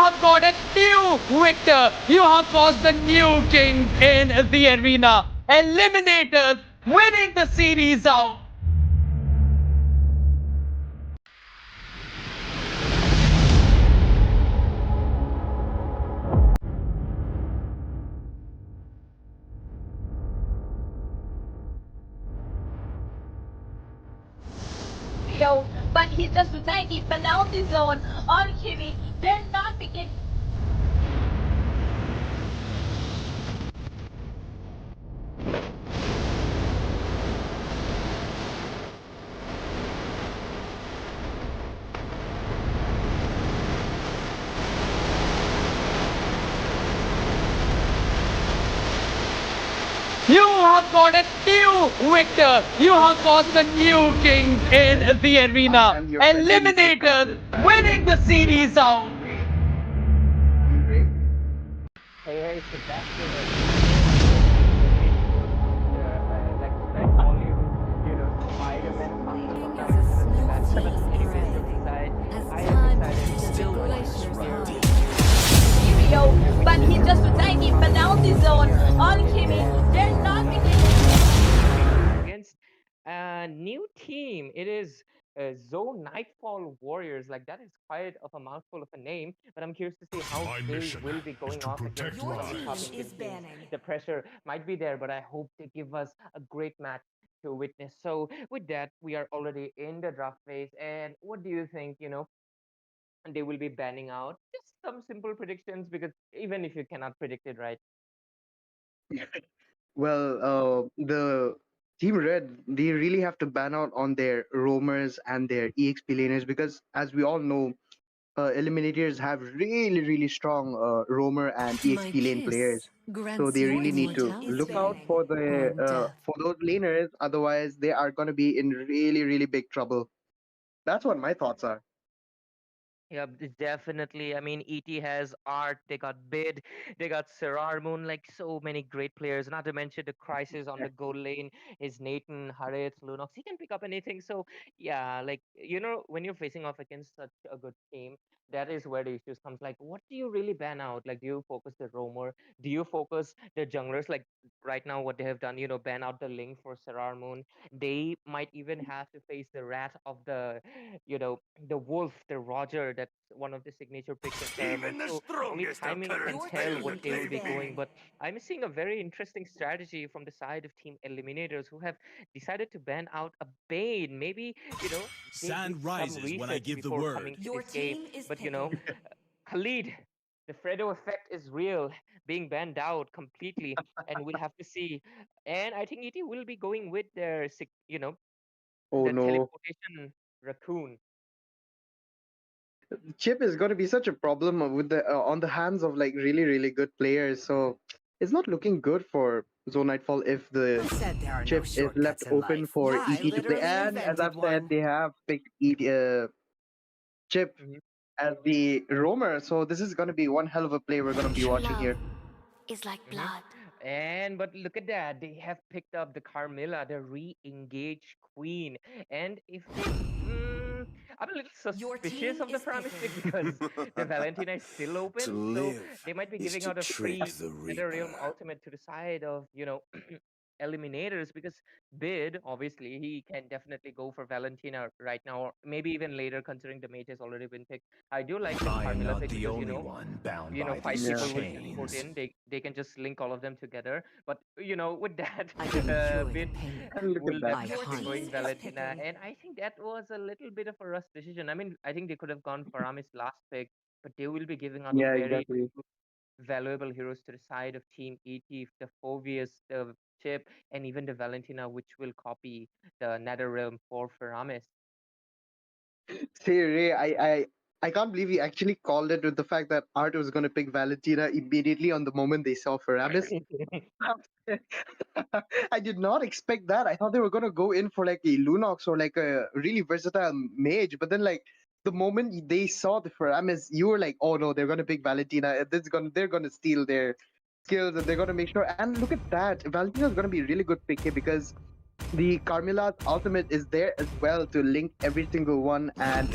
have got a new victor. You have caused the new king in the arena. Eliminators winning the series out. But he's just society penalty zone on Kimmy. They're not picking. You have got a new victor. You have caused the new king in the arena. Eliminators winning the series out. Hey, Sebastian, like all you Spider-Man I am excited. Still But he's just society penalty zone on Kimmy. They're not picking. against a new team. It is Zone Nightfall Warriors. Like that is quite of a mouthful of a name, but I'm curious to see how My they mission will be is going to off protect against one of the lives. top Team Indian is teams. banning. The pressure might be there, but I hope they give us a great match to witness. So with that, we are already in the draft phase. And what do you think? They will be banning out. Just some simple predictions because even if you cannot predict it right. Well, the Team Red, they really have to ban out on their roamers and their EXP laners because, as we all know, eliminators have really, really strong roamer and My EXP lane players. kiss grants So they your really need to immortality look out for the or death. for those laners. Otherwise, they are going to be in really, really big trouble. That's what my thoughts are. Yeah, definitely. I mean, ET has Art, they got Bid, they got Sirar Moon, like so many great players. Not to mention the Crisis on the goal lane is Nathan, Harith, Lunox. He can pick up anything. So, yeah, like, when you're facing off against such a good team, that is where the issues comes. Like, what do you really ban out? Like, do you focus the roamer? Do you focus the junglers? Like, right now, what they have done, ban out the Link for Sirar Moon. They might even have to face the rat of the wolf, the Roger, that's one of the signature picks of Paramount. Even the So only strongest are timing can Your tell team what they is will be going. banning. But I'm seeing a very interesting strategy from the side of Team Eliminators who have decided to ban out a Bane. Maybe, they did Sand some rises when I research give the before word. coming to Your this game. team is But, picking. Khalid, the Fredo effect is real, being banned out completely, and we'll have to see. And I think ET will be going with their, Oh the no, teleportation raccoon. Chip is going to be such a problem with the on the hands of like really, really good players. So it's not looking good for Zone Nightfall if the Who said there are no chip is left shortcuts in open life? for I ET to play. literally And as invented I've said, one. they have picked chip Mhm. as the roamer. So this is going to be one hell of a play we're going to be True watching love here. is like Mhm. blood. And but look at that, they have picked up the Carmilla, the re-engaged queen. And if they, I'm a little Your suspicious team of the is Promise picking. pick because the Valentina is still To open, so live they might be is giving to out a trick free the Nether Realm Reaper. ultimate to the side of eliminators because Bid, obviously, he can definitely go for Valentina right now, or maybe even later, considering the mate has already been picked. I do like the I am Carmilla not pick the because only one bound by five these Yeah. people will teleport chains. in. They can just link all of them together. But with that, I can cure the Bid pain. And look will at that. My definitely be team going is Valentina, picking. and I think that was a little bit of a rush decision. I mean, I think they could have gone for Aramis last pick, but they will be giving out Yeah, very exactly. valuable heroes to the side of Team ET, the Phobius, the Chip, and even the Valentina, which will copy the Nether Realm for Faramis. See, Ray, I can't believe he actually called it with the fact that Art was going to pick Valentina immediately on the moment they saw Faramis. I did not expect that. I thought they were going to go in for like a Lunox or like a really versatile mage. But then, like, the moment they saw the Faramis, you were like, oh no, they're going to pick Valentina. They're going to steal their skills and they're going to make sure. And look at that. Valentina's going to be a really good pick here because The Carmilla's ultimate is there as well to link every single one, and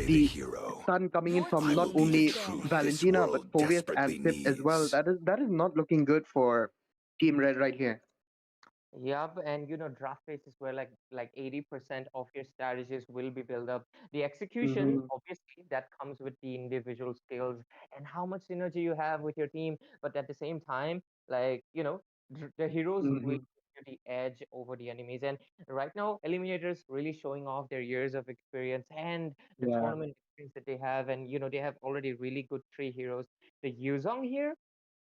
the sun coming in Your from not team is only banning. Valentina but Phovius and Sip as well. That is not looking good for Team Red right here. Yup, and draft phases where like 80% of your strategies will be built up. The execution, Hmm. obviously, that comes with the individual skills and how much synergy you have with your team. But at the same time, like the heroes will Hmm. give you the edge over the enemies. And right now, Eliminators really showing off their years of experience and the Yeah. tournament experience that they have. And they have already really good three heroes. The Yuzong here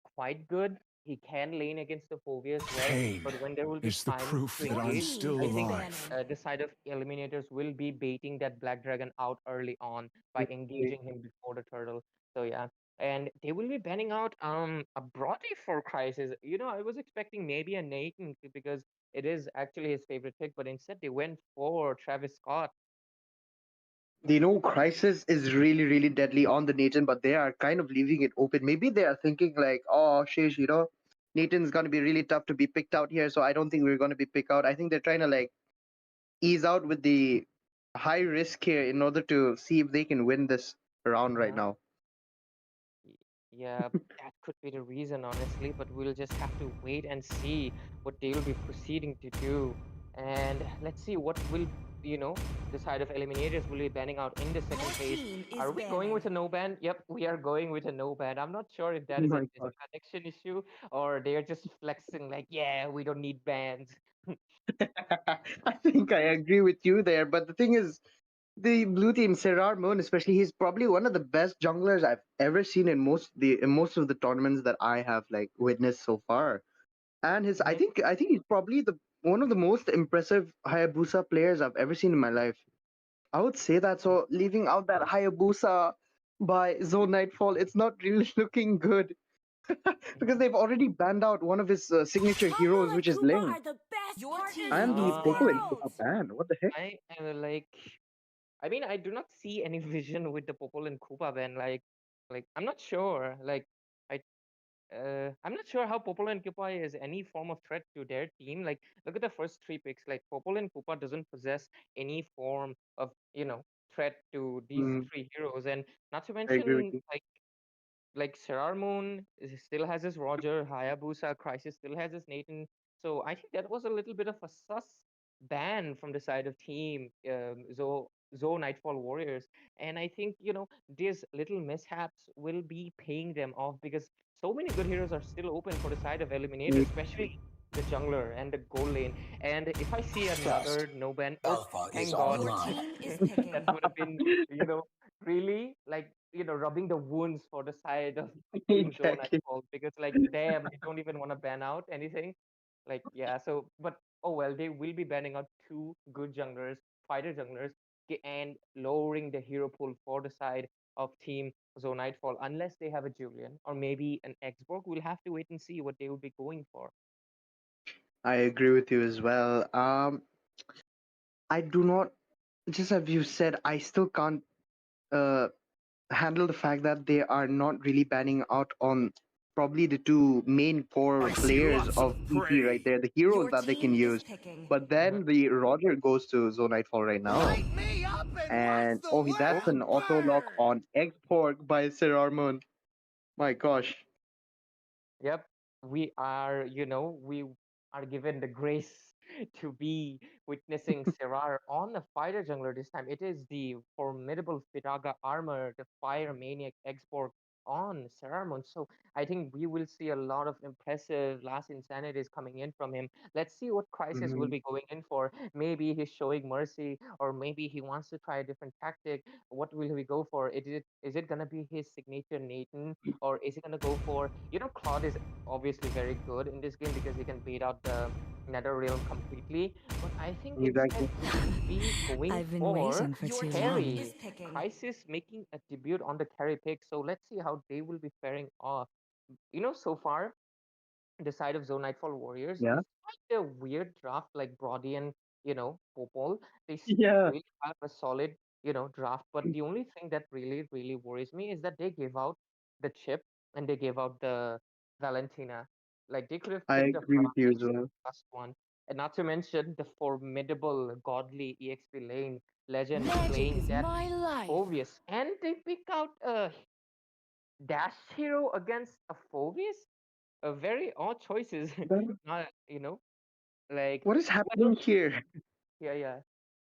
quite good. He can lane against the Phobia as well, but when there will be time to Your engage, team I is think banning. the side of Eliminators will be baiting that Black Dragon out early on by Agree. engaging him before the turtle. So yeah, and they will be banning out a Brody for Crisis. I was expecting maybe a Nathan because it is actually his favorite pick, but instead they went for Travis Scott. Crisis is really, really deadly on the Nathan, but they are kind of leaving it open. Maybe they are thinking like, oh, shish, Nathan's gonna be really tough to be picked out here, so I don't think we're gonna be picked out. I think they're trying to like ease out with the high risk here in order to see if they can win this round right Yeah. now. Y- Yeah, that could be the reason, honestly, but we'll just have to wait and see what they'll be proceeding to do. And let's see what will, the side of eliminators will be banning out in the Your second phase. team is Are we going banning. with a no ban? Yep, we are going with a no ban. I'm not sure if that Oh is a my god. disconnection issue or they're just flexing like, yeah, we don't need bans. I think I agree with you there, but the thing is, the blue team, Serrar Moon especially, he's probably one of the best junglers I've ever seen in most of the tournaments that I have like witnessed so far. And his I Mhm. think I think he's probably the one of the most impressive Hayabusa players I've ever seen in my life. I would say that. So leaving out that Hayabusa by Zone Nightfall, it's not really looking good because they've already banned out one of his signature Popo heroes, and which is Koopa Ling, are the best Your partners and in team the this is Poco and banning. world. Koopa ban. What the heck? I like I do not see any vision with the Popol and Kupa ban. Like I'm not sure. I I'm not sure how Popol and Kupa is any form of threat to their team. Like look at the first three picks. Like Popol and Kupa doesn't possess any form of threat to these Mm, three heroes, and not to I agree with mention you. like Serrar Moon still has his Roger, Hayabusa, Crisis still has his Nathan. So I think that was a little bit of a sus ban from the side of team Zo Nightfall Warriors. And I think, these little mishaps will be paying them off because so many good heroes are still open for the side of Eliminators, Mm, especially the jungler and the gold lane. And if I see another no ban, oh, thank God. Your team is That picking. would have been, really like rubbing the wounds for the side of Team Zone at exactly. all because like damn, they don't even want to ban out anything. Like yeah, so but oh well, they will be banning out two good junglers, fighter junglers, and lowering the hero pool for the side of Team Zone Nightfall unless they have a Julian or maybe an Xborg. We'll have to wait and see what they will be going for. I agree with you as well. I do not, just as you said, I still can't uh, handle the fact that they are not really banning out on probably the two main core players of EP right there, the heroes Your that they can team is use. picking. But Mhm. then the Roger goes to Zone Nightfall right now. And oh, that's Oh, an auto lock on X-Pork by Sir Armon. My gosh. yep, we are given the grace to be witnessing Serrar on the fighter jungler this time. It is the formidable Firaga armor, the fire maniac export on Serarmon. So I think we will see a lot of impressive last insanities coming in from him. Let's see what Crisis will Mhm. be going in for. Maybe he's showing mercy, or maybe he wants to try a different tactic. What will he go for? Is it gonna be his signature Nathan? Or is he gonna go for Claude is obviously very good in this game because he can bait out the Nether Realm completely. But I think instead Exactly. he will be going I've been for waiting for Your too team long. is carry. picking. Crisis making a debut on the carry pick. So let's see how they will be faring off. So far the side of Zone Nightfall Warriors, Yeah. despite their weird draft like Brody and Popol, they still Yeah. really have a solid draft. But the only thing that really really worries me is that they gave out the chip and they gave out the Valentina. Like they could have I picked a agree with you as Ferrari well. plus one. And not to mention the formidable godly EXP lane legend Magic playing is that my life. Phobius. And they pick out a dash hero against a Phobius? A very odd choices. Then Not, like, what is I happening don't, here? yeah, yeah.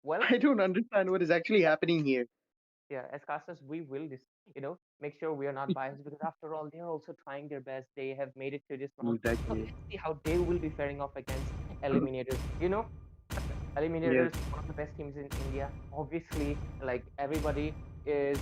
Well, I don't understand what is actually happening here. yeah, as casters, we will this, make sure we are not biased because after all, they're also trying their best. They have made it to this round. So Exactly. let's see how they will be faring off against Eliminators. Yes. Eliminators, one of the best teams in India. Obviously, like everybody is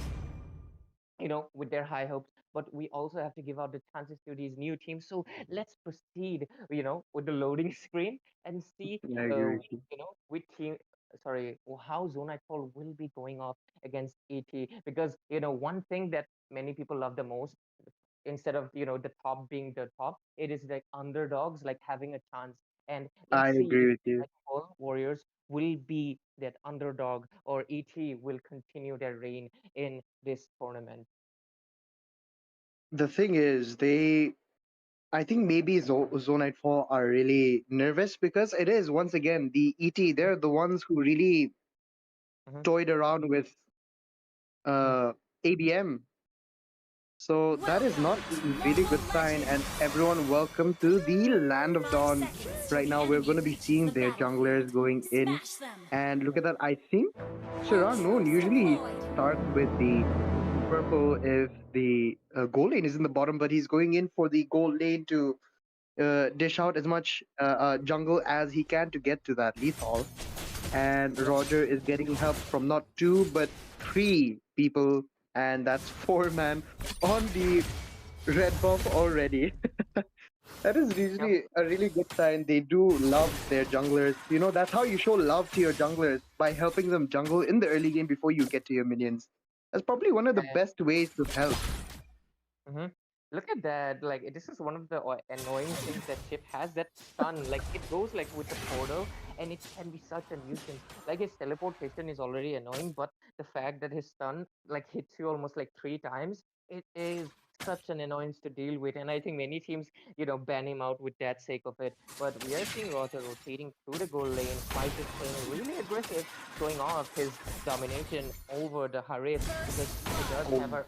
with their high hopes. But we also have to give out the chances to these new teams. So let's proceed, with the loading screen and see, I agree with you. which team, sorry, how Zone Nightfall will be going off against ET. Because, one thing that many people love the most, instead of, the top being the top, it is like underdogs, like having a chance. And I let's see agree if with you. Nightfall Warriors will be that underdog or ET will continue their reign in this tournament. The thing is, I think maybe Zonite 4 are really nervous because it is, once again, the ET, they're the ones who really Mhm, toyed around with mhm. uh, ABM. So that is not Welcome a to really Mobile good sign. And Legends! everyone, welcome to the Land of 5 Dawn. seconds till Right the now, we're going enemy to be reaches seeing the their battlefield. junglers going in. Smash them! And look at that. I think Shirar Ultimate usually he deployed! starts with the purple if the gold lane is in the bottom, but he's going in for the gold lane to dish out as much jungle as he can to get to that lethal. And Roger is getting help from not two but three people, and that's four man on the red buff already. That is Yep. usually a really good sign. They do love their junglers. You know, that's how you show love to your junglers, by helping them jungle in the early game before you get to your minions. That's probably one of the best ways to help. Mhm. Look at that. Like, this is one of the annoying things that Chip has, that stun. Like, it goes like with the portal, and it can be such a nuisance. Like, his teleportation is already annoying, but the fact that his stun like hits you almost like 3 times, it is such an annoyance to deal with. And I think many teams, ban him out with that sake of it. But we are seeing Roger rotating through the goal lane. Crisis playing really aggressive, showing off his domination over the Harith, because he does Oh have our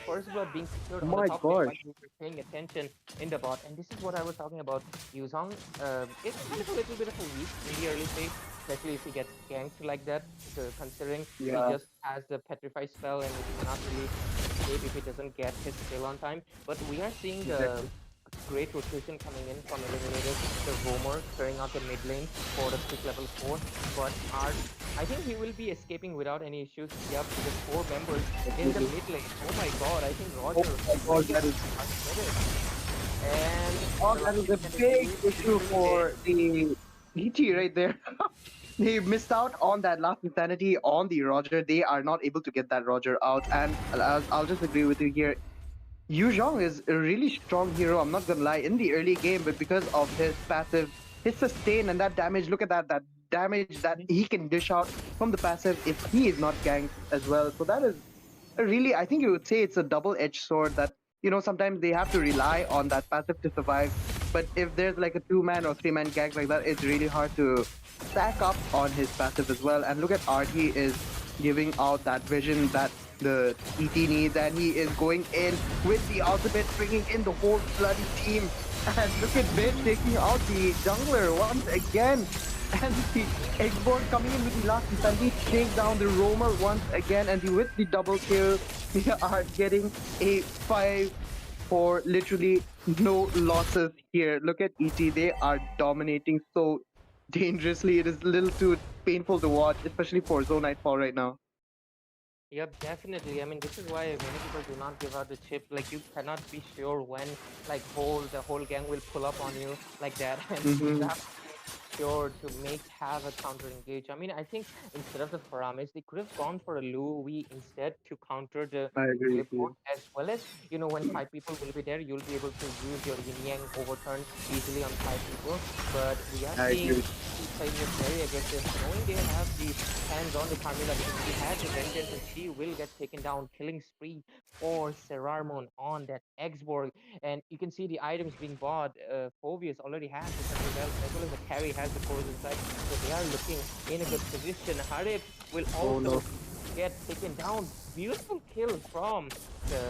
first blood being secured on the my top lane while gosh. we were paying attention in the bot. And this is what I was talking about. Yuzong is kind of a little bit of a weak in the early stage, especially if he gets ganked like that, considering he Yeah, just has the petrify spell and he cannot really escape if he doesn't get his kill on time. But we are seeing the exactly. great rotation coming in from Eliminators. The Roamer clearing out the mid lane for the pick level 4. But Art, I think he will be escaping without any issues. Yep, the 4 members in the Definitely. mid lane. Oh my god, I think Oh Roger my will god, get targeted. And oh, the that is Rocket a can big do issue literally for the ET right there. They missed out on that last insanity on the Roger. They are not able to get that Roger out. And I'll just agree with you here. Yu Zhong is a really strong hero, I'm not gonna lie, in the early game, but because of his passive, his sustain and that damage, look at that damage that he can dish out from the passive if he is not ganked as well. So that is a really, I think you would say it's a double-edged sword that, sometimes they have to rely on that passive to survive. But if there's like a two-man or three-man gank like that, it's really hard to stack up on his passive as well. And look at RT is giving out that vision that the ET needs, and he is going in with the ultimate, bringing in the whole bloody team. And look at Bit taking out the jungler once again. And the Eggborn coming in with the last insanity, take down the Roamer once again, and with the double kill, they are getting a 5 for literally no losses here. Look at ET, they are dominating so dangerously. It is a little too painful to watch, especially for Zone Nightfall right now. Yep, definitely. I mean, this is why many people do not give out the chip. Like, you cannot be sure when, like, the whole gang will pull up on you like that, and you Mm-hmm. have to be sure to have a counter engage. I mean, I think instead of the Faramis, they could have gone for a Louis instead to counter the I agree with teleport, you. as well as, when 5 people will be there, you'll be able to use your yin yang overturn easily on 5 people. But we are I agree seeing with playing it very aggressive, knowing they have the hands on the Carmilla, because she has the vengeance and she will get taken down. Killing spree for Serarmon on that Exborg. And you can see the items being bought. Phobius already has the Central Belt as well as the carry has has the cores inside, so they are looking in a good position. Harif will Oh also no. get taken down. Beautiful kill from the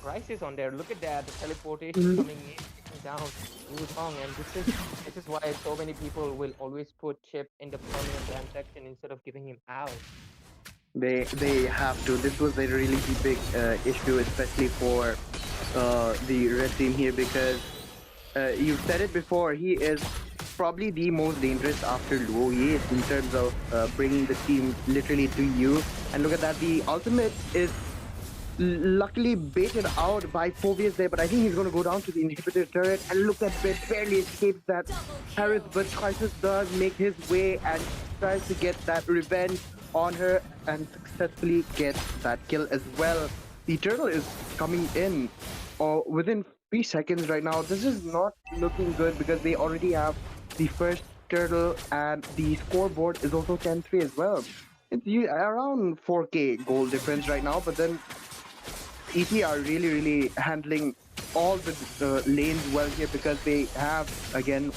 Crisis on there. Look at that, the teleportation Mhm. coming in, taking down Wukong, and this is why so many people will always put Chip in the permanent ban section instead of giving him out. They have to. This was a really big issue, especially for the red team here, because you've said it before. He is probably the most dangerous after Luo Yi in terms of bringing the team literally to you. And look at that. The ultimate is luckily baited out by Phobius there, but I think he's going to go down to the inhibitor turret. And look at Bit barely escapes that Harris, but Crisis does make his way and tries to get that revenge on her and successfully gets that kill as well. The turtle is coming in within 3 seconds right now. This is not looking good because they already have the first turtle and the scoreboard is also 10-3 as well. It's around 4K goal difference right now, but then ET are really handling all the lanes well here because they have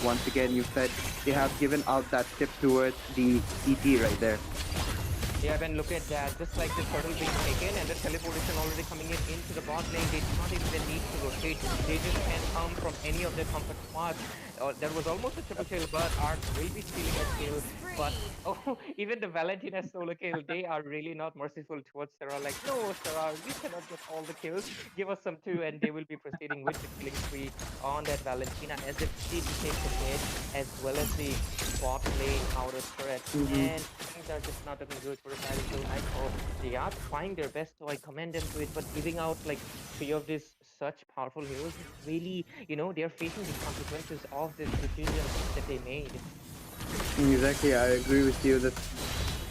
once again you said they have given out that tip towards the ET right there. Yeah, and look at that, just like the turtle being taken and the teleportation already coming in into the bot lane, they do not even need to rotate. They just can come from any of their comfort spots. There was almost a triple kill, but Ark will be stealing a kill. But oh, even the Valentina solo kill, they are really not merciful towards Sarah. Like, no, Sarah, you cannot get all the kills. Give us some too, and they will be proceeding with the killing spree on that Valentina as if she became the mid as well as the bot lane outer threat. Mhm. And things are just not looking good for the side of Joe Nightfall. They are trying their best, so I commend them to it, but giving out like three of these such powerful heroes is really, they are facing the consequences of this decision that they made. Exactly, I agree with you. That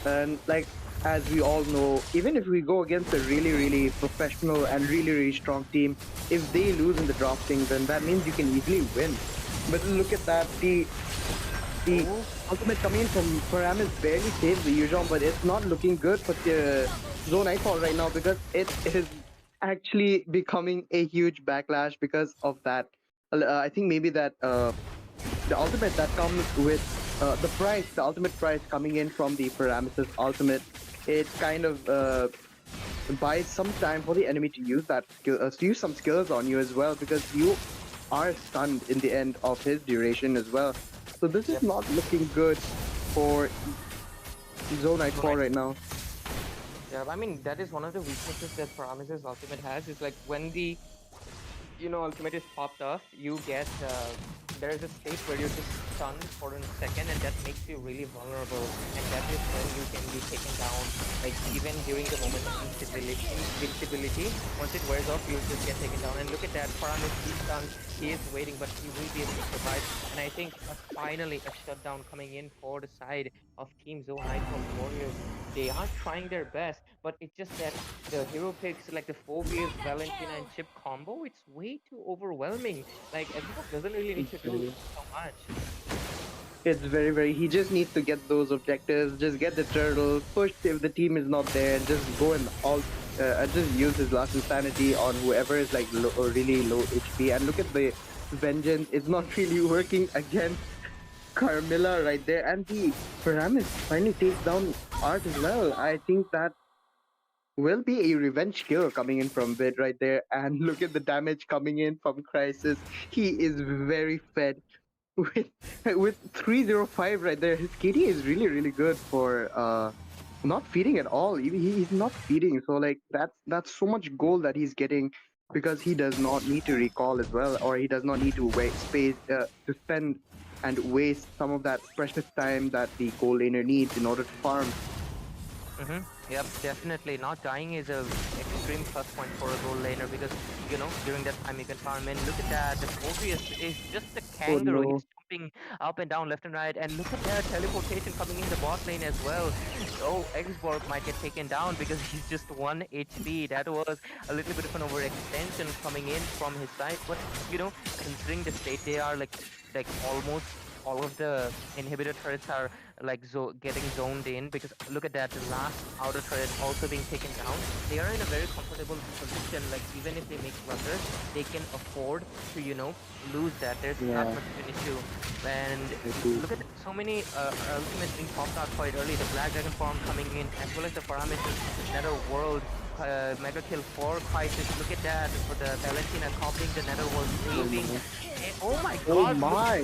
and like as we all know, even if we go against a really professional and really strong team, if they lose in the drafting, then that means you can easily win. But look at that, the Oh, ultimate coming in from Paramis barely saves the Yuzhong, but it's not looking good for the Zone Nightfall right now because it is actually becoming a huge backlash because of that. I think maybe that the ultimate that comes with the ultimate price coming in from the Paramesis ultimate, it kind of buys some time for the enemy to use that skill, to use some skills on you as well, because you are stunned in the end of his duration as well. So this is yep. not looking good for Zone So Nightfall right now. yeah, I mean that is one of the weaknesses that Paramesis Ultimate has. Is like when the ultimate is popped off, you get there is a state where you're just stunned for a second, and that makes you really vulnerable, and that is when you can be taken down, like even during the moment of invincibility. Once it wears off, you just get taken down. And look at that, Param is stunned, he is waiting, but he will be able to survive. And I think finally a shutdown coming in for the side of Team Zone Nightfall Warriors. They are trying their best, but it's just that the hero picks like the Phobius, Valentina, and Chip combo, it's way too overwhelming. Like Xbox doesn't really need to do so much. It's very. He just needs to get those objectives. Just get the turtle, push if the team is not there, and just go and just use his last insanity on whoever is like low, or really low HP. And look at the vengeance. It's not really working against Carmilla right there, and the Pyramid finally takes down Art as well. I think that will be a revenge kill coming in from Vid right there. And look at the damage coming in from Crisis. He is very fed with 305 right there. His KD is really good for not feeding at all. He's not feeding, so like that's so much gold that he's getting because he does not need to recall as well, or he does not need to wait space to spend and waste some of that precious time that the gold laner needs in order to farm. Yep, definitely. Not dying is a extreme plus point for a gold laner because during that time you can farm in. Look at that. The Morpheus is just a Oh kangaroo. no. He's jumping up and down, left and right. And look at that teleportation coming in the bot lane as well. Oh, Xborg might get taken down because he's just 1 HP. That was a little bit of an overextension coming in from his side. But considering the state they are like almost all of the inhibitor turrets are like getting zoned in, because look at that, the last outer turret also being taken down. They are in a very comfortable position. Like even if they make blunders, they can afford to, lose that. There's not Yeah, much of an issue. And I see. look at so many ultimates being popped out quite early. The Black Dragon form coming in, as well as the Faramis's Netherworld mega kill for Crisis. Look at that for the Valentina copying the Netherworld, Oh saving. my. Oh my Oh God! my.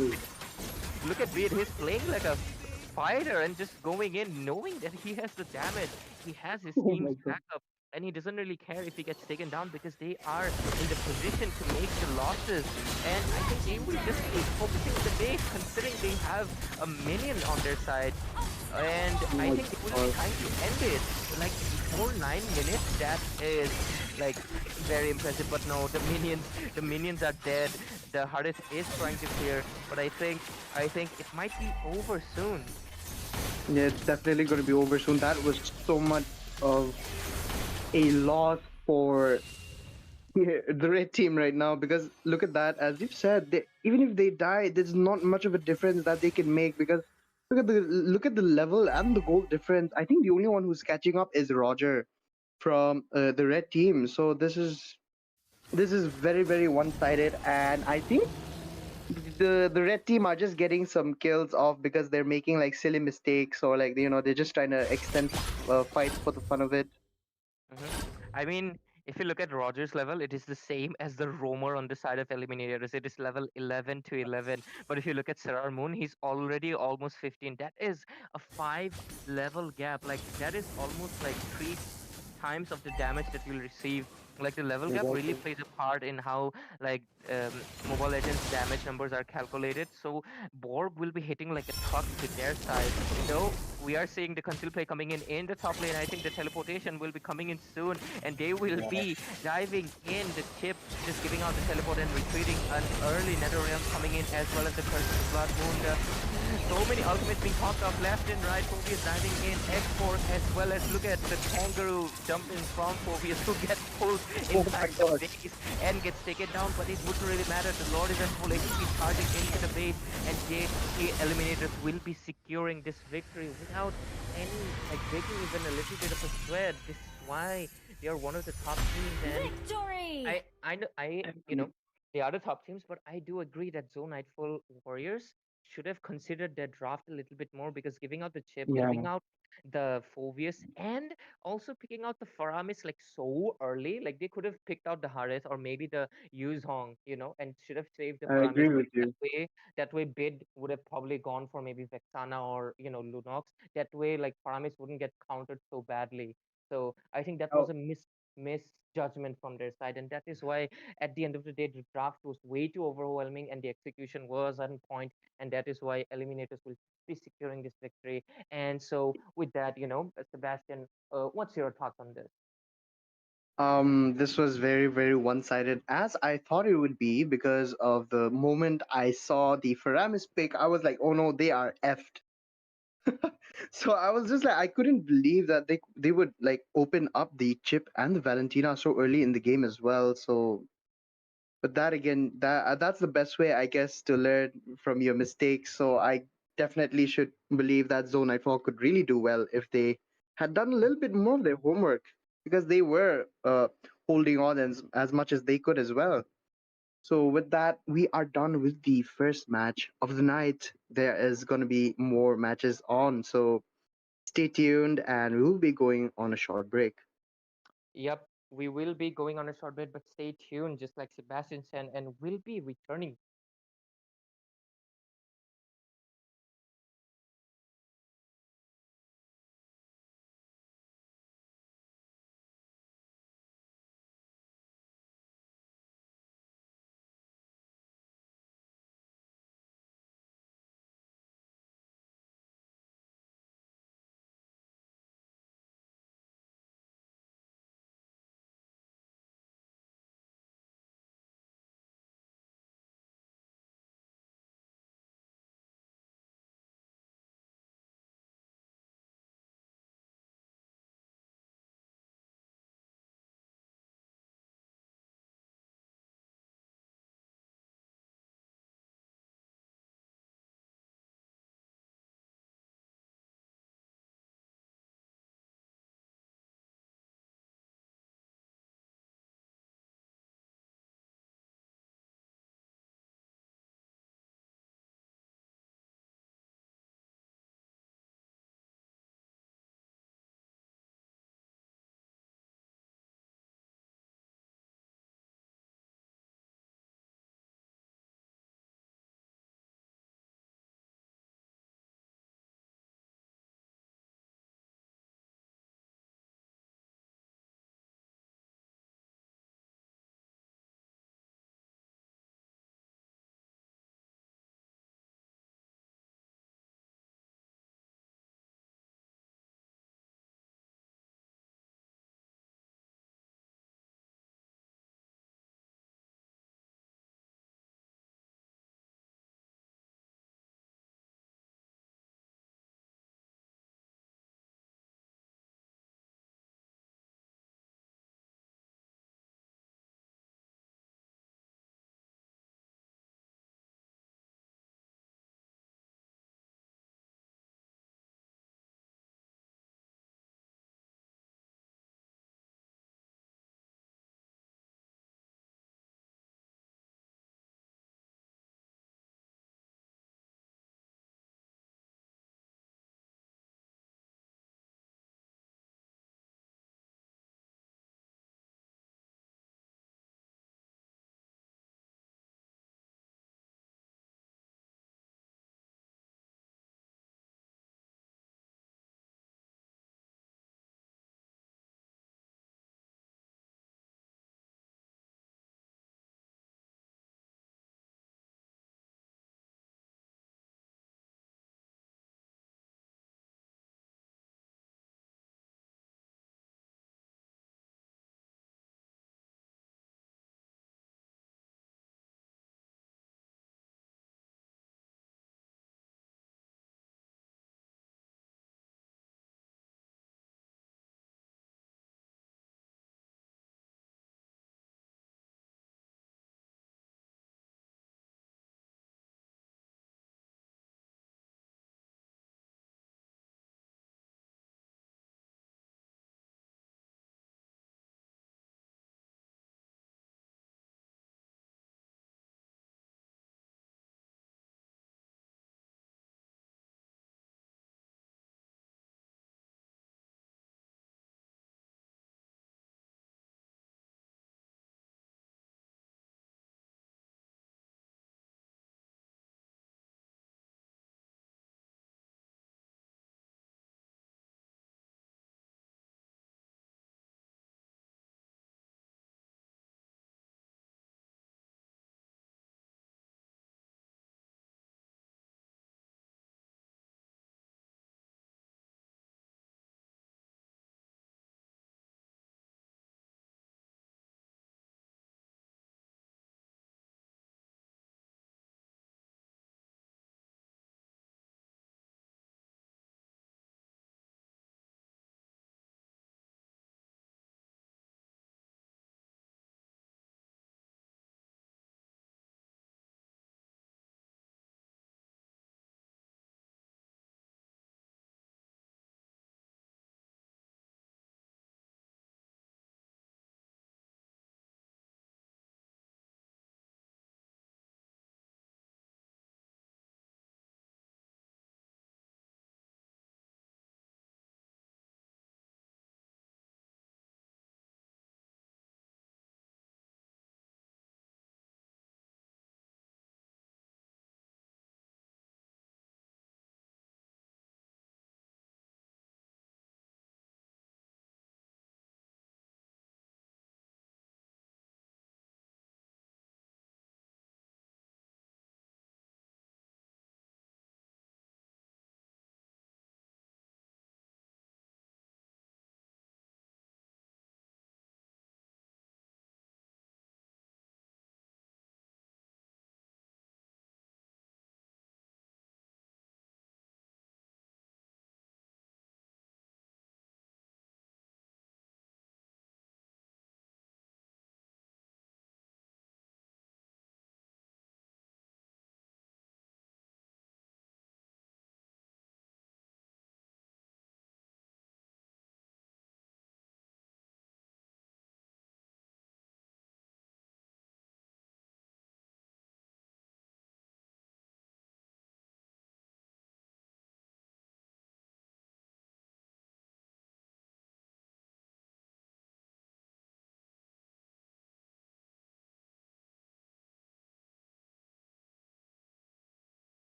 Look at Reed. He's playing like a fighter and just going in, knowing that he has the damage. He has his Oh team's my god. backup, and he doesn't really care if he gets taken down because they are in the position to make the losses. And I think they will just keep focusing on the base, considering they have a minion on their side. And Oh I my think they will be god. trying to end it like before 9 minutes. That is like very impressive. But no, the minions are dead. The Harith is trying to clear, but I think it might be over soon. Yeah, it's definitely going to be over soon. That was so much of a loss for the red team right now, because look at that. As you've said, even if they die, there's not much of a difference that they can make, because look at the level and the goal difference. I think the only one who's catching up is Roger from the red team. So this is very very one-sided, and I think the red team are just getting some kills off because they're making like silly mistakes, or like they're just trying to extend fights for the fun of it. hmm I mean, if you look at Roger's level, it is the same as the roamer on the side of Eliminators. It is level 11 to 11. But if you look at Sarar Moon, he's already almost 15. That is a 5 level gap. Like, that is almost like 3 times of the damage that you'll receive. Like, the level gap really Exactly. plays a part in how, like, Mobile Legends damage numbers are calculated. So Borg will be hitting like a truck to their side. Though we are seeing the conceal play coming in the top lane. I think the teleportation will be coming in soon, and they will be diving in. The chip just giving out the teleport and retreating. An early Nether Realm coming in, as well as the Curse of the Blood Moon. So many ultimates being popped off left and right. Phobius diving in, X-Force, as well as look at the kangaroo jumping from Phobius, who gets pulled Oh my inside the god. base and gets taken down, but it wouldn't really matter. The Lord is at full HP, charging into the base, and JT Eliminators will be securing this victory without any, like, breaking even a little bit of a sweat. This is why they are one of the top teams. And Victory! I know, they are the top teams, but I do agree that Zone Nightfall Warriors should have considered their draft a little bit more, because giving out the chip, Yeah, giving out the Phobius, and also picking out the Faramis like so early, like they could have picked out the Harith or maybe the Yuzhong, and should have saved the I Faramis. agree with That you. way, that way, Bid would have probably gone for maybe Vexana or Lunox. That way, like Faramis wouldn't get countered so badly. So I think that was Oh, a misjudgment from their side, and that is why at the end of the day the draft was way too overwhelming and the execution was on point, and that is why Eliminators will be securing this victory. And so with that, Sebastian, what's your thoughts on this? this was very, very one-sided, as I thought it would be, because of the moment I saw the Faramis pick, I was like, oh no, they are effed. So I was just like, I couldn't believe that they would like open up the chip and the Valentina so early in the game as well. So, but that again, that's the best way, I guess, to learn from your mistakes. So I definitely should believe that Zone Nightfall could really do well if they had done a little bit more of their homework, because they were holding on as much as they could as well. So with that, we are done with the first match of the night. There is going to be more matches on, so stay tuned, and we'll be going on a short break. Yep, we will be going on a short bit, but stay tuned, just like Sebastian said, and we'll be returning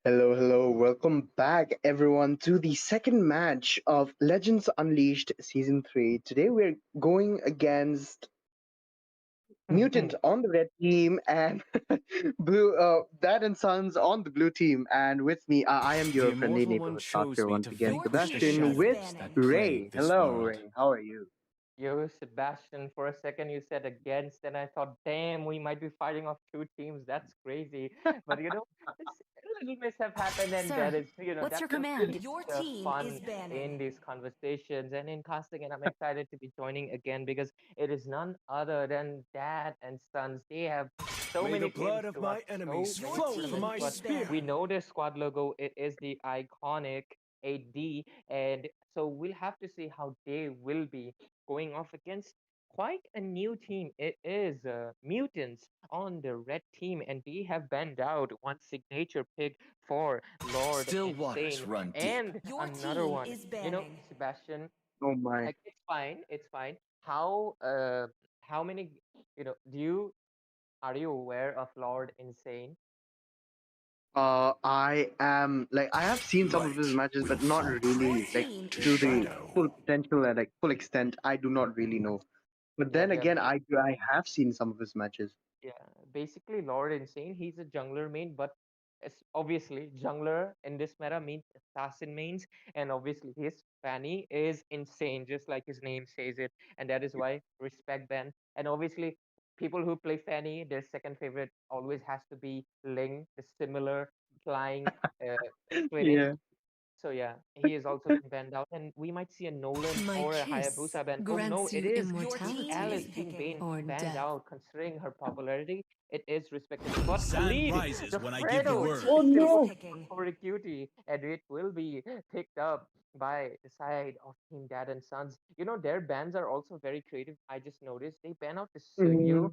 Hello, hello. Welcome back, everyone, to the second match of Legends Unleashed Season 3. Today we're going against Mutant on the red team and Dad and Sons on the blue team. And with me, I am The your friendly Immortal One neighborhood chose doctor me once to again, vanquish the Sebastian, with shadows that Ray. plague this Hello, world. Ray. How are you? Yo, Sebastian, for a second you said against, and I thought, damn, we might be fighting off two teams. That's crazy. But it's a little mishap happened, and Sir, that is, what's your that's what command? keeps the fun in these conversations and in casting. And I'm excited to be joining again because it is none other than Dad and Sons. They have so May the many claims blood of to us, my so enemies many flow from tournaments, my but spear. we know their squad logo. It is the iconic 8D, and so we'll have to see how they will be going off against quite a new team. It is Mutants on the red team, and they have banned out one signature pick for Lord Still waters Insane run deep. and another one. Sebastian, Oh my. like it's fine. How many, do you are you aware of Lord Insane? I have seen some of his Light matches, will but not fall really like prey to to the shadow. full potential and like full extent. I do not really know. But Yeah, then yeah. again, I have seen some of his matches. Yeah, basically Lord Insane, he's a jungler main, but it's obviously jungler in this meta means assassin mains, and obviously his Fanny is insane, just like his name says it, and that is why respect ban. And obviously, people who play Fanny, their second favorite always has to be Ling, the similar flying twinning. Yeah. So yeah, he is also being banned out, and we might see a Nolan My or a kiss Hayabusa ban. Oh no, grants it you is Alice immortality being or banned death. out, considering her popularity. It is respectable. But Sun Khalid, rises the when I give the Fredo, word. Oh is still no! going for a cutie, and it will be picked up by the side of Team Dad and Sons. Their bans are also very creative. I just noticed they ban out the Suyu, Mm,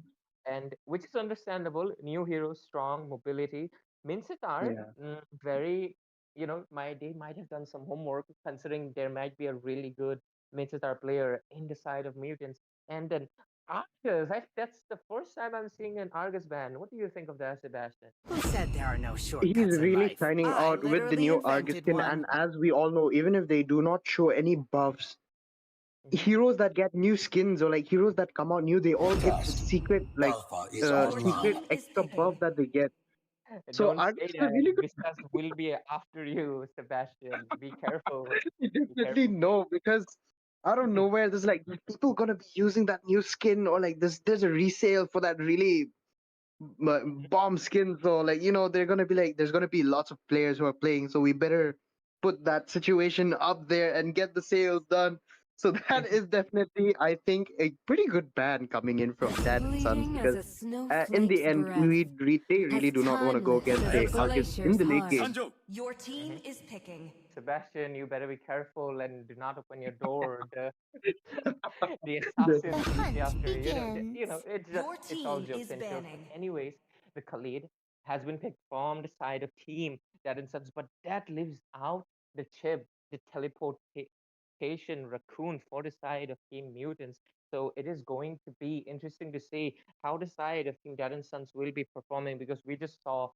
and which is understandable. New hero, strong mobility. Mincetar, yeah. very they might have done some homework considering there might be a really good Mincetar player in the side of mutants. And then Argus, that's the first time I'm seeing an Argus ban. What do you think of that, Sebastian? Who said there are no He's shortcuts in really life? shining I out with the literally new invented Argoskin, one. and as we all know, even if they do not show any buffs, Hmm. heroes that get new skins or like heroes that come out new, they all get the secret secret extra buff that they get. So Don't Argus say is a that. really good. Vistas will be after you, Sebastian. Be careful. You Be definitely careful. know because out of nowhere, there's like people gonna be using that new skin or like there's a resale for that really bomb skins, so like they're gonna be like there's gonna be lots of players who are playing, so we better put that situation up there and get the sales done. So that is definitely, I think, a pretty good ban coming in from Dad and Sons, Fleeting as because a in the snowflake's end breath, they as really do not want to time go lifts against a a Argus in glacier's the late heart. game. Sanjo, Mhm. Sebastian, you better be careful and do not open your door. The The assassins will be hunt after you. begins. It's all jokes and jokes. But anyways, the Khalid has been picked from the side of Team Dead and Sons, but that leaves out the chip, the teleportation raccoon for the side of Team Mutants. So it is going to be interesting to see how the side of Team Dead and Sons will be performing because we just saw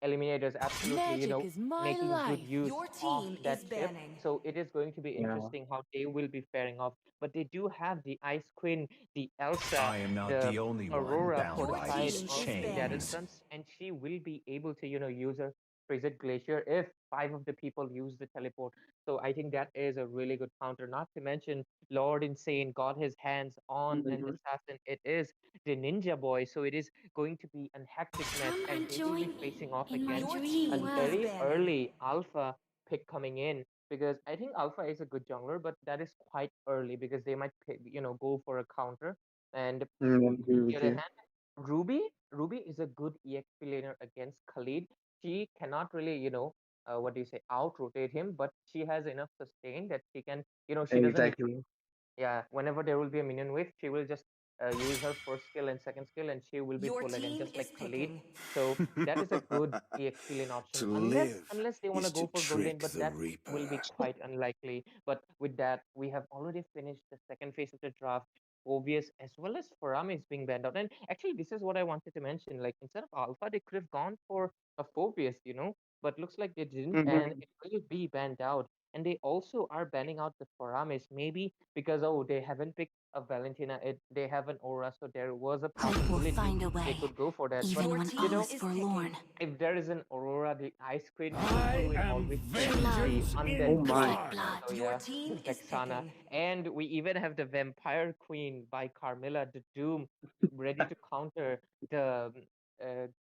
Eliminators absolutely, Magic is my making good life. use of that chip. So it is going to be Yeah. interesting how they will be faring off. But they do have the Ice Queen, the Elsa, I am not the the only one Aurora for bound the by side these of Team Dead and chains. Sons, and she will be able to, use her Frigid Glacier if five of the people use the teleport. So I think that is a really good counter. Not to mention Lord Insane got his hands on an Mhm. assassin. It is the Ninja Boy, so it is going to be an hectic match, Come and and they will be join me facing off in my against dream a world. very early alpha pick coming in because I think alpha is a good jungler, but that is quite early because they might pick, go for a counter. And I agree on the with other you. hand, Ruby is a good EXP laner against Khalid. She cannot really, what do you say, out rotate him, but she has enough sustain that she can, she doesn't need to, Exactly. yeah, whenever there will be a minion wave, she will just use her first skill and second skill, and she will be full again, just like Khalid. So that is a good EXP lane option, To unless live unless they want to is to go for gold lane, trick but the that will be Reaper. quite unlikely. But with that, we have already finished the second phase of the draft. Obvious as well as Faram is being banned out, and actually, this is what I wanted to mention. Like instead of Alpha, they could have gone for a Phobius. but looks like they didn't, and Mhm. it will be banned out. And they also are banning out the Foramis, maybe because oh they haven't picked a Valentina, they have an Aura, so there was a Hope will possibility find a they way, could go for that. But even Your when you all team know, is is forlorn. picking. if there is an Aurora, the Ice Queen, people I will am always pick the vengeance Oh undead my. queen. Perfect incarnate. blood. So Your yeah, team the is Vexana. picking. And we even have the Vampire Queen by Carmilla the Doom ready to counter the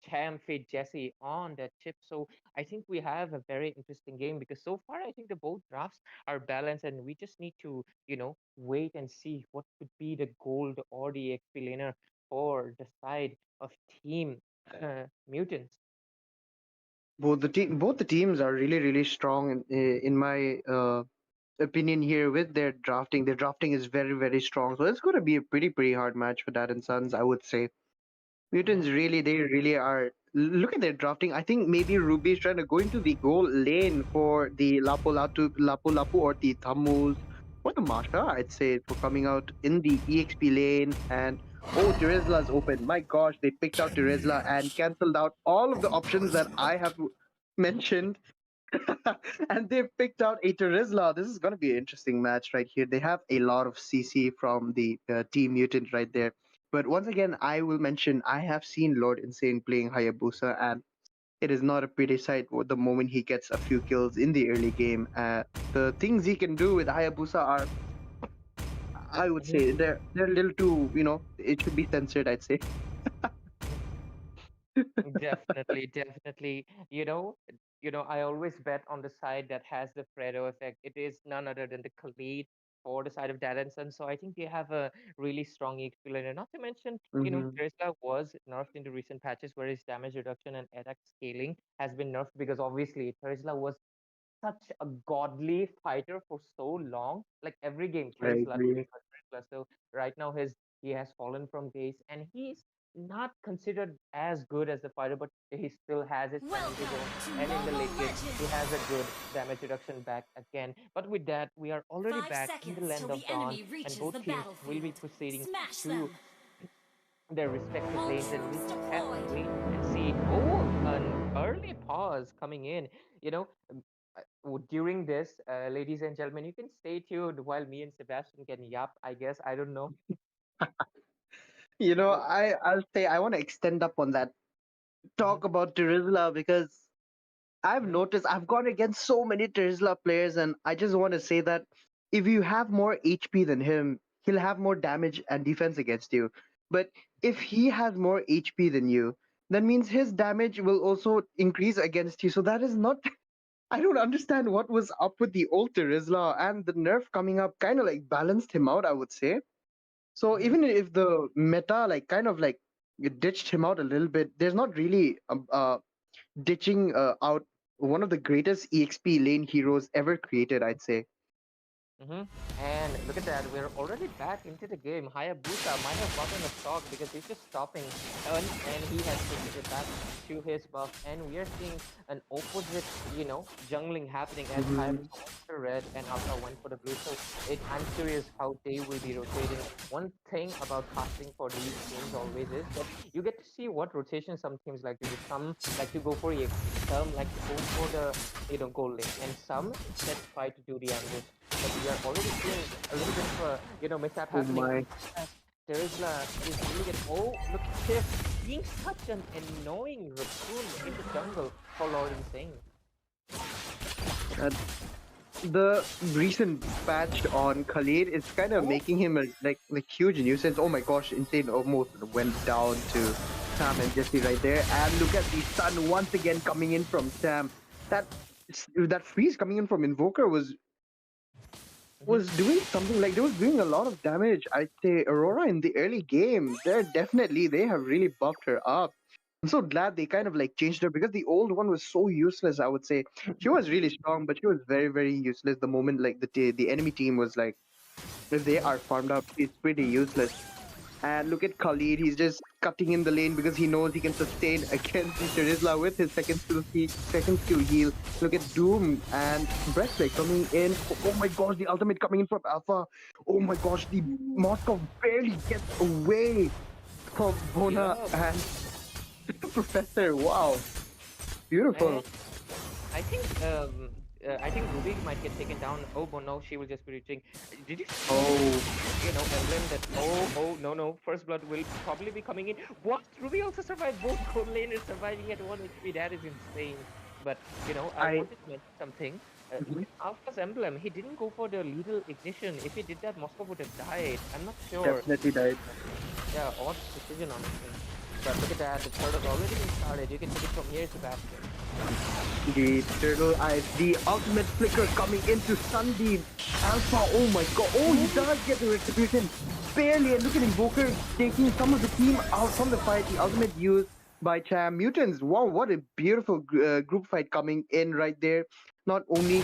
Cham Fate Jesse on that chip. So I think we have a very interesting game because so far I think the both drafts are balanced and we just need to, wait and see what could be the gold or the XP laner for the side of Team Mutants. Both the teams are really really strong in my opinion here with their drafting. Their drafting is very very strong, so it's going to be a pretty hard match for Dad and Sons, I would say. Mm-hmm. Mutants really, they really are. Look at their drafting. I think maybe Ruby is trying to go into the goal lane for the Lapu Lapu or the Thamuz or the Masha, I'd say, for coming out in the EXP lane. And oh, Terizla's open. My gosh, they picked out Terizla and cancelled out all of the options that I have mentioned. And they picked out a Terizla. This is going to be an interesting match right here. They have a lot of CC from the Team Mutant right there. But once again, I will mention I have seen Lord Insane playing Hayabusa, and it is not a pretty sight the moment he gets a few kills in the early game. The things he can do with Hayabusa are, I would say, they're a little too, it should be censored, I'd say. Definitely, definitely. I always bet on the side that has the Fredo effect. It is none other than the Khalid for the side of Darenson. So I think they have a really strong EXP laner. Not to mention, Hmm. Terizla was nerfed in the recent patches where his damage reduction and attack scaling has been nerfed because obviously Terizla was such a godly fighter for so long. Like every game, I Terizla, agree. Terizla, Terizla. So right now he has fallen from base and he's not considered as good as the fighter, but he still has his penalty Welcome zone. to And in the Mobile late game, he has a Legends! good damage reduction back again. But with that, we are already 5 back in the seconds till land the of Dawn, enemy and reaches both the teams will be battlefield. proceeding Smash to them! their respective All lanes, and we troops just have to deployed! wait and see. Oh, an early pause coming in. You know, during this, ladies and gentlemen, you can stay tuned while me and Sebastian can yap. I guess I don't know. Oh, I'll say I want to extend up on that mhm, talk about Terizla because I've mhm, noticed I've gone against so many Tesla players, and I just want to say that if you have more HP than him, he'll have more damage and defense against you. But if he has more HP than you, that means his damage will also increase against you. So that is not. I don't understand what was up with the old Terizla, and the nerf coming up kind of like balanced him out, I would say. So mhm. even if the meta like kind of like ditched him out a little bit, there's not really ditching out one of the greatest EXP lane heroes ever created, I'd say. And look at that, we're already back into the game. Hayabusa might have gotten a stock because he's just stopping and he has shifted it back to his buff. And we are seeing an opposite, jungling happening as Hmm. Hayabusa went for red and Alpha went for the blue. So I'm curious how they will be rotating. One thing about casting for these teams always is that you get to see what rotation some teams like to do. Some like to go for EXP, some like to go for the goal lane, and some instead try to do the ambush, but we are already seeing a little bit of a mishap Oh happening. my. And Terizla is really getting, oh, look at Tiff being such an annoying raccoon in the jungle for Lord Insane. Uh, the recent patch on Khalid is kind of Oh, making him a like huge nuisance. Oh my gosh, Insane almost went down to Sam and Jesse right there. And look at the stun once again coming in from Sam. That that freeze coming in from Invoker mhm. was doing something like they was doing a lot of damage. I'd say Aurora in the early game, they have really buffed her up. I'm so glad they kind of like changed her because the old one was so useless. I would say she was really strong, but she was very useless. The moment like the enemy team was like, if they are farmed up, it's pretty useless. And look at Khalid, he's just cutting in the lane because he knows he can sustain against the Terizla with his second skill heal. Look at Doom and Breastplate coming in. Oh my gosh, the ultimate coming in from Alpha. Oh my gosh, the Moskov barely gets away from Bona Yeah. and Professor. Wow, And beautiful. I think Ruby might get taken down. Oh, but no, she will just be reaching. Did you see Oh, Emblem that? Oh, no, no. First blood will probably be coming in. What? Ruby also survived. Both gold laners surviving at 1 HP. That is insane. But I I wanted to mention something. Look Mhm. at Alpha's emblem. He didn't go for the lethal ignition. If he did that, Moscow would have died. I'm not sure. Definitely died. Yeah, odd decision, honestly. But look at that. The third has already been started. You can take it from here, Sebastian. The turtle eyes, the ultimate flicker coming into Sunbeam. Alpha, oh my god. Oh, he does get the retribution. Barely. And look at Invoker taking some of the team out from the fight. The ultimate used by Cham Mutants. Wow, what a beautiful group fight coming in right there. Not only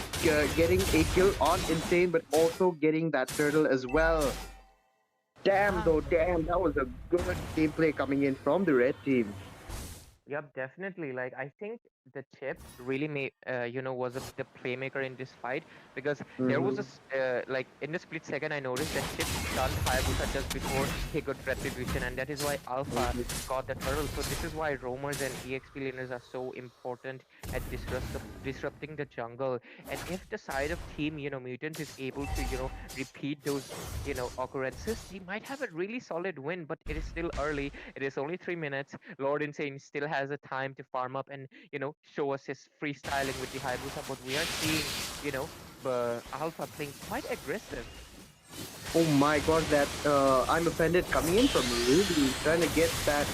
getting a kill on Insane, but also getting that turtle as well. Damn, Yeah, though, damn. That was a good gameplay coming in from the red team. yep, definitely. Like I think the chip really made was the playmaker in this fight because there was Mhm. like in the split second I noticed that chip stunned Hayabusa just before he got retribution, and that is why Alpha got the turtle. So this is why roamers and EXP laners are so important at disrupting the jungle. And if the side of team mutant is able to repeat those occurrences, they might have a really solid win. But it is still early. It is only 3 minutes. Lord Insane still has a time to farm up and show us his freestyling with the Hayabusa, but we are seeing Alpha playing quite aggressive. Oh my god, that I'm offended coming in from Ruby, trying to get that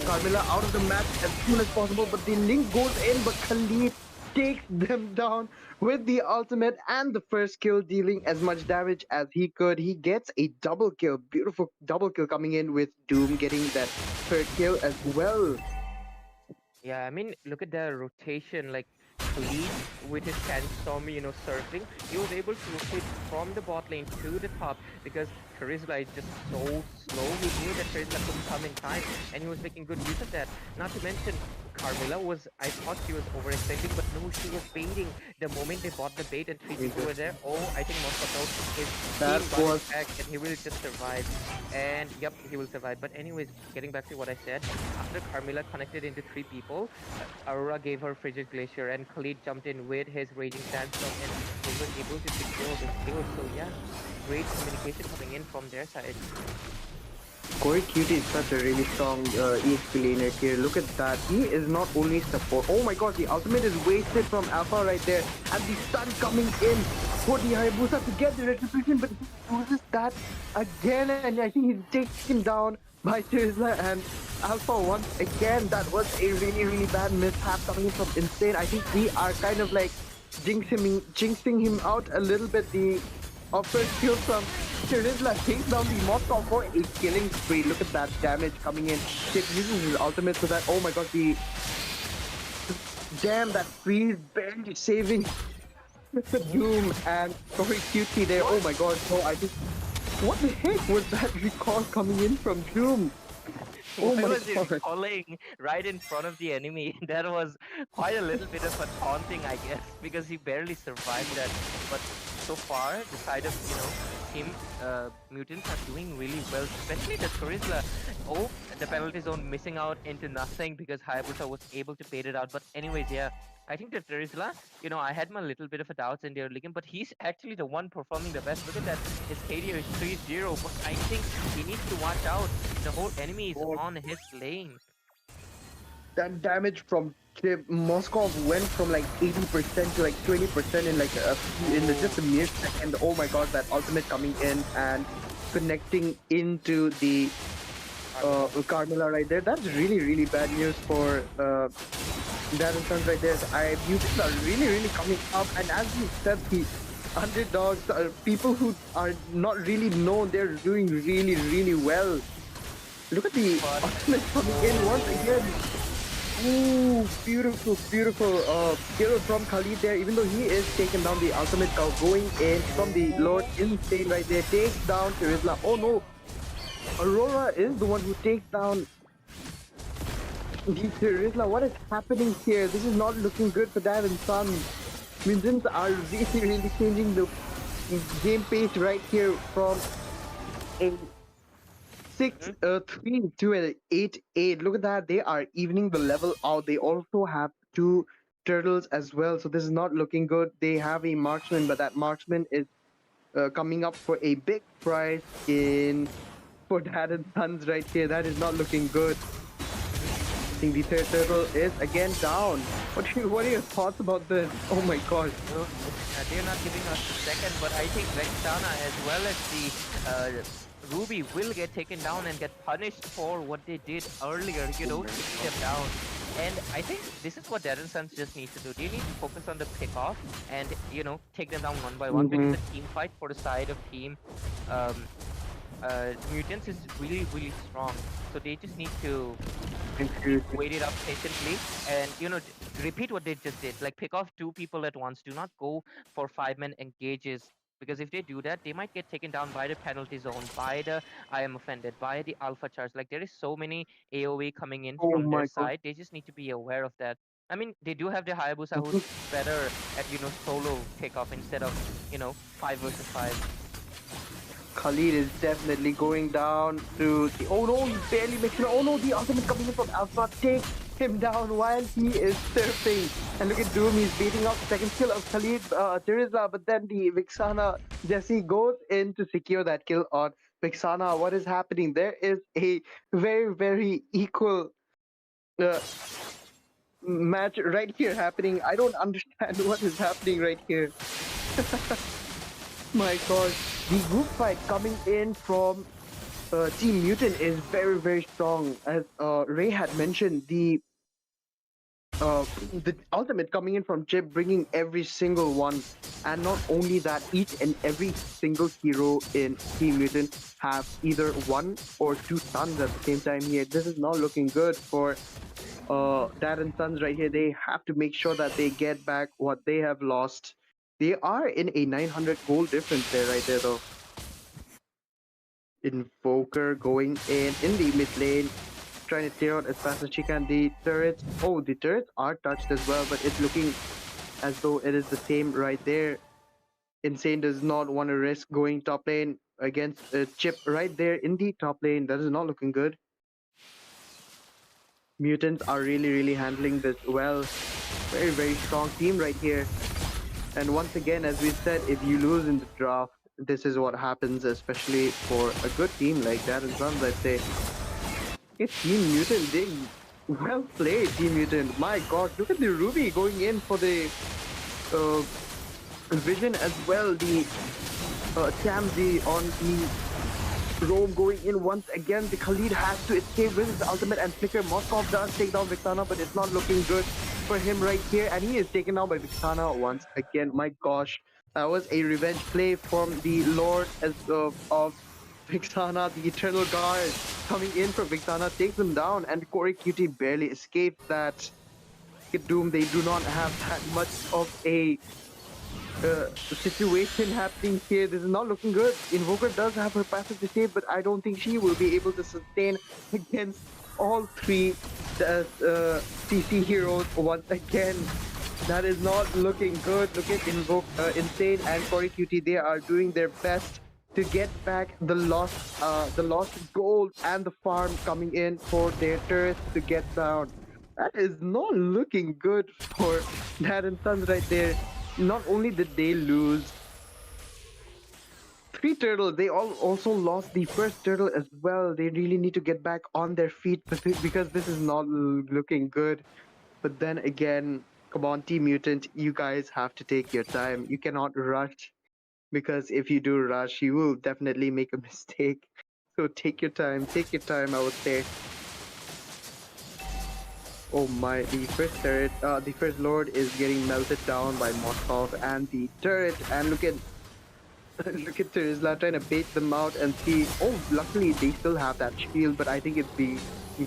Carmilla out of the match as soon as possible, but the link goes in, but Khalid takes them down with the ultimate and the first kill, dealing as much damage as he could. He gets a double kill, beautiful double kill coming in with Doom getting that third kill as well. Yeah, I mean, look at the rotation. Like Khalid with his sandstorm, surfing, he was able to rotate from the bot lane to the top because Charisma is just so slow. He knew that Charisma couldn't come in time, and he was making good use of that. Not to mention, Carmilla was, I thought she was overextending, but no, she was baiting. The moment they bought the bait and three people were there, oh, I think Moscow, his That team got his was back, and he will just survive. And yep, he will survive. But anyways, getting back to what I said, after Carmilla connected into three people, Aurora gave her Frigid Glacier, and Khalid jumped in with his Raging Sandstorm, and they were able to secure the kill. So yeah, great communication coming in from their side. Corey Cutie is such a really strong EXP laner here. Look at that. He is not only support. Oh my god, the ultimate is wasted from Alpha right there. And the stun coming in for the Hayabusa to get the retribution, but he loses that again. And I think he takes him down by Tesla and Alpha once again. That was a really, really bad mishap coming in from Insane. I think we are kind of like jinxing him out a little bit. The first kill from Charizla takes down the Moscow for a killing spree. Look at that damage coming in. Chip uses his ultimate so that, oh my god, the damn, that freeze barely saving Doom and Corey Cutie there. Oh my god, so I just, what the heck was that recall coming in from Doom? Oh Why my was he god. recalling right in front of the enemy? That was quite a little bit of a taunting, I guess, because he barely survived that. But so far, the side of team mutants are doing really well, especially the Charisma. Oh, the penalty zone missing out into nothing because Hayabusa was able to bait it out. But anyways, yeah. I think that Charisma, I had my little bit of a doubts in the early game, but he's actually the one performing the best. Look at that, his KD is 3-0, but I think he needs to watch out. The whole enemy is God, on his lane. that damage from Chip Moskov went from like 80% to like 20% in like just a Oh, mere second. Oh my god, that ultimate coming in and connecting into the Carmilla. Carmilla right there. That's really, really bad news for Dad and Sons right there. Mutants are really, really coming up, and as you said, the underdogs, people who are not really known, they're doing really, really well. Look at the But ultimate coming in once oh, again. Ooh, beautiful, beautiful kill from Khalid there. Even though he is taken down, the ultimate going in from the Lord oh, Insane right there. Takes down Charisma. Oh no, Aurora is the one who takes down the Charisma. What is happening here? This is not looking good for Dad and Son. Minions are really, really changing the game pace right here from a six mhm. 3 to an 8-8. Look at that. They are evening the level out. They also have two turtles as well. So this is not looking good. They have a marksman, but that marksman is coming up for a big price in for Dad and Sons right here. That is not looking good. I think the third turtle is again down. What are your thoughts about this? Oh my gosh. Well, they're not giving us the second, but I think Vexana as well as the Ruby will get taken down and get punished for what they did earlier, taking them down. And I think this is what Darren Sons just need to do. They need to focus on the pick-off and, take them down one by one, because Mhm. the team fight for the side of team um, Mutants is really, really strong. So they just need to wait it up patiently and repeat what they just did, like pick off two people at once. Do not go for 5-man engages, because if they do that, they might get taken down by the penalty zone, by the I am offended, by the alpha charge. Like there is so many AoE coming in Oh from their my god. side. They just need to be aware of that. I mean, they do have the Hayabusa who's Mhm. better at solo takeoff instead of 5 versus 5. Khalid is definitely going down to the. Oh no, he barely makes it. Oh no, the ultimate coming in from Alpha takes him down while he is surfing. And look at Doom, he's beating up the second kill of Khalid Tirizla, but then the Vixana Jesse goes in to secure that kill on Vixana. What is happening? There is a very, very equal uh, match right here happening. I don't understand what is happening right here. My god, the group fight coming in from Team Mutant is very, very strong. As Ray had mentioned, the ultimate coming in from Chip, bringing every single one, and not only that, each and every single hero in Team Mutant have either one or two stuns at the same time here. This is not looking good for Dad and Sons right here. They have to make sure that they get back what they have lost. They are in a 900 gold difference there, right there, though. Invoker going in the mid lane, trying to tear out as fast as she can. The turrets, oh, the turrets are touched as well, but it's looking as though it is the same right there. Insane does not want to risk going top lane against Chip right there in the top lane. That is not looking good. Mutants are really, really handling this well. Very, very strong team right here. And once again, as we said, if you lose in the draft, this is what happens, especially for a good team like that and Sons, I'd say. It's Team Mutant, they well played, Team Mutant. My god, look at the Ruby going in for the uh, Vision as well. The Tamzi on the Rome going in once again. The Khalid has to escape with his ultimate and flicker. Moskov does take down Vixana, but it's not looking good for him right here. And he is taken down by Vixana once again. My gosh, that was a revenge play from the Lord of Vixana, the Eternal Guard, coming in for Vixana, takes him down, and Corey Cutie barely escaped that. Doom, they do not have that much of a situation happening here. This is not looking good. Invoker does have her passive to save, but I don't think she will be able to sustain against all three CC heroes once again. That is not looking good. Look at Insane and Corey Cutie. They are doing their best to get back the lost gold and the farm coming in for their turrets to get down. That is not looking good for Dad and Sons right there. Not only did they lose three turtles, they all also lost the first turtle as well. They really need to get back on their feet because this is not looking good. But then again, come on, Team Mutant, you guys have to take your time. You cannot rush, because if you do rush, you will definitely make a mistake. So take your time, I would say. Oh my, the first turret, the first lord is getting melted down by Moskov and the turret, and look at look at Terizla trying to bait them out and see. Oh, luckily they still have that shield, but I think it's be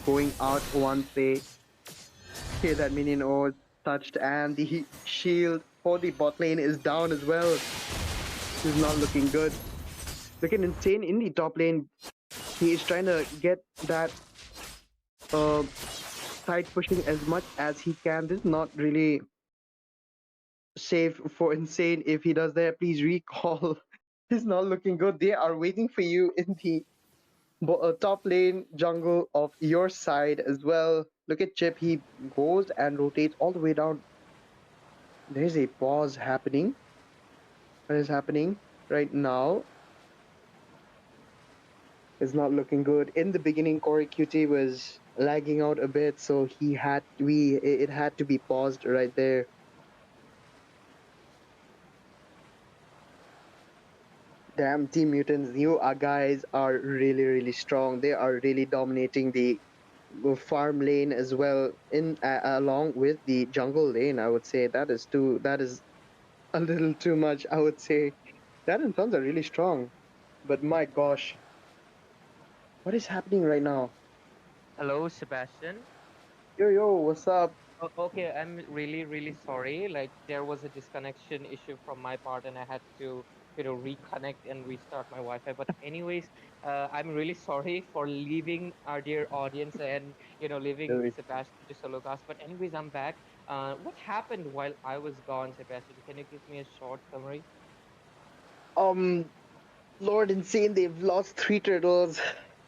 going out once they hear that minion or touched, and the shield for the bot lane is down as well. This is not looking good. Look at Insane in the top lane. He is trying to get that side pushing as much as he can. This is not really safe for Insane. If he does that, please recall. This is not looking good. They are waiting for you in the top lane jungle of your side as well. Look at Chip. He goes and rotates all the way down There's a pause happening. What is happening right now is not looking good. In the beginning, Corey QT was lagging out a bit, so it had to be paused right there. Damn, Team Mutants, you guys are really, really strong. They are really dominating the farm lane as well, in along with the jungle lane. I would say that is too. That is a little too much. I would say that and Sons are really strong. But my gosh, what is happening right now? Hello, Sebastian. Yo, yo, what's up? Okay, I'm really, really sorry. Like there was a disconnection issue from my part, and I had to, reconnect and restart my Wi-Fi. But anyways, I'm really sorry for leaving our dear audience and leaving Sebastian to solo cast. But anyways, I'm back. What happened while I was gone, Sebastian? Can you give me a short summary? Um, Lord Insane, they've lost three turtles.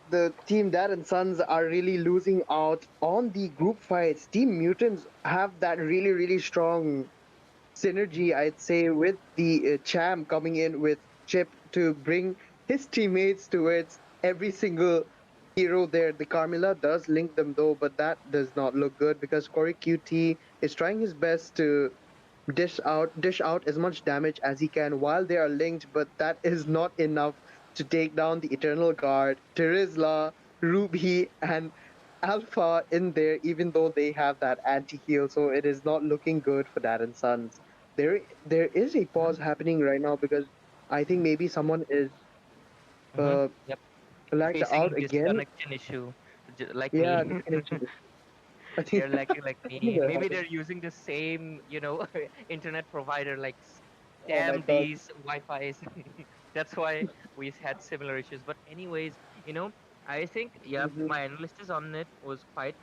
The Team Dad and Sons are really losing out on the group fights. Team Mutants have that really, really strong synergy, I'd say, with the champ coming in with Chip to bring his teammates towards every single hero there. The Carmilla does link them though, but that does not look good because Corey QT is trying his best to dish out as much damage as he can while they are linked, but that is not enough to take down the Eternal Guard, Terizla, Ruby, and Alpha in there, even though they have that anti-heal, so it is not looking good for Dad and Sons. There is a Mm-hmm. pause happening right now because I think maybe someone is Mm-hmm. uh Yep. lagged Facing out again. disconnection issue, like me. Yeah, disconnection. I They're think like I think me. that Maybe happened. they're using the same, internet provider. Like, Oh my damn god. these Wi-Fi's. That's why we had similar issues. But anyways, I think yeah, Hmm. my analysis on it was quite.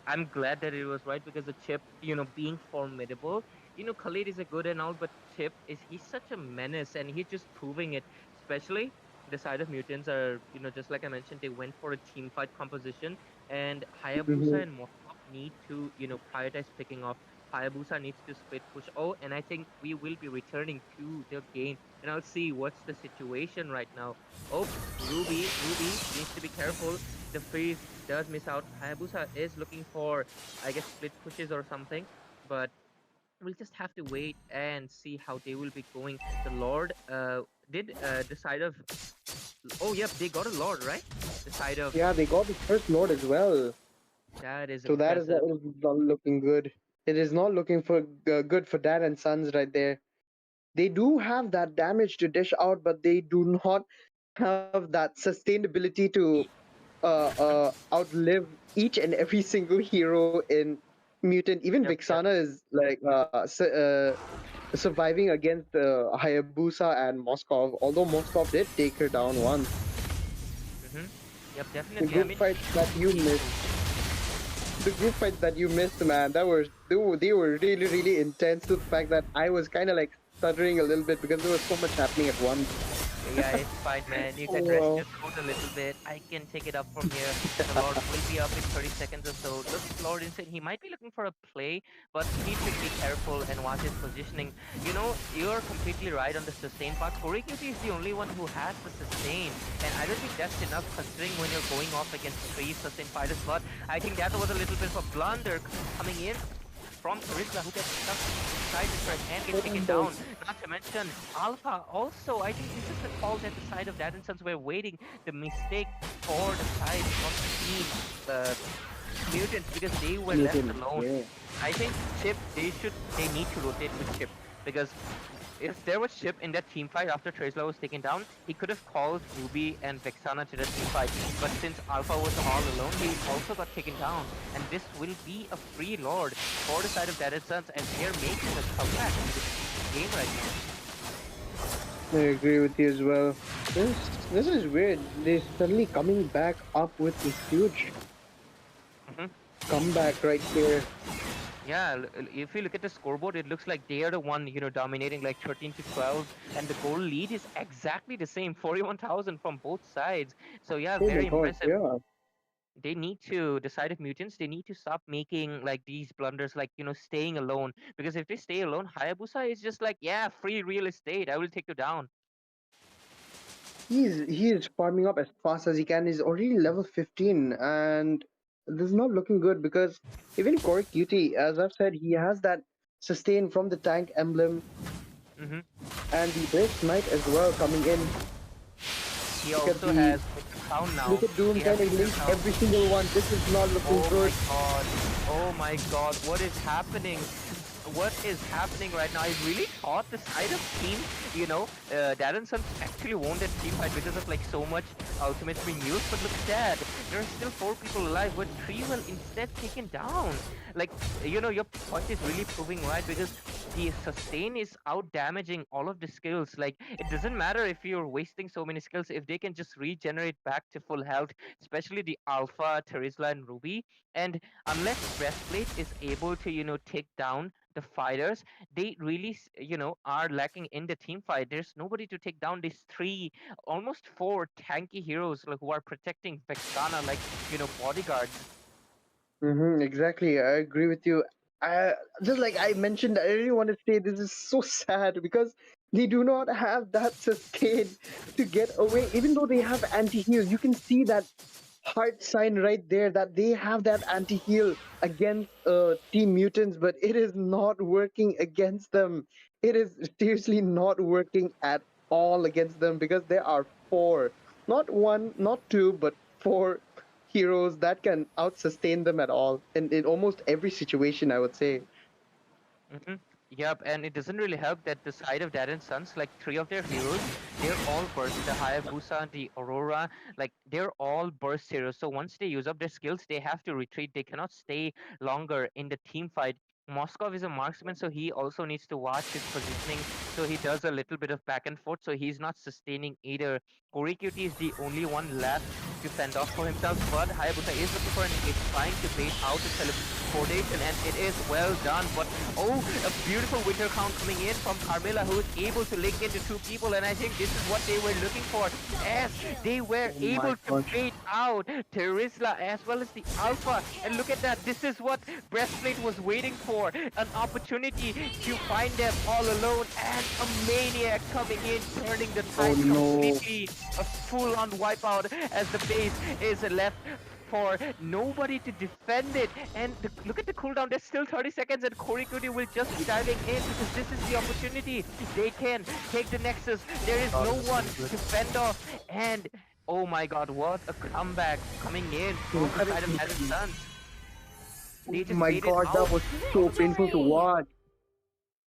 I'm glad that it was right because the chip, being formidable. Khalid is a good and all, but Chip he's such a menace, and he's just proving it. Especially the side of mutants are, just like I mentioned, they went for a team fight composition, and Hmm. Hayabusa and need to, prioritize picking off. Hayabusa needs to split push. Oh, and I think we will be returning to the game, and I'll see what's the situation right now. Oh, Ruby needs to be careful. The freeze does miss out. Hayabusa is looking for, I guess, split pushes or something, but we'll just have to wait and see how they will be going. The Lord did the side of. Oh, yep, they got a Lord, right? The side of. Yeah, they got the first Lord as well. That is So that impressive. is not looking good. It is not looking for good for Dad and Sons right there. They do have that damage to dish out, but they do not have that sustainability to outlive each and every single hero in Mutant. Even Yep, yep. Vixana is like surviving against Hayabusa and Moskov. Although Moskov did take her down once. Mm-hmm. Yep, The definitely. I group mean, fights he's that you missed, peaceful. the group fights that you missed, man, they were really really intense. To the fact that I was kind of like stuttering a little bit because there was so much happening at once. Yeah, it's fine, man. You can rest Oh, your throat a little bit. I can take it up from here. The Lord will be up in 30 seconds or so. Looks Lord insane. He might be looking for a play, but he should be careful and watch his positioning. You're completely right on the sustain part. Korikuti is the only one who has the sustain, and I don't think that's enough considering when you're going off against three sustain fighters. But I think that was a little bit of a blunder coming in from Charisma, who gets stuck inside the thread and gets taken down. Not to mention Alpha also. I think this is the call that the side of Dad and Sons were waiting. The mistake for the side of Team uh, Mutants because they were left Mutant. alone. Yeah. I think Chip, they need to rotate with Chip because if there was Chip in that team fight after Tresla was taken down, he could have called Ruby and Vexana to the team fight. But since Alpha was all alone, he also got taken down. And this will be a free Lord for the side of Dead Sons, and they're making a comeback in this game right now. I agree with you as well. This is weird. They're suddenly coming back up with a huge Mhm. comeback right here. Yeah, if you look at the scoreboard, it looks like they are the one, dominating like 13 to 12, and the goal lead is exactly the same, 41,000 from both sides. So yeah, Oh my very god, impressive. yeah. they need to decide if mutants they need to stop making like these blunders, like staying alone, because if they stay alone, Hayabusa is just like, yeah, free real estate, I will take you down. He is farming up as fast as he can. He's already level 15, and this is not looking good because even Corey Cutie, as I've said, he has that sustain from the tank emblem Hmm. and the Brave Smite as well coming in. He Look at also the has Winter Crown look now. at Doom He has trying to Winter link Crown. every single one. This is not looking Oh my good. god. Oh my god. What is happening? What is happening right now? I really thought the side of team, Darren Suns actually won that team fight because of like so much ultimates being used. But look at that. There are still 4 people alive, but 3 were instead taken down. Like, your point is really proving right, because the sustain is out damaging all of the skills. Like, it doesn't matter if you're wasting so many skills, if they can just regenerate back to full health, especially the Alpha, Terizla, and Ruby. And unless Breastplate is able to, take down the fighters, they really, are lacking in the team fight. There's nobody to take down these three, almost four tanky heroes, like, who are protecting Vexana like, bodyguards. Exactly, I agree with you. I, just like I mentioned, I really want to say this is so sad because they do not have that sustain to get away. Even though they have anti-heal, you can see that heart sign right there that they have that anti-heal against Team Mutants, but it is not working against them. It is seriously not working at all against them because there are four, not one, not two, but four heroes that can out sustain them at all in almost every situation, I would say. Hmm. Yep, and it doesn't really help that the side of Dad and Sons, like three of their heroes, they're all burst. The Hayabusa, the Aurora, like they're all burst heroes. So once they use up their skills, they have to retreat. They cannot stay longer in the team fight. Moskov is a marksman, so he also needs to watch his positioning. So he does a little bit of back and forth, so he's not sustaining either. Korikuti is the only one left to fend off for himself, but Hayabusa is looking for an engage, trying to bait out the teleportation, and it is well done. But oh, a beautiful winter crown coming in from Carmilla, who is able to link into two people, and I think this is what they were looking for, as they were Oh my able to gosh. bait out Terisla as well as the Alpha. And look at that, this is what Breastplate was waiting for, an opportunity to find them all alone, and a maniac coming in, turning the Oh tide no. completely, a full-on wipeout, as the base is left for nobody to defend it. And look at the cooldown. There's still 30 seconds, and Korikuti will just be diving in because this is the opportunity. They can take the Nexus. There is no one to fend off. And oh my god, what a comeback coming in from the side of Dad and Incredible. Sons. Oh They just my made it god, that out. was so painful to Victory! watch.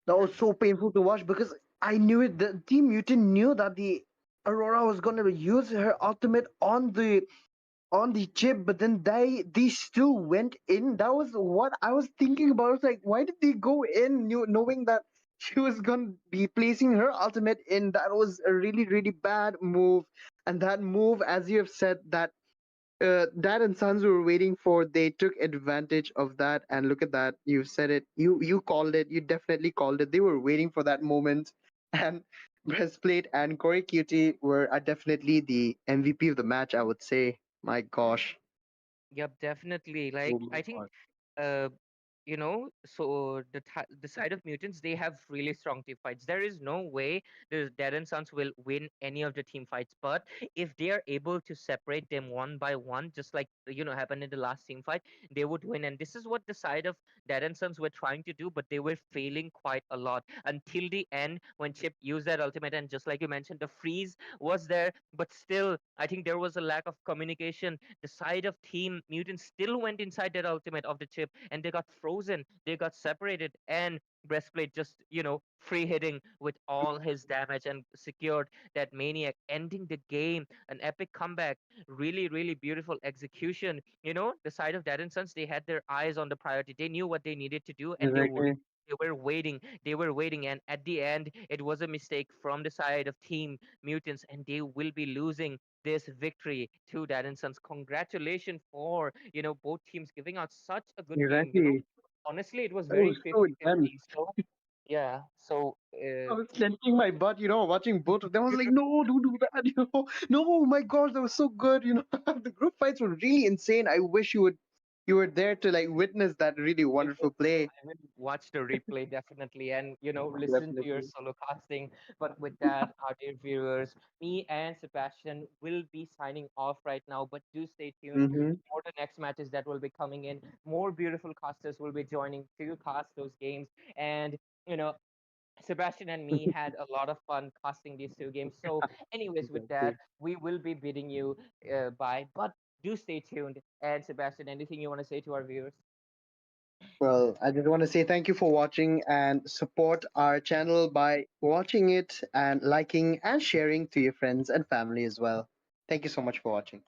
That was so painful to watch because I knew it. The Team Mutant knew that the Aurora was gonna use her ultimate on the chip, but then they still went in. That was what I was thinking about. I was like, why did they go in, knowing that she was gonna be placing her ultimate in? That was a really really bad move, and that move, as you have said, that Dad and Sons were waiting for. They took advantage of that, and look at that. You said it. You called it. You definitely called it. They were waiting for that moment, and Breastplate and Corey Cutie are definitely the MVP of the match. I would say. My gosh. Yep, definitely. Oh Like, my I think god. so the side of mutants, they have really strong team fights. There is no way the Dead and Sons will win any of the team fights, but if they are able to separate them one by one, just like happened in the last team fight, they would win. And this is what the side of Dead and Sons were trying to do, but they were failing quite a lot until the end when Chip used that ultimate. And just like you mentioned, the freeze was there, but still I think there was a lack of communication. The side of Team Mutant still went inside that ultimate of the Chip, and they got frozen, they got separated, and Breastplate just, free hitting with all his damage and secured that maniac, ending the game. An epic comeback, really, really beautiful execution. The side of Dad and Sons, they had their eyes on the priority. They knew what they needed to do, and Exactly. they were waiting. They were waiting, and at the end, it was a mistake from the side of Team Mutants, and they will be losing this victory to Dad and Sons. Congratulations for both teams giving out such a good game. Exactly. Honestly, it was That very was so intense. 50-50. So Yeah. So I was clenching my butt, watching both of them. I was like, no, don't do that, No, my gosh, that was so good, The group fights were really insane. I wish you were there to like witness that really I will, wonderful play. I will watch the replay definitely, and listen to your Definitely. solo casting. But with that, our dear viewers, me and Sebastian will be signing off right now. But do stay tuned Mm-hmm. for the next matches that will be coming in. More beautiful casters will be joining to cast those games, and you know Sebastian and me had a lot of fun casting these two games. So, anyways, with that, Exactly. we will be bidding you bye. But do stay tuned. And Sebastian, anything you want to say to our viewers? Well, I just want to say thank you for watching and support our channel by watching it and liking and sharing to your friends and family as well. Thank you so much for watching.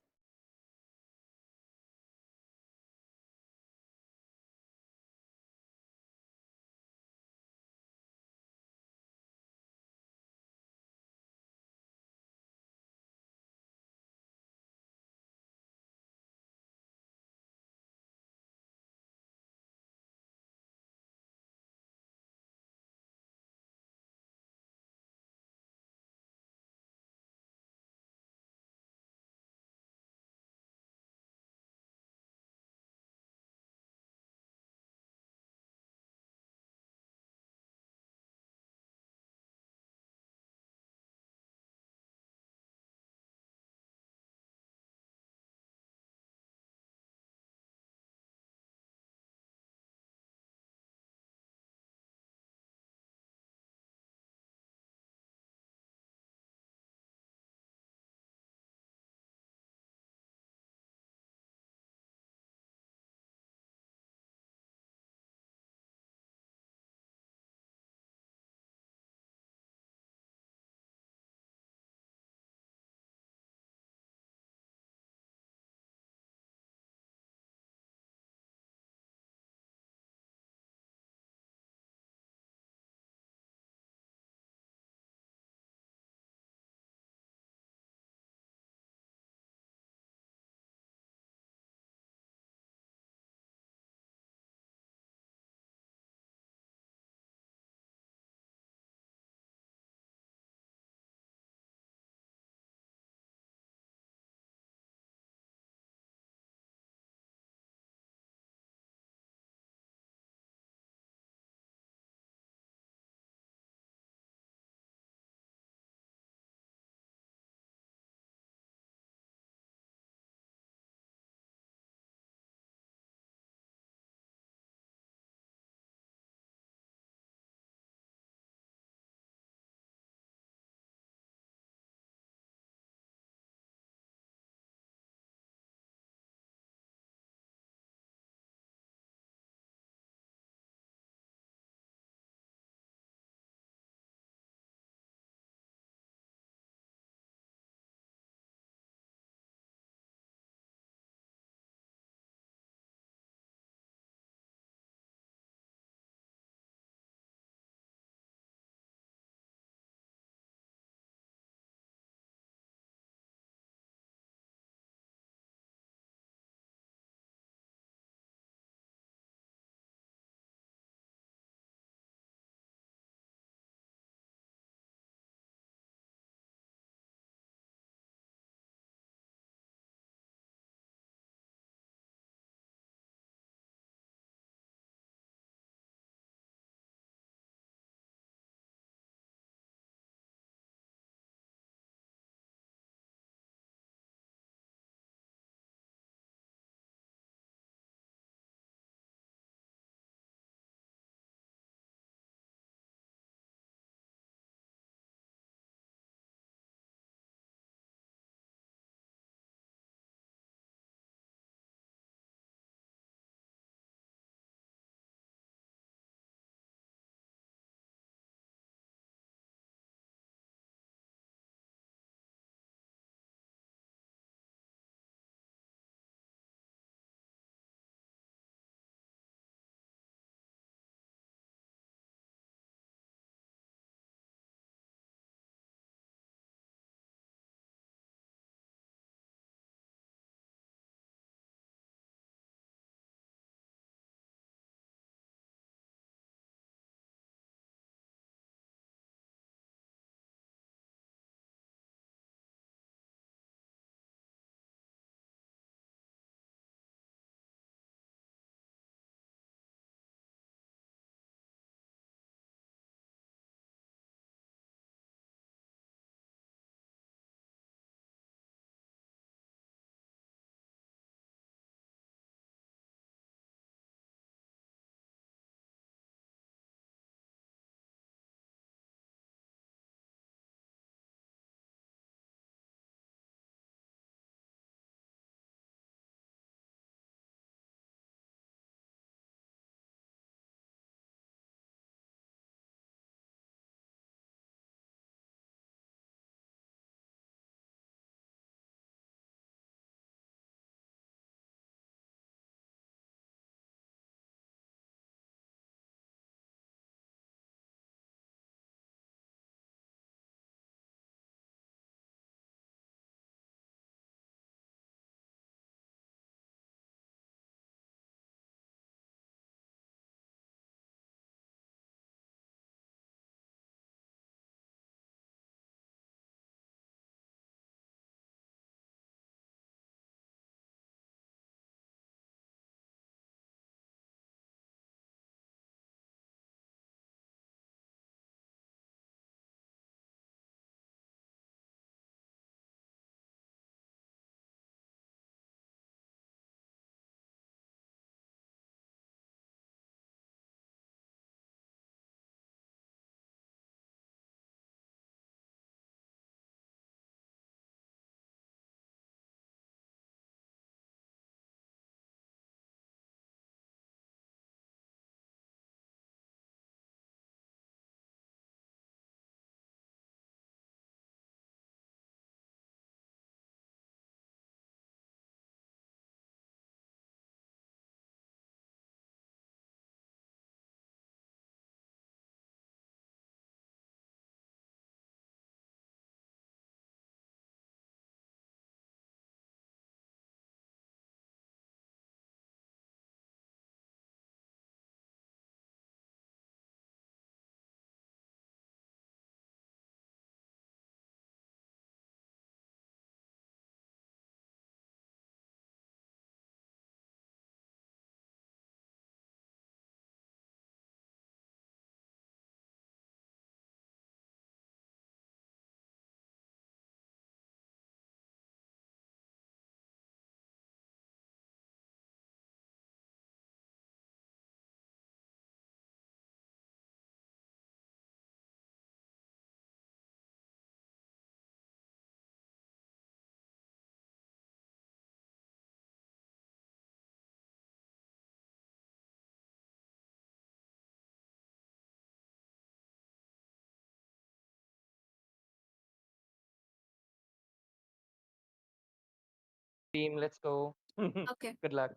team. Let's go. Okay. Good luck.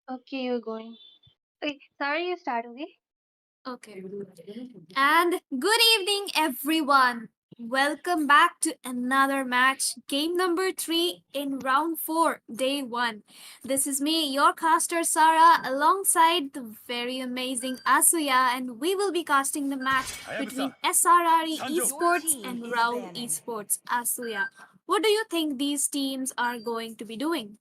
Okay, you're going. Okay, sorry, you start, okay? Okay. And good evening, everyone. Welcome back to another match, game number 3 in round 4, day 1. This is me, your caster Sarah, alongside the very amazing Asuya, and we will be casting the match between SRRE Esports and Raul Esports. Asuya, what do you think these teams are going to be doing?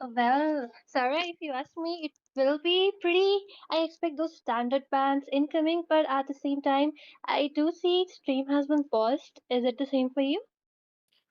Well, Sarah, if you ask me, it will be pretty. I expect those standard bans incoming, but at the same time, I do see stream has been paused. Is it the same for you?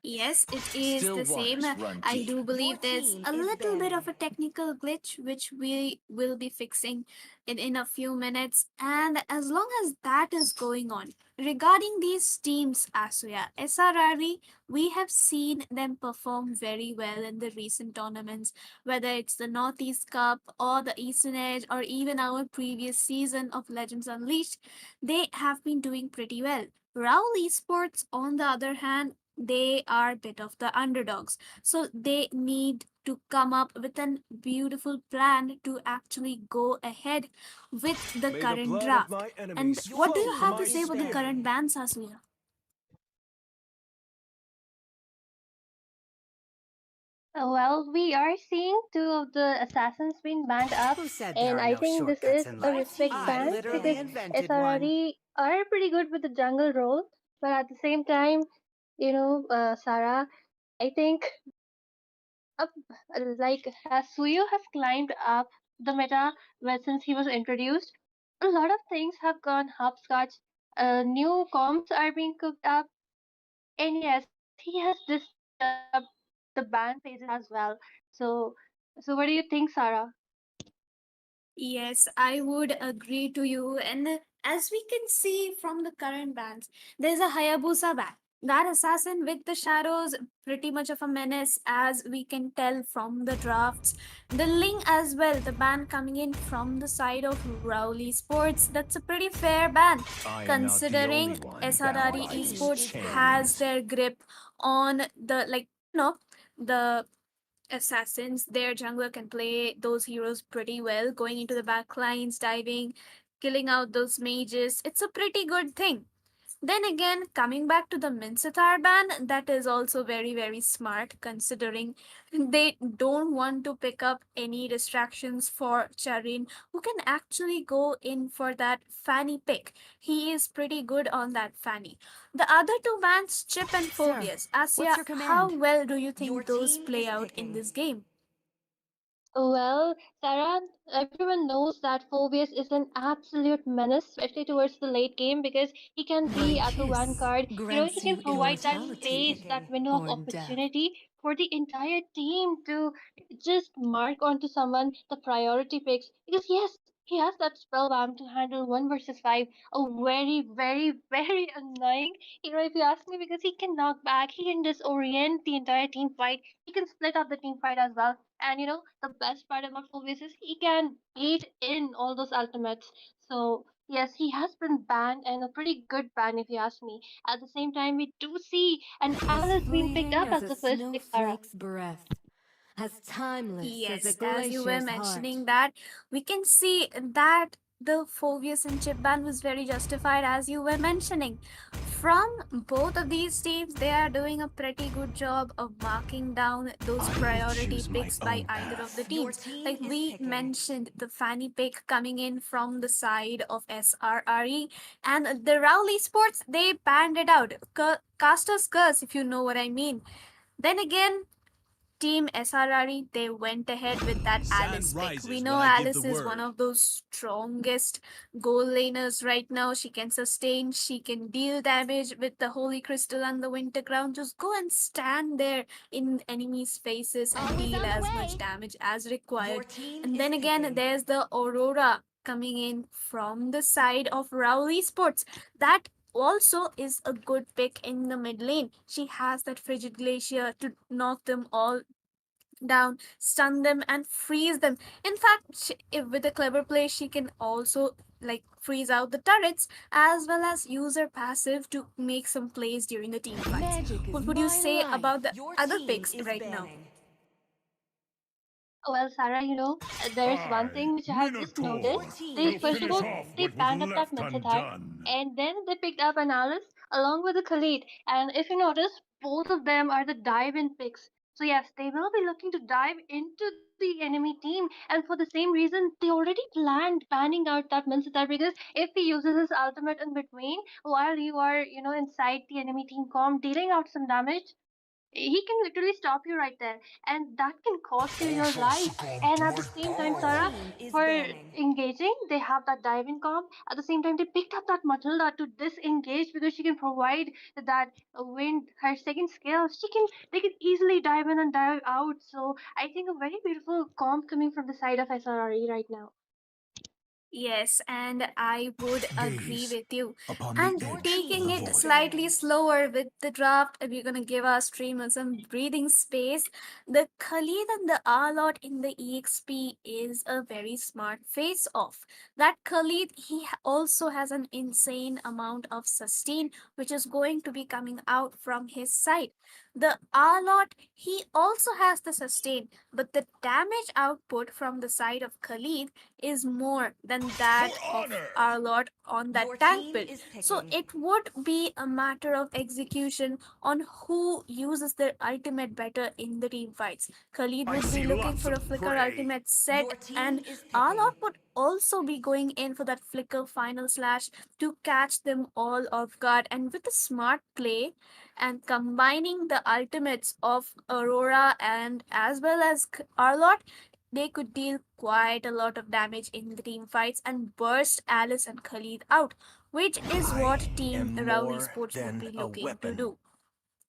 Yes, it is the same. I do believe there's a little bit of a technical glitch which we will be fixing in a few minutes. And as long as that is going on, regarding these teams, Asuya, SRRE, we have seen them perform very well in the recent tournaments, whether it's the Northeast Cup or the Eastern Edge or even our previous season of Legends Unleashed. They have been doing pretty well. Raul Esports, on the other hand, they are a bit of the underdogs. So they need to come up with a beautiful plan to actually go ahead with the current draft. And what do you have to say about the current bans, Asuya? Well, we are seeing two of the assassins being banned up, Who said there and are I no think this shortcuts is in a life? respect I ban literally because invented one. SRRE are pretty good with the jungle role, but at the same time, Sarah, I think up like as Suyu has climbed up the meta since he was introduced, a lot of things have gone hopscotch. New comps are being cooked up, and yes, he has disturbed the ban phases as well. So what do you think, Sarah? Yes, I would agree to you. And as we can see from the current bans, there's a Hayabusa ban. That assassin with the shadows, pretty much of a menace, as we can tell from the drafts. The Ling as well, the ban coming in from the side of Rowley Sports. That's a pretty fair ban, considering SRRE Esports has their grip on the, the assassins. Their jungler can play those heroes pretty well, going into the back lines, diving, killing out those mages. It's a pretty good thing. Then again, coming back to the Mincetar ban, that is also very, very smart considering they don't want to pick up any distractions for Charin, who can actually go in for that Fanny pick. He is pretty good on that Fanny. The other two bans, Chip and Sir, Phobius. what's Asya, your how command? well do you Your think those team play is out in picking. this game? Well, Sarah, everyone knows that Phobius is an absolute menace, especially towards the late game, because he can My be at the one kiss card. He grants can you provide that space, immortality that window of or death. opportunity for the entire team to just mark onto someone the priority picks. Because yes, he has that spellbound to handle 1 versus 5. A very, very, very annoying. If you ask me, because he can knock back, he can disorient the entire team fight. He can split up the team fight as well. And the best part about Phobius is he can bait in all those ultimates. So yes, he has been banned, and a pretty good ban if you ask me. At the same time, we do see an As Alice being picked fleeting up as as a the first pick, Sarah. snowflake's breath, as timeless as a Yes, as you were glacier's heart. mentioning that, we can see that the Phobius and chip ban was very justified, as you were mentioning. From both of these teams, they are doing a pretty good job of marking down those priority picks by either of the Your teams. team Like is we picking. mentioned, the Fanny pick coming in from the side of SRRE, and the Rowley Sports, they banned it out. Caster's Curse, if you know what I mean. Then again, Team SRRE, they went ahead with that Alice pick. We know Alice is one of those strongest goal laners right now. She can sustain, she can deal damage with the Holy Crystal and the Winter Crown. Just go and stand there in enemies' faces and Always deal on the as much way. damage as Your required. team And is then again, picking. there's the Aurora coming in from the side of Rowley Sports. That also is a good pick in the mid lane. She has that frigid glacier to knock them all down, stun them, and freeze them. In fact, if with a clever play, she can also like freeze out the turrets as well as use her passive to make some plays during the team fights. Magic is What would you my say life. about the Your other team picks is right now? banning. Well, Sarah, there's one thing which I have just Your noticed. team They is first of all banning. they banned up that Mensatai, and then they picked up an Alice along with the Khalid. And if you notice, both of them are the dive-in picks. So yes, they will be looking to dive into the enemy team, and for the same reason, they already planned banning out that Mensatai because if he uses his ultimate in between while you are, inside the enemy team comp dealing out some damage, he can literally stop you right there, and that can cost you your life. And at the same time, Your Sarah, team is for banning. engaging, they have that diving comp. At the same time, they picked up that Matilda to disengage because she can provide that wind, her second skill. They can easily dive in and dive out. So I think a very beautiful comp coming from the side of SRRE right now. Yes, and I would agree with you. And Your taking team it is slightly banned. slower with the draft, if you're gonna give our streamer some breathing space, the Khalid and the Arlot in the EXP is a very smart face off. That Khalid, also has an insane amount of sustain, which is going to be coming out from his side. The Arlot, he also has the sustain, but the damage output from the side of Khalid is more than that of our Lord on that Your tank team build. is So picking. it would be a matter of execution on who uses their ultimate better in the team fights. Khalid would be looking for a flicker ultimate set, Your team and is Arlot picking. would also be going in for that flicker final slash to catch them all off guard. And with a smart play and combining the ultimates of Aurora and as well as Arlot, they could deal quite a lot of damage in the team fights and burst Alice and Khalid out, which is what Team Rowdy Sports would be looking to do.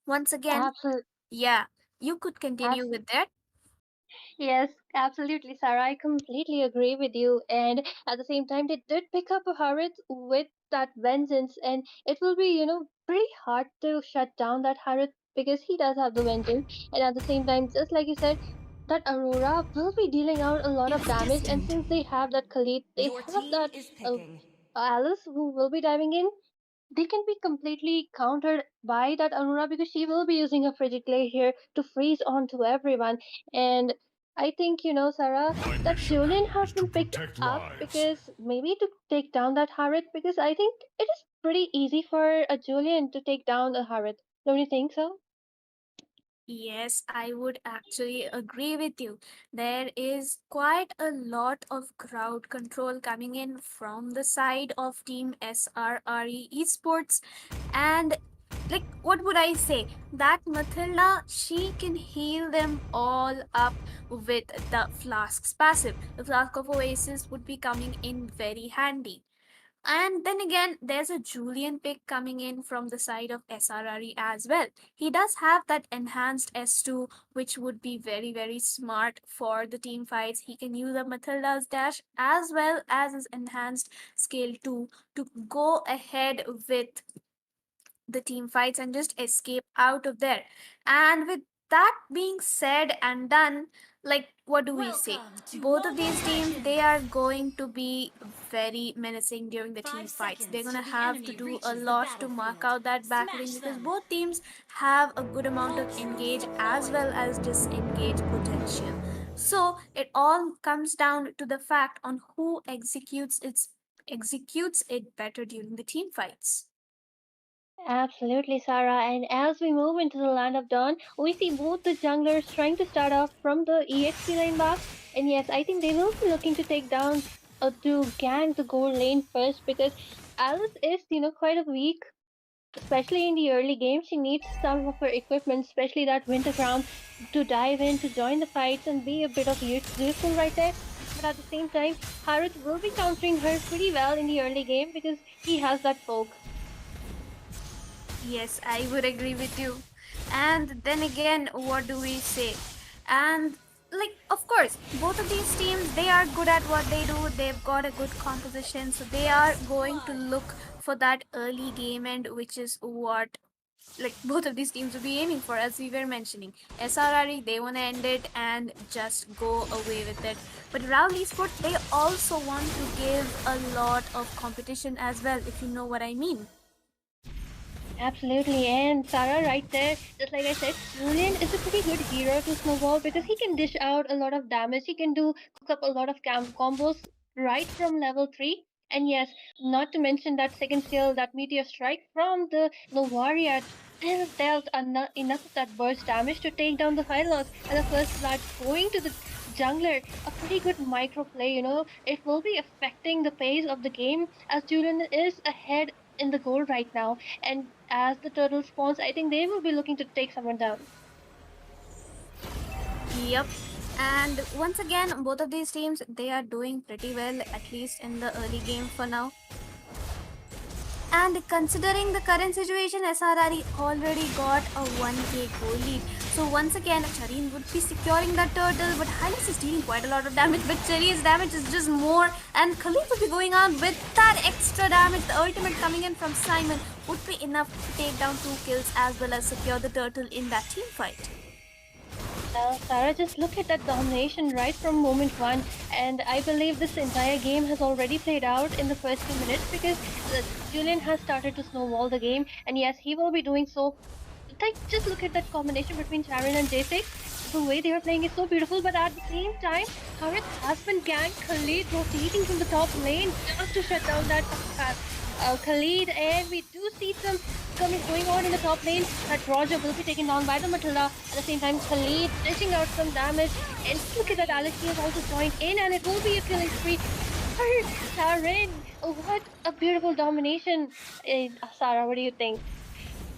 Once again, Absolutely. yeah, you could continue with that. Yes, absolutely, Sarah. I completely agree with you. And at the same time, they did pick up a Harith with that vengeance, and it will be, pretty hard to shut down that Harith because he does have the vengeance. And at the same time, just like you said, that Aurora will be dealing out a lot of It's damage. And distant. since they have that Khalid, they Your have team that is uh, picking. Alice who will be diving in. They can be completely countered by that Aurora because she will be using her frigid glare here to freeze onto everyone. And I think, Sarah, that Julian has been picked up because maybe to take down that Harriet, because I think it is pretty easy for a Julian to take down a Harriet. Don't you think so? Yes, I would actually agree with you. There is quite a lot of crowd control coming in from the side of Team SRRE Esports. And, like, what would I say? That Mathilda, she can heal them all up with the Flask's passive. The Flask of Oasis would be coming in very handy. And then again, there's a Julian pick coming in from the side of SRRE as well. He does have that enhanced S2, which would be very, very smart for the team fights. He can use a Matilda's dash as well as his enhanced scale 2 to go ahead with the team fights and just escape out of there. And with that being said and done, like, what do we say? Welcome to Both of Mobile these teams, they are Legends. going to be very menacing during the team 5 fights. They're seconds gonna till the have to enemy do a reaches the lot to mark battlefield. out that Smash backlink because them. both teams have a good amount Full of troops engage as deployed. well as disengage potential. So it all comes down to the fact on who executes it better during the team fights. Absolutely, Sarah. And as we move into the land of dawn, we see both the junglers trying to start off from the EXP lane box. And yes, I think they will be looking to take down to gank the gold lane first because Alice is, quite a weak, especially in the early game. She needs some of her equipment, especially that winter crown, to dive in, to join the fights and be a bit of useful right there. But at the same time, Harith will be countering her pretty well in the early game because he has that poke. Yes, I would agree with you. And then again, what do we say? And like, of course, both of these teams, they are good at what they do. They've got a good composition, so they are First going to blood. look for that early game end, which is what like both of these teams will be aiming for, as we were mentioning. SRRE, they want to end it and just go away with it. But Raul Esport, they also want to give a lot of competition as well, if you know what I mean. Absolutely, and Sarah, right there, just like I said, Julian is a pretty good hero to Snowball because he can dish out a lot of damage. He can do cook up a lot of combos right from level 3. And yes, not to mention that second skill, that Meteor Strike from the Novaria still dealt enough of that burst damage to take down the Hylos. And the first blood going to the jungler, a pretty good micro play, you know. It will be affecting the pace of the game as Julian is ahead in the goal right now. And as the turtle spawns, I think they will be looking to take someone down. Yep. And once again, both of these teams, they are doing pretty well, at least in the early game for now. And considering the current situation, SRRE already got a 1k goal lead. So once again, Charine would be securing that turtle, but Hylas is dealing quite a lot of damage, but Charine's damage is just more, and Khalid would be going on with that extra damage. The ultimate coming in from Simon would be enough to take down 2 kills as well as secure the turtle in that team fight. Sarah, just look at that domination right from moment one. And I believe this entire game has already played out in the first 2 minutes because Julian has started to snowball the game. And yes, he will be doing so. Like, just look at that combination between Sharon and J6. The way they are playing is so beautiful, but at the same time, Harith has been ganked. Khalid rotating from the top lane just to shut down that Khalid, and we do see some going on in the top lane. That Roger will be taken down by the Matilda. At the same time, Khalid dishing out some damage. And look at that, Alex, he has also joined in, and it will be a killing spree for Sharon. Oh, what a beautiful domination. Sarah, what do you think?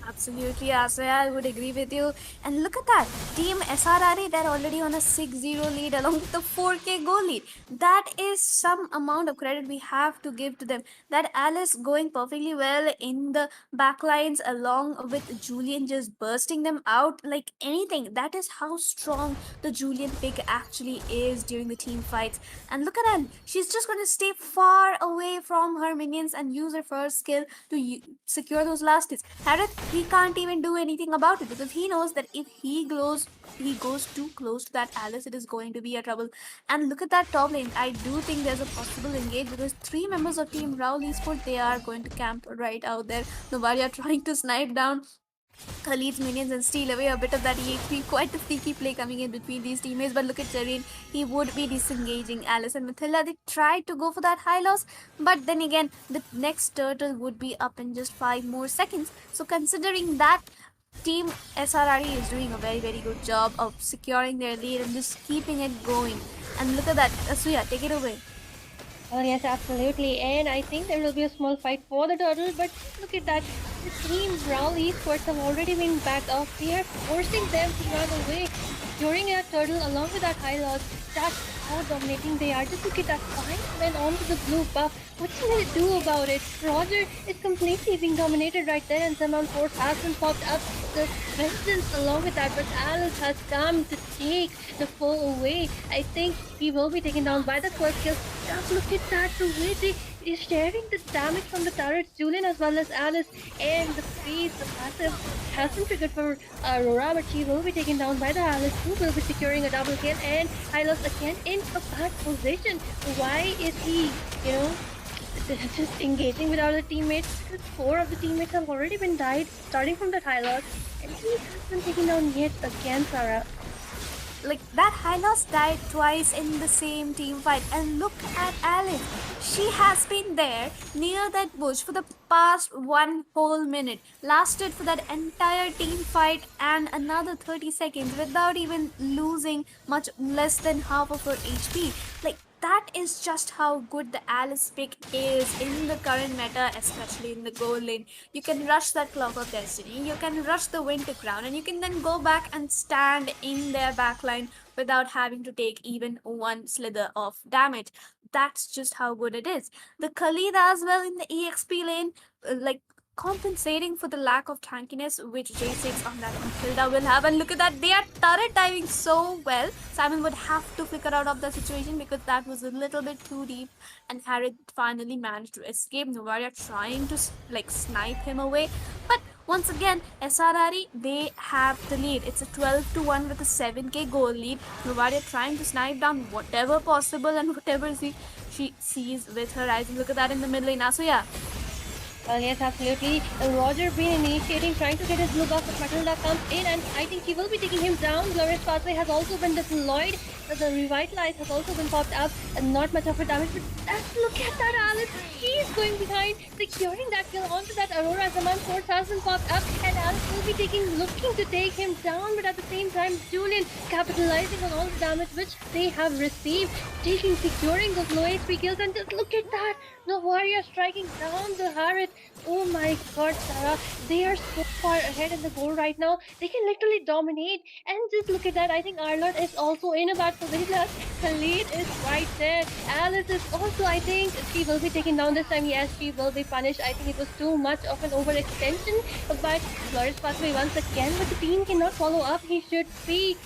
Absolutely, Aswaya, I would agree with you. And look at that. Team SRRA, they're already on a 6-0 lead along with the 4k goal lead. That is some amount of credit we have to give to them. That Alice going perfectly well in the backlines along with Julian just bursting them out like anything. That is how strong the Julian pick actually is during the team fights. And look at her. She's just going to stay far away from her minions and use her first skill to secure those last hits. Harith, he can't even do anything about it because he knows that if he goes too close to that Alice, it is going to be a trouble. And look at that top lane. I do think there's a possible engage because 3 members of Team Raul Esport, they are going to camp right out there. Novaria trying to snipe down Khalid's minions and steal away a bit of that EXP. Quite a freaky play coming in between these teammates. But look at Jareen. He would be disengaging Alice and Mathilda. They tried to go for that high loss. But then again, the next turtle would be up in just 5 more seconds. So considering that, Team SRRE is doing a very, very good job of securing their lead and just keeping it going. And look at that. Asuya, take it away. Oh yes, absolutely. And I think there will be a small fight for the turtle, but look at that. The team Brawl Esports have already been backed off. We are forcing them to run away. During that turtle, along with that high loss, that's how dominating they are. Just look at that 5 men onto the blue buff. What's he gonna do about it? Roger is completely being dominated right there, and Zaman Force has been popped up. The vengeance along with that, but Alice has come to take the foe away. I think he will be taken down by the first kill. Just look at that, the way they is sharing the damage from the turrets, Julian as well as Alice, and the freeze, the passive hasn't triggered for Aurora, but she will be taken down by the Alice, who will be securing a double kill, and Hylos again in a bad position. Why is he, just engaging with other teammates? Because 4 of the teammates have already been died, starting from that Hylos, and he has been taken down yet again, Sarah. Like that Hylos died twice in the same team fight, and look at Alice. She has been there near that bush for the past 1 whole minute, lasted for that entire team fight and another 30 seconds without even losing much less than half of her HP. Like that is just how good the Alice pick is in the current meta, especially in the gold lane. You can rush that Clock of Destiny, you can rush the Winter Crown, and you can then go back and stand in their backline without having to take even 1 slither of damage. That's just how good it is. The Khalid as well in the EXP lane, like compensating for the lack of tankiness which J6 on that Matilda will have. And look at that, they are turret diving so well. Simon would have to flicker out of the situation because that was a little bit too deep, and Harry finally managed to escape. Novaria trying to snipe him away, but Once again, SRRE, they have the lead. It's a 12 to 1 with a 7k goal lead. Novaria trying to snipe down whatever possible and whatever she sees with her eyes. And look at that in the middle lane. So yeah, Well, yes, absolutely. Roger been initiating, trying to get his blue buff, but Matilda comes in, and I think she will be taking him down. Glorious Pathway has also been deployed. The Revitalize has also been popped up, and not much of a damage, but look at that, Alice. She's going behind, securing that kill onto that Aurora. Zaman Force has been popped up, and Alice will be looking to take him down, but at the same time, Julian capitalizing on all the damage which they have received, securing those low HP kills, and just look at that. No warrior striking down the Harriet. Oh my god, Sarah. They are so far ahead in the goal right now. They can literally dominate. And just look at that. I think Arlott is also in a bad position. Khalid is right there. Alice is also, I think, she will be taken down this time. Yes, she will be punished. I think it was too much of an overextension. But Flourish Pathway once again, but the team cannot follow up. He should be,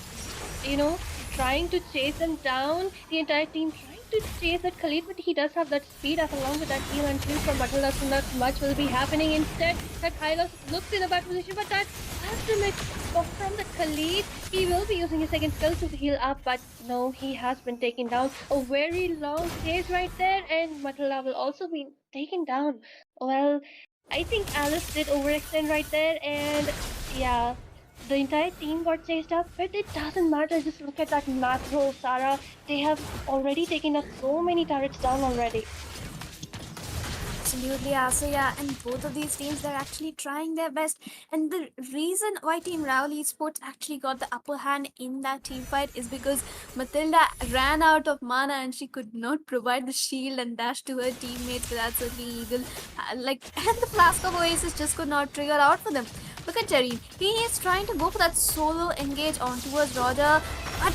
you know, trying to chase them down. The entire team trying to chase that Khalid, but he does have that speed as along with that heal and shield from Matilda, so not much will be happening. Instead, that Hylos looks in a bad position, but that ultimate from the Khalid, he will be using his second skill to heal up, but no, he has been taken down. A very long chase right there, and Matilda will also be taken down. Well, I think Alice did overextend right there, and yeah, the entire team got chased up, but it doesn't matter. Just look at that macro, Sarah. They have already taken up so many turrets down already. absolutely, Asaya. And both of these teams, they're actually trying their best. And the reason why Team Raul Esports actually got the upper hand in that team fight is because Matilda ran out of mana and she could not provide the shield and dash to her teammates without certainly eagle. And the Flask of Oasis just could not trigger out for them. Look at Jerry. He is trying to go for that solo engage on towards Roger, but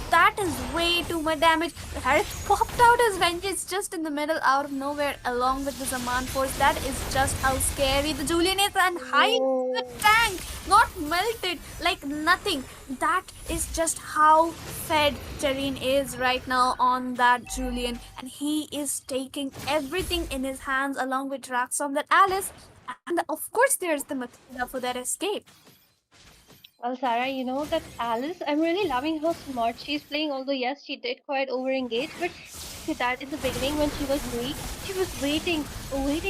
that is way too much damage. The Harris popped out his vengeance just in the middle, out of nowhere, along with the Zaman Force. That is just how scary the Julian is, and hiding the Oh, tank, not melted like nothing. That is just how fed Jareen is right now on that Julian, and he is taking everything in his hands along with tracks on that Alice. And of course, there's the Matilda for that escape. well, Sarah, you know that Alice, I'm really loving how smart she's playing. Although, yes, she did quite overengage, but look at that in the beginning when she was weak, she was waiting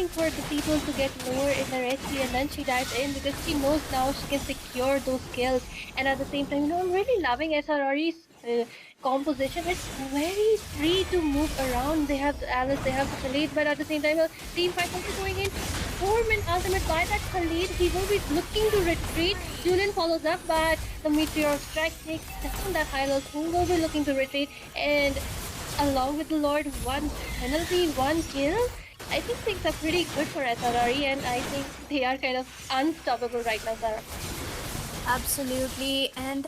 for the people to get lower in their HP, and then she dives in because she knows now she can secure those kills. And at the same time, I'm really loving SRRE's composition. It's very free to move around. They have the Alice, they have the Khalid, but at the same time, team fight also going in. Four-man ultimate by that Khalid. He will be looking to retreat. Julian follows up, but the meteor strike takes down that Hylos, who will be looking to retreat. And along with the Lord, one penalty, one kill. I think things are pretty good for SRRE, and I think they are kind of unstoppable right now, Sarah. Absolutely. And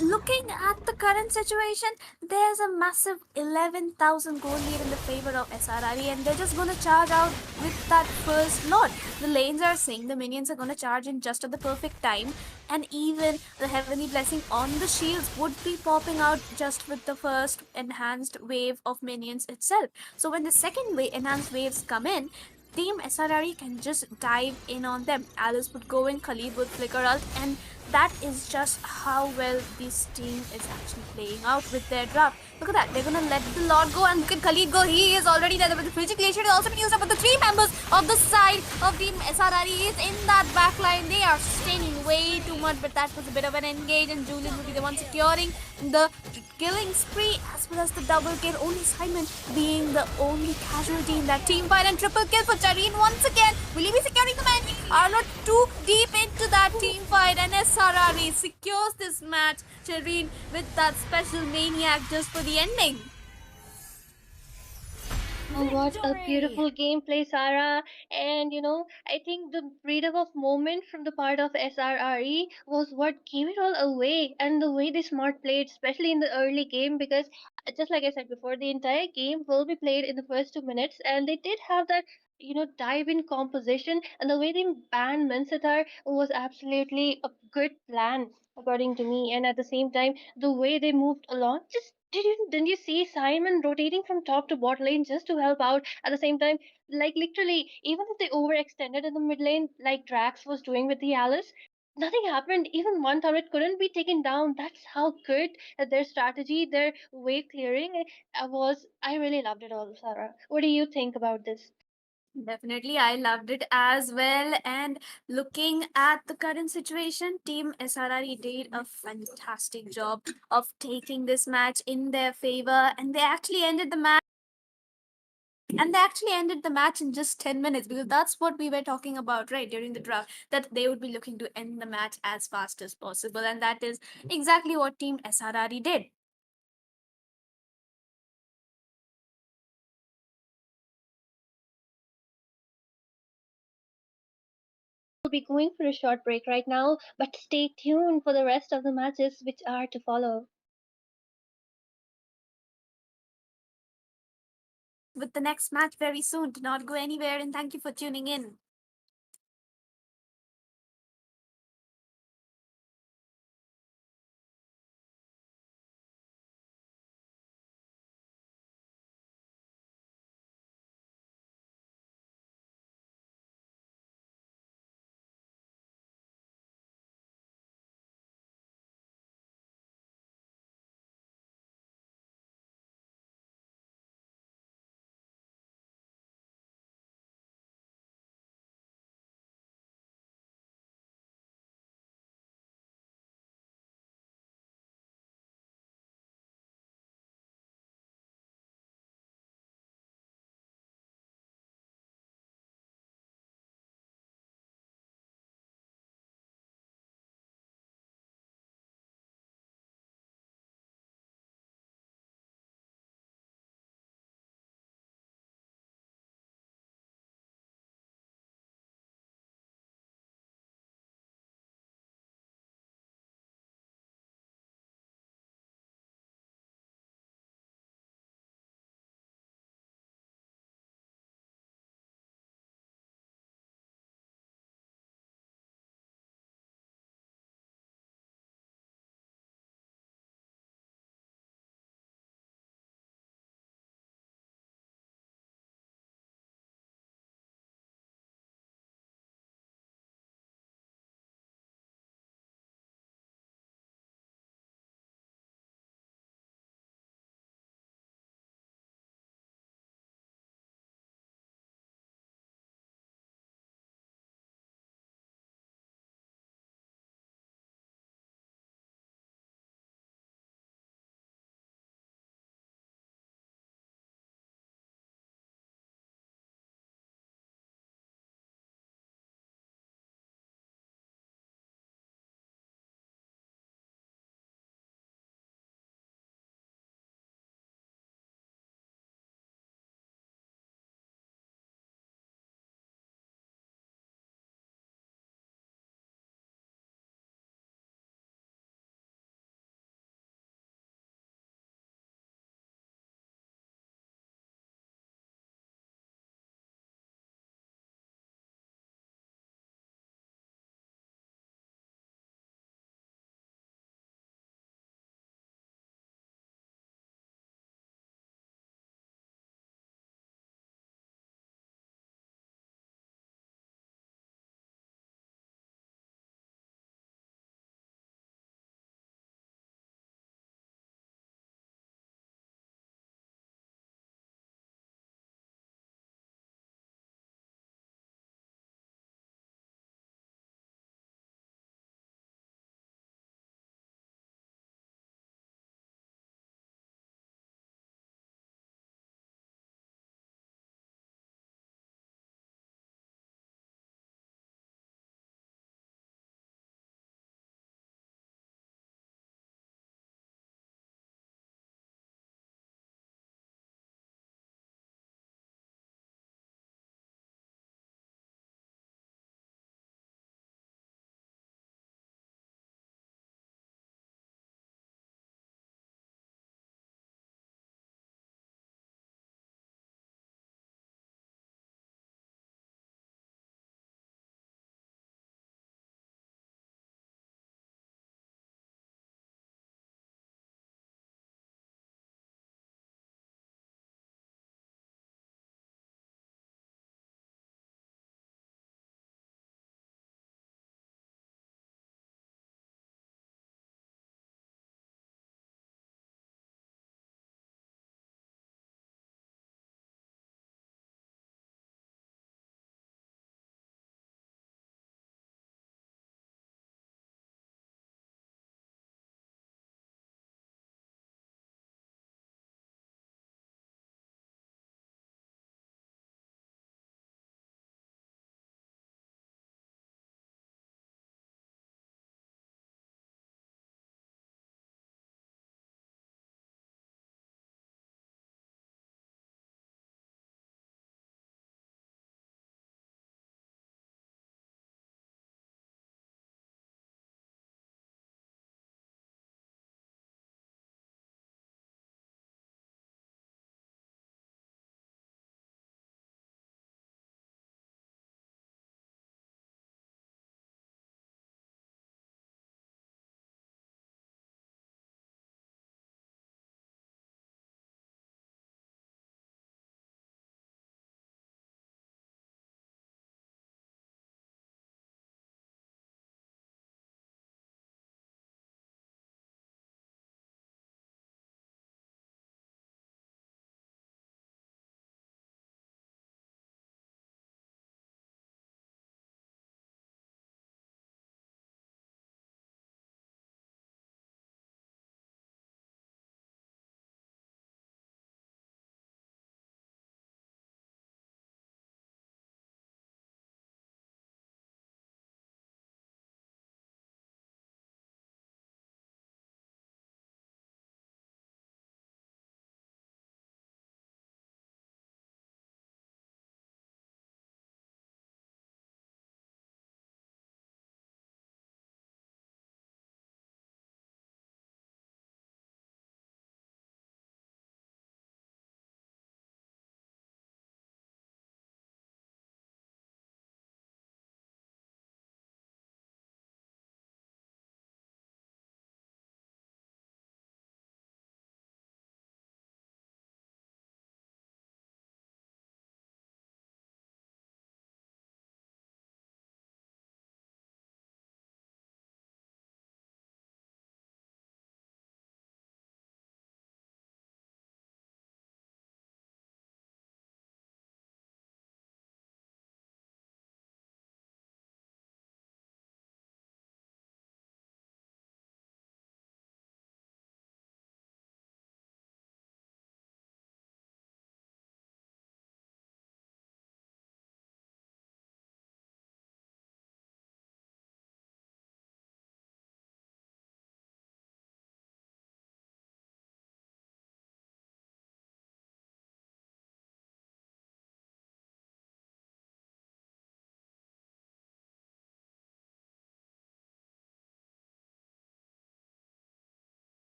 looking at the current situation, there's a massive 11,000 goal lead in the favor of SRRE, and they're just gonna charge out with that first lot. The lanes are saying the minions are gonna charge in just at the perfect time, and even the heavenly blessing on the shields would be popping out just with the first enhanced wave of minions itself. So when the second enhanced waves come in, Team SRRE can just dive in on them. Alice would go in, Khalid would flicker out, and that is just how well this team is actually playing out with their draft. Look at that, they're gonna let the Lord go and look at Khalid go. He is already there, but the Frigid Glacier has also been used up. But the three members of the side of Team SRRE is in that backline. They are staining way too much, but that was a bit of an engage, and Julian will be the one securing the killing spree as well as the double kill. Only Simon being the only casualty in that team fight, and triple kill for Jareen once again. Will he be securing the match? Are not too deep into that team fight, and SRRE secures this match. Jareen with that special maniac just for the ending. Oh, what a Victory! beautiful gameplay, Sarah. And I think the freedom of movement from the part of SRRE was what gave it all away. And the way they smart played, especially in the early game, because just like I said before, the entire game will be played in the first 2 minutes. And they did have that, dive in composition. And the way they banned Mensatar was absolutely a good plan, according to me. And at the same time, the way they moved along, just Didn't you see Simon rotating from top to bot lane just to help out at the same time? Like literally, even if they overextended in the mid lane, like Drax was doing with the Alice, nothing happened. Even one turret couldn't be taken down. That's how good their strategy, their wave clearing was. I really loved it all, Sarah. What do you think about this? Definitely, I loved it as well. And looking at the current situation, Team SRR did a fantastic job of taking this match in their favor, and they actually ended the match. And they actually ended the match in just 10 minutes, because that's what we were talking about, right, during the draft, that they would be looking to end the match as fast as possible. And that is exactly what Team SRR did. We'll be going for a short break right now, but stay tuned for the rest of the matches which are to follow. With the next match very soon. Do not go anywhere, and thank you for tuning in.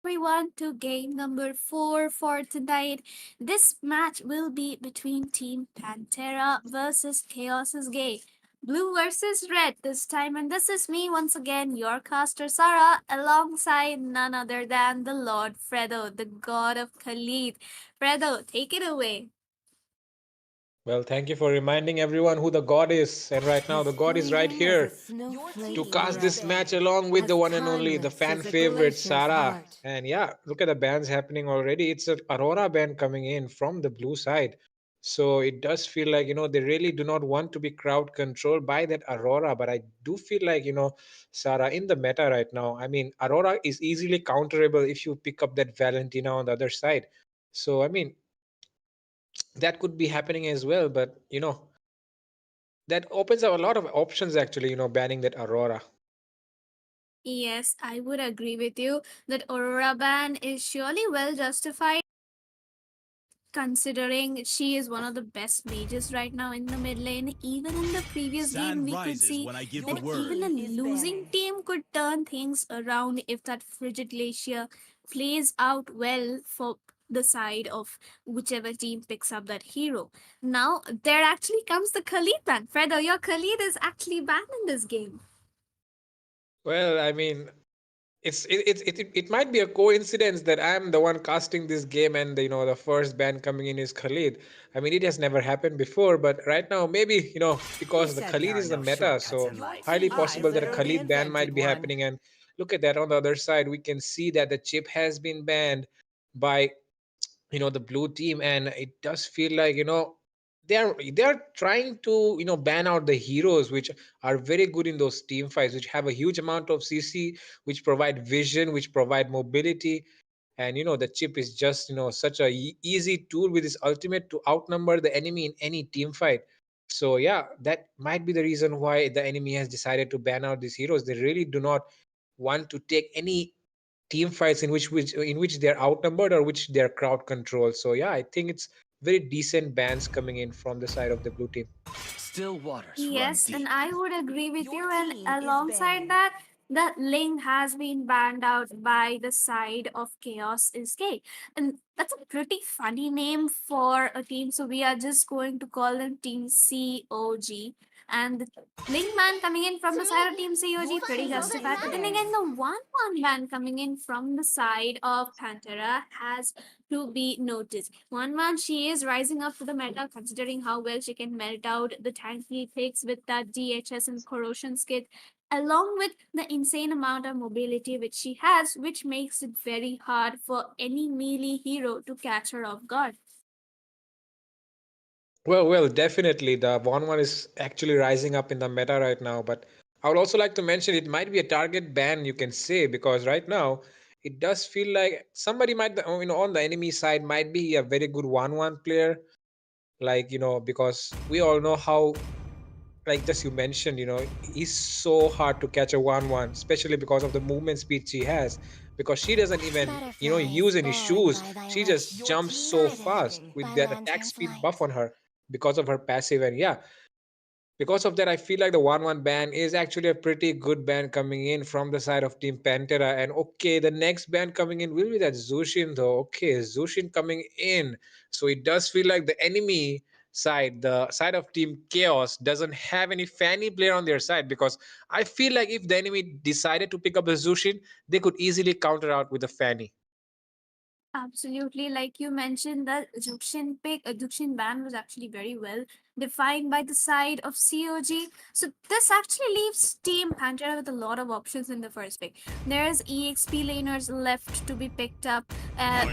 everyone to game number 4 for tonight. This match will be between Team Pantera versus Chaos's Gay. Blue versus red this time, and this is me once again, your caster Sarah, alongside none other than the Lord Fredo, the god of Khalid. Fredo, take it away. Well, thank you for reminding everyone who the god is. And right now, As the god is right fleeting as a here to snowflake cast this breath, match along with as the one and only, the timeless fan as a favorite, glacier's Sarah. heart. And yeah, look at the bans happening already. It's an Aurora ban coming in from the blue side. So it does feel like, they really do not want to be crowd controlled by that Aurora. But I do feel like, Sarah, in the meta right now, I mean, Aurora is easily counterable if you pick up that Valentina on the other side. So, I mean, that could be happening as well. But, that opens up a lot of options actually, banning that Aurora. Yes, I would agree with you that Aurora ban is surely well justified considering she is one of the best mages right now in the mid lane. Even in the previous game, we could see that even a losing team could turn things around if that Frigid Glacier plays out well for the side of whichever team picks up that hero. Now, there actually comes the Khalid ban. Fredo, your Khalid is actually banned in this game. Well, I mean, it might be a coincidence that I'm the one casting this game and the first ban coming in is Khalid. I mean, it has never happened before, but right now maybe Who because the said there Khalid are is the no meta, shortcuts so in life? highly I possible that a literally Khalid ban might invented be one. happening. And look at that on the other side, we can see that the chip has been banned by the blue team, and it does feel like they're trying to ban out the heroes which are very good in those team fights, which have a huge amount of CC, which provide vision, which provide mobility. And the chip is just such a easy tool with his ultimate to outnumber the enemy in any team fight. So yeah, that might be the reason why the enemy has decided to ban out these heroes. They really do not want to take any team fights in which they're outnumbered or which they're crowd controlled. So yeah, I think it's very decent bans coming in from the side of the blue team. Still waters run Yes, and deep. I would agree with Your you. And team is alongside banned. that, the link has been banned out by the side of Chaos is Gay. And that's a pretty funny name for a team. So we are just going to call them Team COG. And the link ban coming in from To the side me, of Team your COG, pretty team justified. But then again, matters. the 1-1 ban coming in from the side of Pantera has to be noticed. One she is rising up to the meta considering how well she can melt out the tanky picks with that DHS and corrosion skit, along with the insane amount of mobility which she has, which makes it very hard for any melee hero to catch her off guard. Well, definitely the one is actually rising up in the meta right now. But I would also like to mention it might be a target ban, you can say, because right now it does feel like somebody might on the enemy side might be a very good 1-1 player, like because we all know how, like just you mentioned, he's so hard to catch a 1-1, especially because of the movement speed she has. Because she doesn't even, Butterflies use any born shoes. by thy She wish. just Your jumps team so is fast hidden with by that attack lantern's speed buff light. on her because of her passive. And yeah, because of that, I feel like the 1-1 ban is actually a pretty good ban coming in from the side of Team Pantera. And okay, the next ban coming in will be that Zushin, though. Okay, Zushin coming in. So it does feel like the enemy side, the side of Team Chaos, doesn't have any Fanny player on their side, because I feel like if the enemy decided to pick up the Zushin, they could easily counter out with the Fanny. Absolutely, like you mentioned, the Egyptian ban was actually very well defined by the side of COG. So this actually leaves Team Pantera with a lot of options in the first pick. There's EXP laners left to be picked up.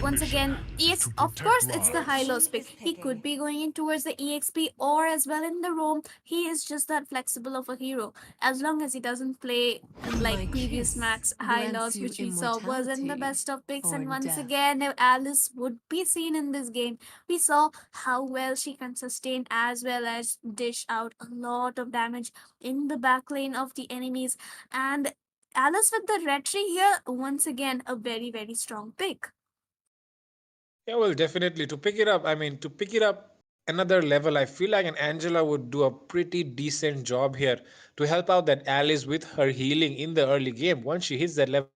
Once again, yes, of course, it's the Your Hylos team pick. is He could picking. be going in towards the EXP or as well in the roam. He is just that flexible of a hero. As long as he doesn't play My like previous kiss Max high grants loss, you which we saw wasn't the immortality best of picks. or And once death. again, if Alice would be seen in this game, we saw how well she can sustain as well as dish out a lot of damage in the back lane of the enemies. And Alice with the red tree here, once again, a very, very strong pick. Yeah, well, definitely. To pick it up, I mean, to pick it up another level, I feel like an Angela would do a pretty decent job here to help out that Alice with her healing in the early game. Once she hits that level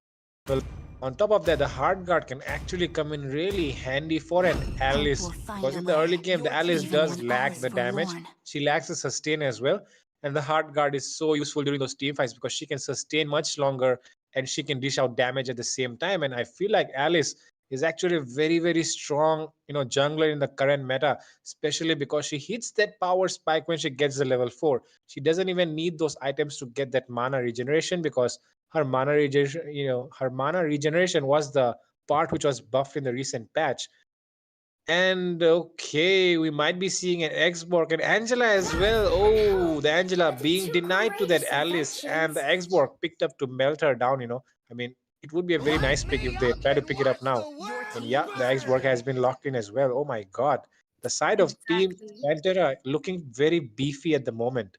On top of that, the hard guard can actually come in really handy for an Hope Alice, will find because a in the way. early game, the Alice Even does when all lack is the damage. forlorn. She lacks the sustain as well. And the hard guard is so useful during those team fights because she can sustain much longer and she can dish out damage at the same time. And I feel like Alice is actually a very, very strong, jungler in the current meta, especially because she hits that power spike when she gets the level 4. She doesn't even need those items to get that mana regeneration because her mana regeneration was the part which was buffed in the recent patch. And okay, we might be seeing an Xborg and Angela as well. Oh, the Angela being Two denied to great that Alice, and the selections. Xborg picked up to melt her down. I mean, it would be a very nice pick if they try to pick it up now. And yeah, the Xborg has been locked in as well. Oh my god. The side of Team Exactly. Pantera looking very beefy at the moment.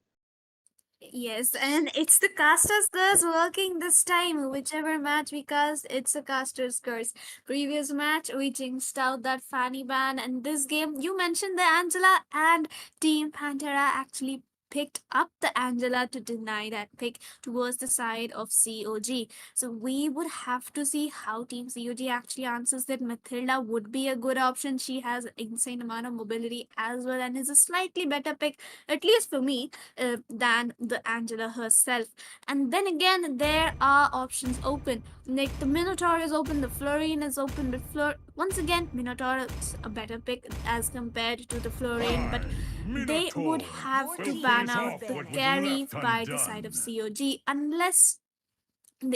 Yes, and it's the caster's curse working this time. Whichever match we cast, it's a caster's curse. Previous match, we jinxed out that Fanny ban, and this game, you mentioned the Angela, and Team Pantera actually picked up the Angela to deny that pick towards the side of COG. So we would have to see how Team COG actually answers that. Mathilda would be a good option. She has insane amount of mobility as well and is a slightly better pick, at least for me, than the Angela herself. And then again, there are options open. Like the Minotaur is open, the Florine is open, but once again, Minotaur is a better pick as compared to the Florine, but they would have to ban out the carry by the side of COG unless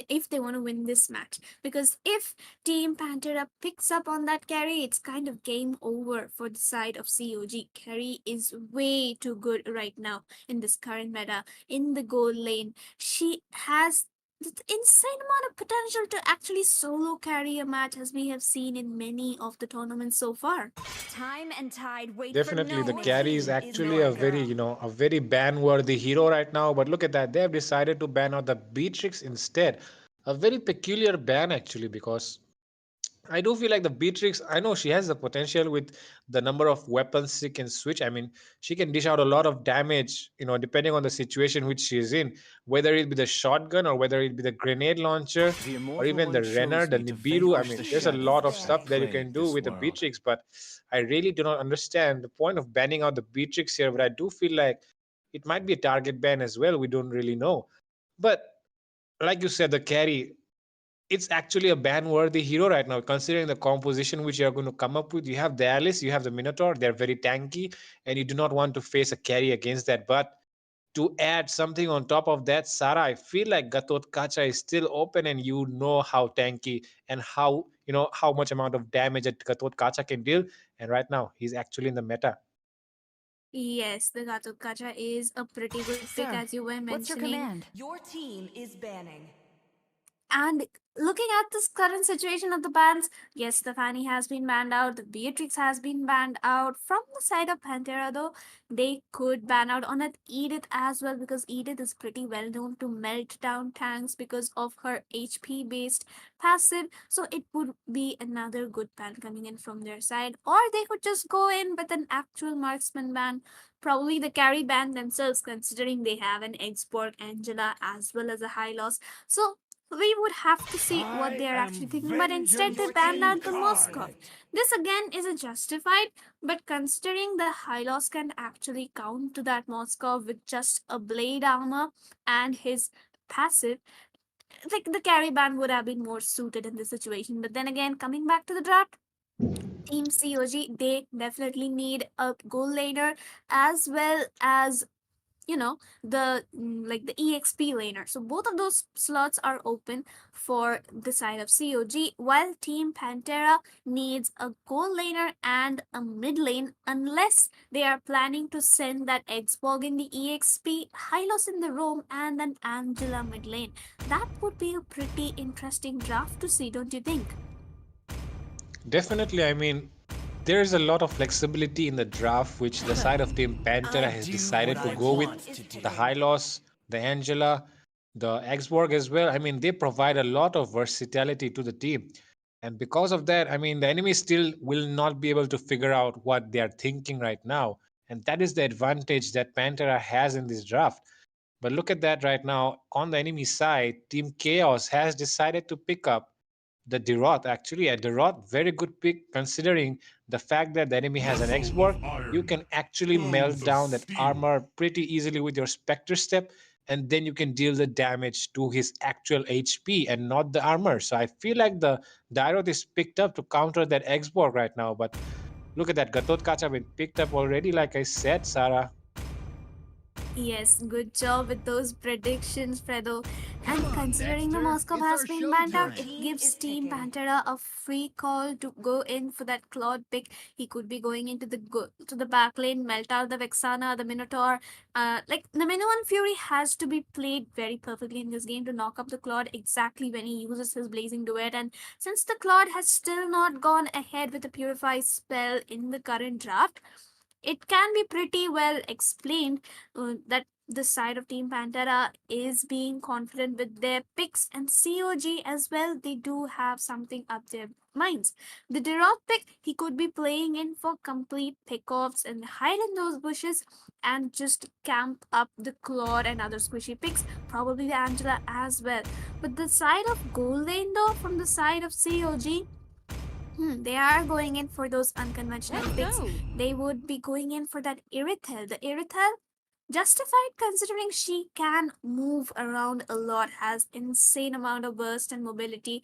if they want to win this match, because if Team Pantera picks up on that carry, it's kind of game over for the side of COG. Carry is way too good right now in this current meta. In the gold lane, she has the insane amount of potential to actually solo carry a match, as we have seen in many of the tournaments so far. Time and tide wait for Definitely, no the one. carry is Is actually your a very, girl. a very ban-worthy hero right now. But look at that, they have decided to ban out the Beatrix instead. A very peculiar ban actually, because I do feel like the Beatrix, I know she has the potential with the number of weapons she can switch. I mean, she can dish out a lot of damage, depending on the situation which she is in, whether it be the shotgun or whether it be the grenade launcher The or immortal even one the Renner, chose the me to Nibiru. I vanquish mean, the there's a Is lot of shadows there. stuff that that you can plague do this with the world. Beatrix, but I really do not understand the point of banning out the Beatrix here. But I do feel like it might be a target ban as well. We don't really know. But like you said, the carry, it's actually a ban worthy hero right now, considering the composition which you're going to come up with. You have the Alice, you have the Minotaur, they're very tanky, and you do not want to face a carry against that. But to add something on top of that, Sarah, I feel like Gatot Kacha is still open, and you know how tanky and how much amount of damage that Gatot Kacha can deal. And right now, he's actually in the meta. Yes, the Gatot Kacha is a pretty good pick, Sir, as you were what's your mentioning. command? Your team is banning. And looking at this current situation of the bans, yes, the Fanny has been banned out, the Beatrix has been banned out. From the side of Pantera, though, they could ban out on it Edith as well, because Edith is pretty well known to melt down tanks because of her HP based passive. So it would be another good ban coming in from their side. Or they could just go in with an actual marksman ban. Probably the carry ban themselves, considering they have an Export Angela as well as a high loss. So we would have to see what I they are am actually thinking, but instead they vengeance banned out the Moskov. incarnate. This again is a justified, but considering the high loss can actually count to that Moskov with just a blade armor and his passive, like the carry ban would have been more suited in this situation. But then again, coming back to the draft, Team COG, they definitely need a goal laner as well as the like the exp laner. So both of those slots are open for the side of COG, while Team Pantera needs a gold laner and a mid lane, unless they are planning to send that Xbog in the exp, Hylos in the roam, and an Angela mid lane. That would be a pretty interesting draft to see, don't you think? Definitely, I mean, there's a lot of flexibility in the draft, which the side of Team Pantera I has do what decided to I go with. want to do. The Hylos, the Angela, the Xborg as well. I mean, they provide a lot of versatility to the team. And because of that, I mean, the enemy still will not be able to figure out what they are thinking right now. And that is the advantage that Pantera has in this draft. But look at that right now. On the enemy side, Team Chaos has decided to pick up the Deroth actually. A Deroth, very good pick considering the fact that the enemy has an X-Borg. You can actually melt down that armor pretty easily with your Spectre Step, and then you can deal the damage to his actual HP and not the armor. So I feel like the Deroth is picked up to counter that X-Borg right now. But look at that, Gatot Kacha been picked up already, like I said, Sarah. Yes, good job with those predictions, Fredo. And considering the Dexter, Moscow it's has our been banned out, showtime. it Team gives is Team picking. Pantera a free call to go in for that Claude pick. He could be going into to the back lane, melt out the Vexana, the Minotaur. Like the Minoan Fury has to be played very perfectly in this game to knock up the Claude exactly when he uses his Blazing Duet. And since the Claude has still not gone ahead with the Purify spell in the current draft, it can be pretty well explained that the side of Team Pantera is being confident with their picks, and COG as well. They do have something up their minds. The Derot pick, he could be playing in for complete pickoffs and hide in those bushes and just camp up the Claude and other squishy picks, probably the Angela as well. But the side of Gold Lane, though, from the side of COG, they are going in for those unconventional picks. They would be going in for that Irithel. The Irithel, justified considering she can move around a lot, has insane amount of burst and mobility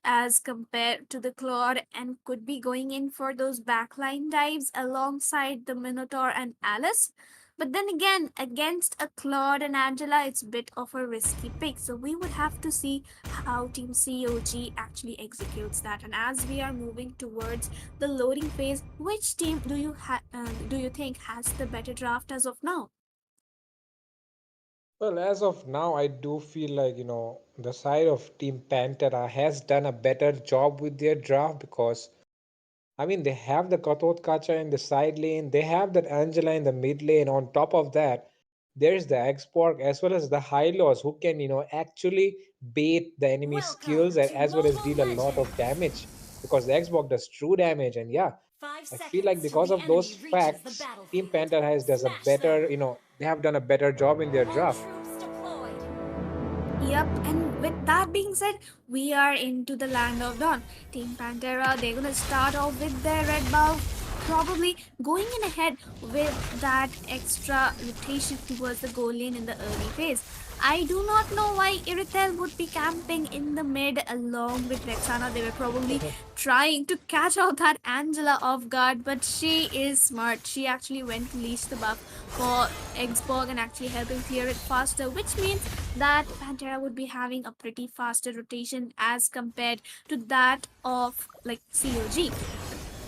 as compared to the Claude, and could be going in for those backline dives alongside the Minotaur and Alice. But then again, against a Claude and Angela, it's a bit of a risky pick. So we would have to see how Team COG actually executes that. And as we are moving towards the loading phase, which team do you think has the better draft as of now? Well, as of now, I do feel like, the side of Team Pantera has done a better job with their draft because, I mean, they have the Katot Kacha in the side lane, they have that Angela in the mid lane. On top of that, there's the X-Borg as well as the Hylos who can, actually bait the enemy skills Welcome and to as well as Mobile deal a lot of Legends! damage because the X-Borg does true damage. And yeah, 5 I feel like seconds till because the of those enemy reaches the facts, Team battlefield. Panther has does a Smash them! better, they have done a better job in their All draft. troops deployed! Yep, and with that being said, we are into the land of dawn. Team Pantera, they're gonna start off with their red buff, probably going in ahead with that extra rotation towards the goal lane in the early phase. I do not know why Irithel would be camping in the mid along with Rexana. They were probably trying to catch out that Angela off guard, but she is smart. She actually went to leash the buff for Xborg and actually helping clear it faster, which means that Pantera would be having a pretty faster rotation as compared to that of like COG.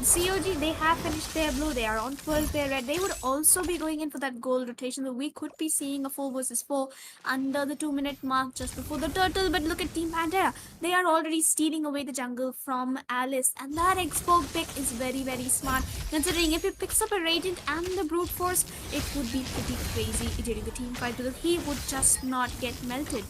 COG, they have finished their blue, they are on towards their red. They would also be going in for that gold rotation, so we could be seeing a 4 versus 4 under the 2-minute mark just before the turtle. But look at Team Pantera, they are already stealing away the jungle from Alice, and that Expo pick is very, very smart. Considering if he picks up a Radiant and the Brute Force, it would be pretty crazy during the team fight because he would just not get melted.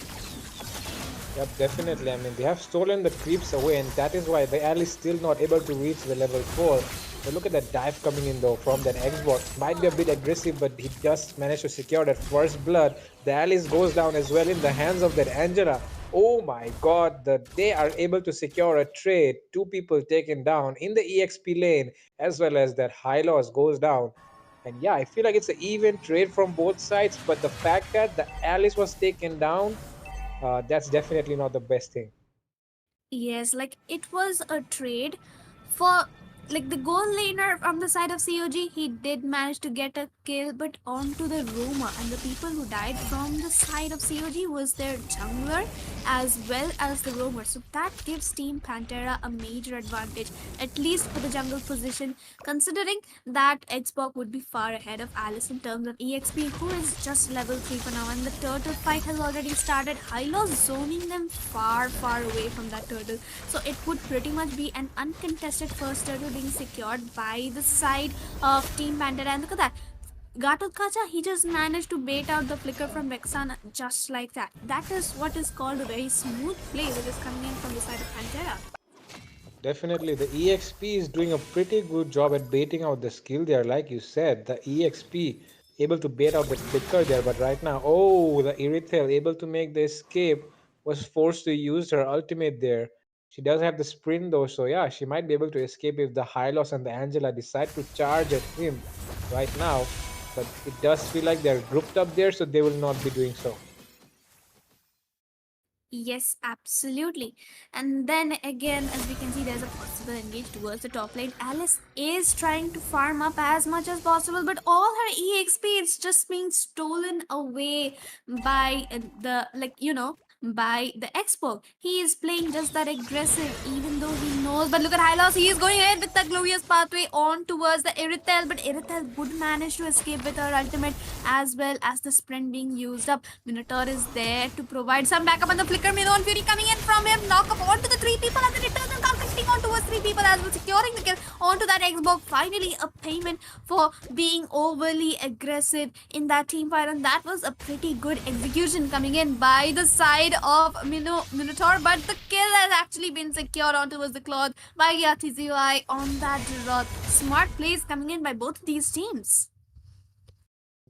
Yep, definitely. I mean, they have stolen the creeps away, and that is why the Al is still not able to reach the level 4. But look at that dive coming in though from that Xbox. Might be a bit aggressive, but he just managed to secure that first blood. The Alice goes down as well in the hands of that Angela. Oh my god, they are able to secure a trade. 2 people taken down in the EXP lane, as well as that high loss goes down. And yeah, I feel like it's an even trade from both sides, but the fact that the Alice was taken down, that's definitely not the best thing. Yes, like it was a trade for like the goal laner from the side of COG. He did manage to get a kill, but onto the Roma, and the people who died from the side of COG was their jungler as well as the roamer. So that gives Team Pantera a major advantage, at least for the jungle position, considering that Xbox would be far ahead of Alice in terms of EXP, who is just level 3 for now, and the turtle fight has already started. Hylos zoning them far, far away from that turtle. So it would pretty much be an uncontested first turtle being secured by the side of Team Pantera. And look at that. Gatot Kacha, he just managed to bait out the flicker from Vexana just like that. That is what is called a very smooth play that is coming in from the side of Pantera. Definitely, the EXP is doing a pretty good job at baiting out the skill there. Like you said, the EXP able to bait out the flicker there. But right now, oh, the Irithel able to make the escape, was forced to use her ultimate there. She does have the sprint though, so yeah, she might be able to escape if the Hylos and the Angela decide to charge at him right now. But it does feel like they're grouped up there, so they will not be doing so. Yes, absolutely. And then again, as we can see, there's a possible engage towards the top lane. Alice is trying to farm up as much as possible, but all her EXP is just being stolen away by by the Expo. He is playing just that aggressive, even though he knows. But look at Hylos, he is going ahead with the glorious pathway on towards the Irithel, but Irithel would manage to escape with her ultimate as well as the sprint being used up. Minotaur is there to provide some backup, and the flicker Mino and Fury coming in from him, knock up onto the three people, and then it turns and conflicting on towards three people as well, securing the kill onto that Xbox. Finally, a payment for being overly aggressive in that team fight, and that was a pretty good execution coming in by the side of Minotaur, but the kill has actually been secured on towards the cloth by Yatizui on that Roth. Smart plays coming in by both these teams.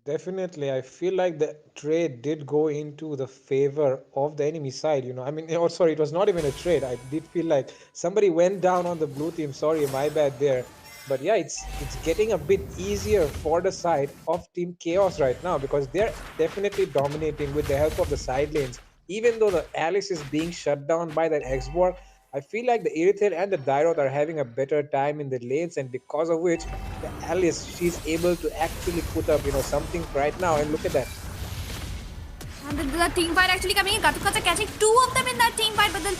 Definitely, I feel like the trade did go into the favor of the enemy side. I mean, oh, sorry, it was not even a trade. I did feel like somebody went down on the blue team. Sorry, my bad there. But yeah, it's getting a bit easier for the side of Team Chaos right now because they're definitely dominating with the help of the side lanes. Even though the Alice is being shut down by that Xborg, I feel like the Irithel and the Dyrot are having a better time in the lanes, and because of which the Alice, she's able to actually put up something right now. And look at that. And the team fight actually coming in. Gatukats are catching two of them in that team fight, but then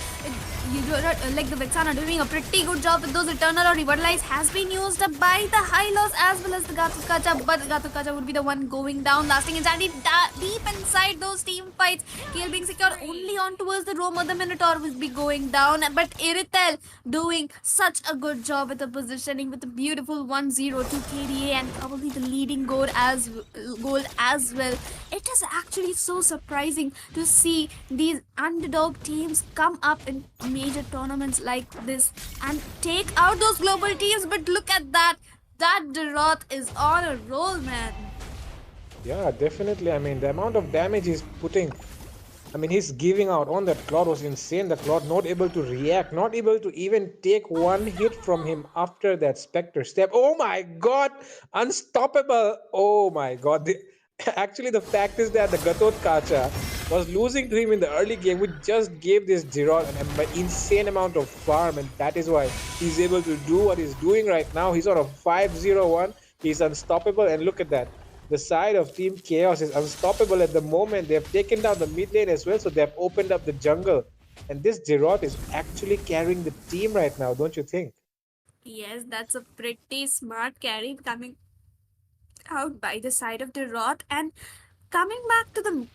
the Vexana doing a pretty good job with those Eternal or Revitalize has been used up by the Hylos as well as the Gatukacha, but Gatukacha would be the one going down, lasting insanity deep inside those team fights. Kill being secured only on towards the Roma. The Minotaur will be going down, but Irithel doing such a good job with the positioning with the beautiful 1-0 to KDA and probably the leading goal as well. It is actually so surprising to see these underdog teams come up in major tournaments like this and take out those global teams. But look at that Deroth is on a roll, man. Yeah, definitely. I mean, the amount of damage he's putting, I mean, he's giving out on that Claude was insane. The Claude not able to react, not able to even take one hit from him after that Spectre step. Oh my god, unstoppable. Oh my god. Actually, the fact is that the Gatot Kacha was losing to him in the early game, which just gave this Giron an insane amount of farm, and that is why he's able to do what he's doing right now. He's on a 5-0-1. He's unstoppable, and look at that. The side of Team Chaos is unstoppable at the moment. They have taken down the mid lane as well, so they have opened up the jungle. And this Giron is actually carrying the team right now, don't you think? Yes, that's a pretty smart carry coming out by the side of the Roth. And coming back to the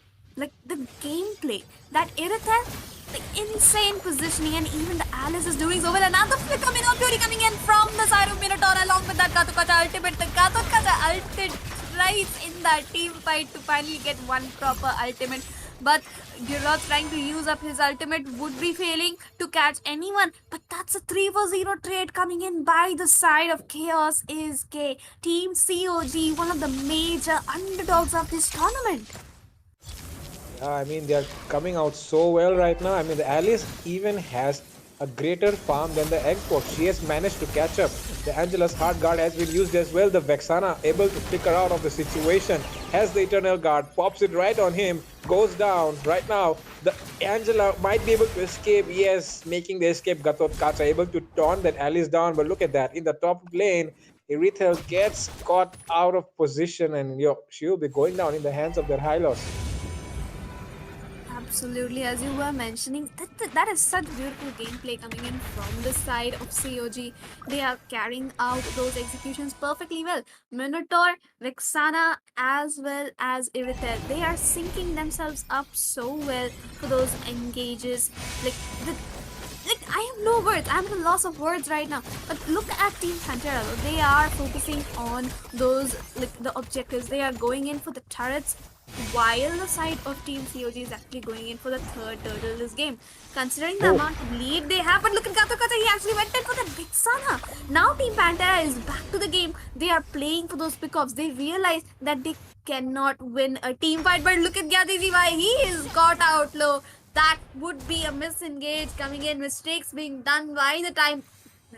gameplay, that Irithel, the insane positioning, and even the Alice is doing so well. Another flicker Minotaur Fury coming in from the side of Minotaur along with that Gatukacha ultimate. The Gatukacha ulted right in that team fight to finally get one proper ultimate. But Giroth trying to use up his ultimate would be failing to catch anyone. But that's a 3-0 trade coming in by the side of Chaos is K. Team COG, one of the major underdogs of this tournament. Yeah, I mean, they're coming out so well right now. I mean, the Alice even has a greater farm than the Xbox. She has managed to catch up. The Angela's Heart Guard has been used as well. The Vexana able to flicker out of the situation. Has the Eternal Guard, pops it right on him, goes down right now. The Angela might be able to escape. Yes, making the escape. Gatot Kacha able to taunt that Alice down. But look at that. In the top lane, Irithel gets caught out of position, and she'll be going down in the hands of their Hylos. Absolutely, as you were mentioning, that is such beautiful gameplay coming in from the side of COG. They are carrying out those executions perfectly well. Minotaur, Vexana, as well as Irithel, they are syncing themselves up so well for those engages. I have no words. I'm at a loss of words right now. But look at Team Pantera. They are focusing on those the objectives. They are going in for the turrets, while the side of Team COG is actually going in for the third turtle this game. Considering the amount of lead they have, but look at Gatukata, he actually went in for the big Sana. Now Team Pantera is back to the game. They are playing for those pickoffs. They realize that they cannot win a team fight, but look at Gyati Jiwai, he is caught out low. that would be a misengage coming in, mistakes being done by the time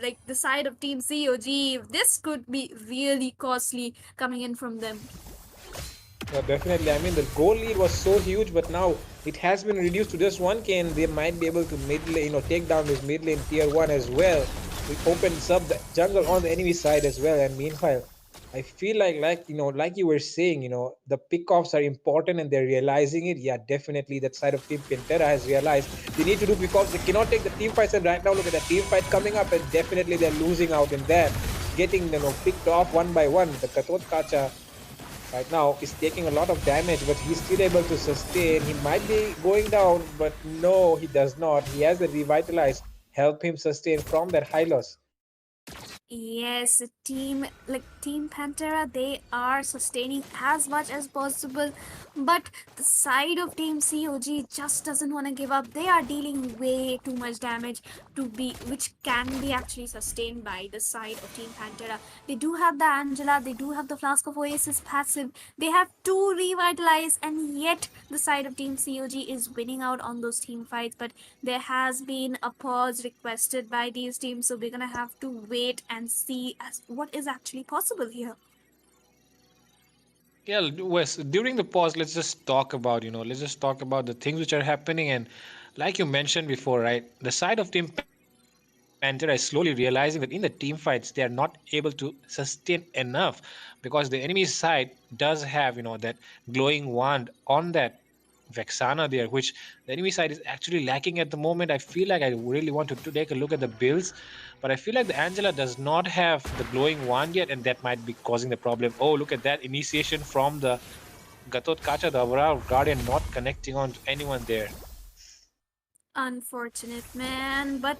like the side of Team COG. This could be really costly coming in from them. Yeah, definitely. I mean, the goal lead was so huge, but now it has been reduced to just 1k, and they might be able to mid lane, take down this mid lane tier 1 as well. It opens up the jungle on the enemy side as well. And meanwhile, I feel like you were saying, the pickoffs are important and they're realizing it. Yeah, definitely that side of Team Pantera has realized they need to do pickoffs. They cannot take the team fights, and right now look at the team fight coming up, and definitely they're losing out in that, getting picked off one by one. The Katot Kacha right now is taking a lot of damage, but he's still able to sustain. He might be going down, but no, he does not. He has the revitalize, help him sustain from that high loss. Yes, Team Pantera, they are sustaining as much as possible, but the side of Team COG just doesn't want to give up. They are dealing way too much damage which can be actually sustained by the side of Team Pantera. They do have the Angela, they do have the Flask of Oasis passive, they have two revitalize, and yet the side of Team COG is winning out on those team fights. But there has been a pause requested by these teams, so we're gonna have to wait and see as what is actually possible here. Yeah, Wes, during the pause, let's just talk about the things which are happening. And like you mentioned before, right, the side of Team Pantera is slowly realizing that in the team fights, they are not able to sustain enough, because the enemy side does have, that glowing wand on that Vexana there, which the enemy side is actually lacking at the moment. I feel like I really want to take a look at the builds, but I feel like the Angela does not have the glowing wand yet, and that might be causing the problem. Oh, look at that initiation from the Gatot Kacha, the Aurora Guardian, not connecting on to anyone there. Unfortunate, man, but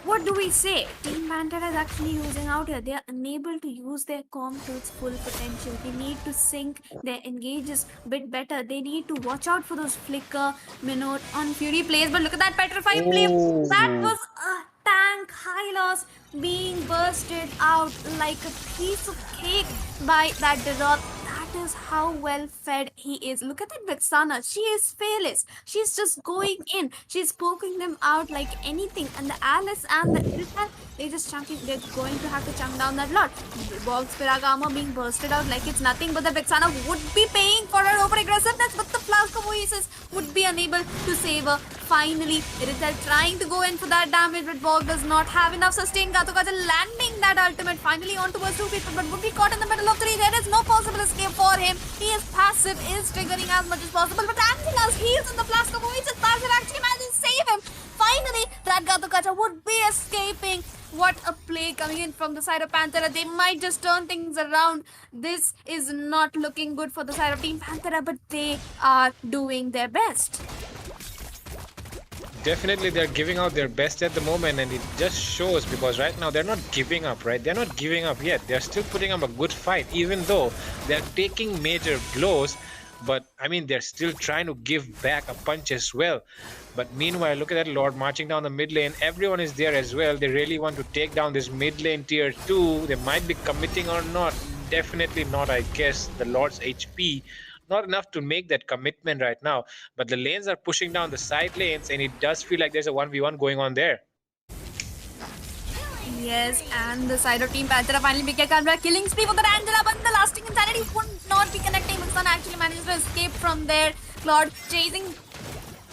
what do we say? Team Pantera is actually losing out here. They are unable to use their comp to its full potential. They need to sync their engages a bit better. They need to watch out for those flicker, minute on Fury plays. But look at that petrify play. That was a tank high loss being bursted out like a piece of cake by that Deroth. That is how well fed he is. Look at that Vexana. She is fearless. She's just going in. She's poking them out like anything. And the Alice and the Irithel, they're going to have to chunk down that lot. Bog's Pirag armor being bursted out like it's nothing, but the Vexana would be paying for her over aggressiveness, but the Flask of Oasis would be unable to save her. Finally, Irithel trying to go in for that damage, but Bog does not have enough sustain. Gatokacha landing that ultimate finally onto us two people, but would be caught in the middle of three. There is no possible escape for him. He is passive, is triggering as much as possible, but Angela's heals in the Flask of Oasis passive actually manages to save him. Finally, that Gatokacha would be escaping. What a play coming in from the side of Pantera. They might just turn things around. This is not looking good for the side of Team Pantera, but they are doing their best. Definitely, they're giving out their best at the moment, and it just shows, because right now they're not giving up, right? They're not giving up yet. They're still putting up a good fight, even though they're taking major blows. But I mean, they're still trying to give back a punch as well. But meanwhile, look at that Lord marching down the mid lane. Everyone is there as well. They really want to take down this mid lane tier 2. They might be committing or not. Definitely not, I guess. The Lord's HP not enough to make that commitment right now, but the lanes are pushing down the side lanes, and it does feel like there's a 1v1 going on there. Yes, and the side of Team Pantera finally make a comeback, killing spree for the Angela, but the lasting insanity would not be connecting. Sun actually managed to escape from there. Claude chasing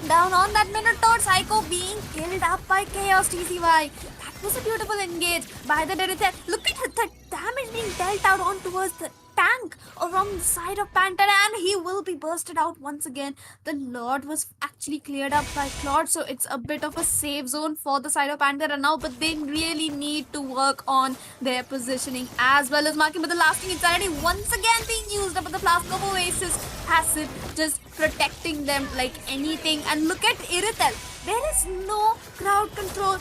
down on that Minotaur. Psycho being killed up by Chaos TCY. That was a beautiful engage by the Derithel. Look at the damage being dealt out on towards the tank from the side of Pantera, and he will be bursted out once again. The Lord was actually cleared up by Claude, so it's a bit of a safe zone for the side of Pantera now, but they really need to work on their positioning as well as marking. But the lasting insanity once again being used up with the Flask of Oasis passive, just protecting them like anything. And look at Irithel. There is no crowd control.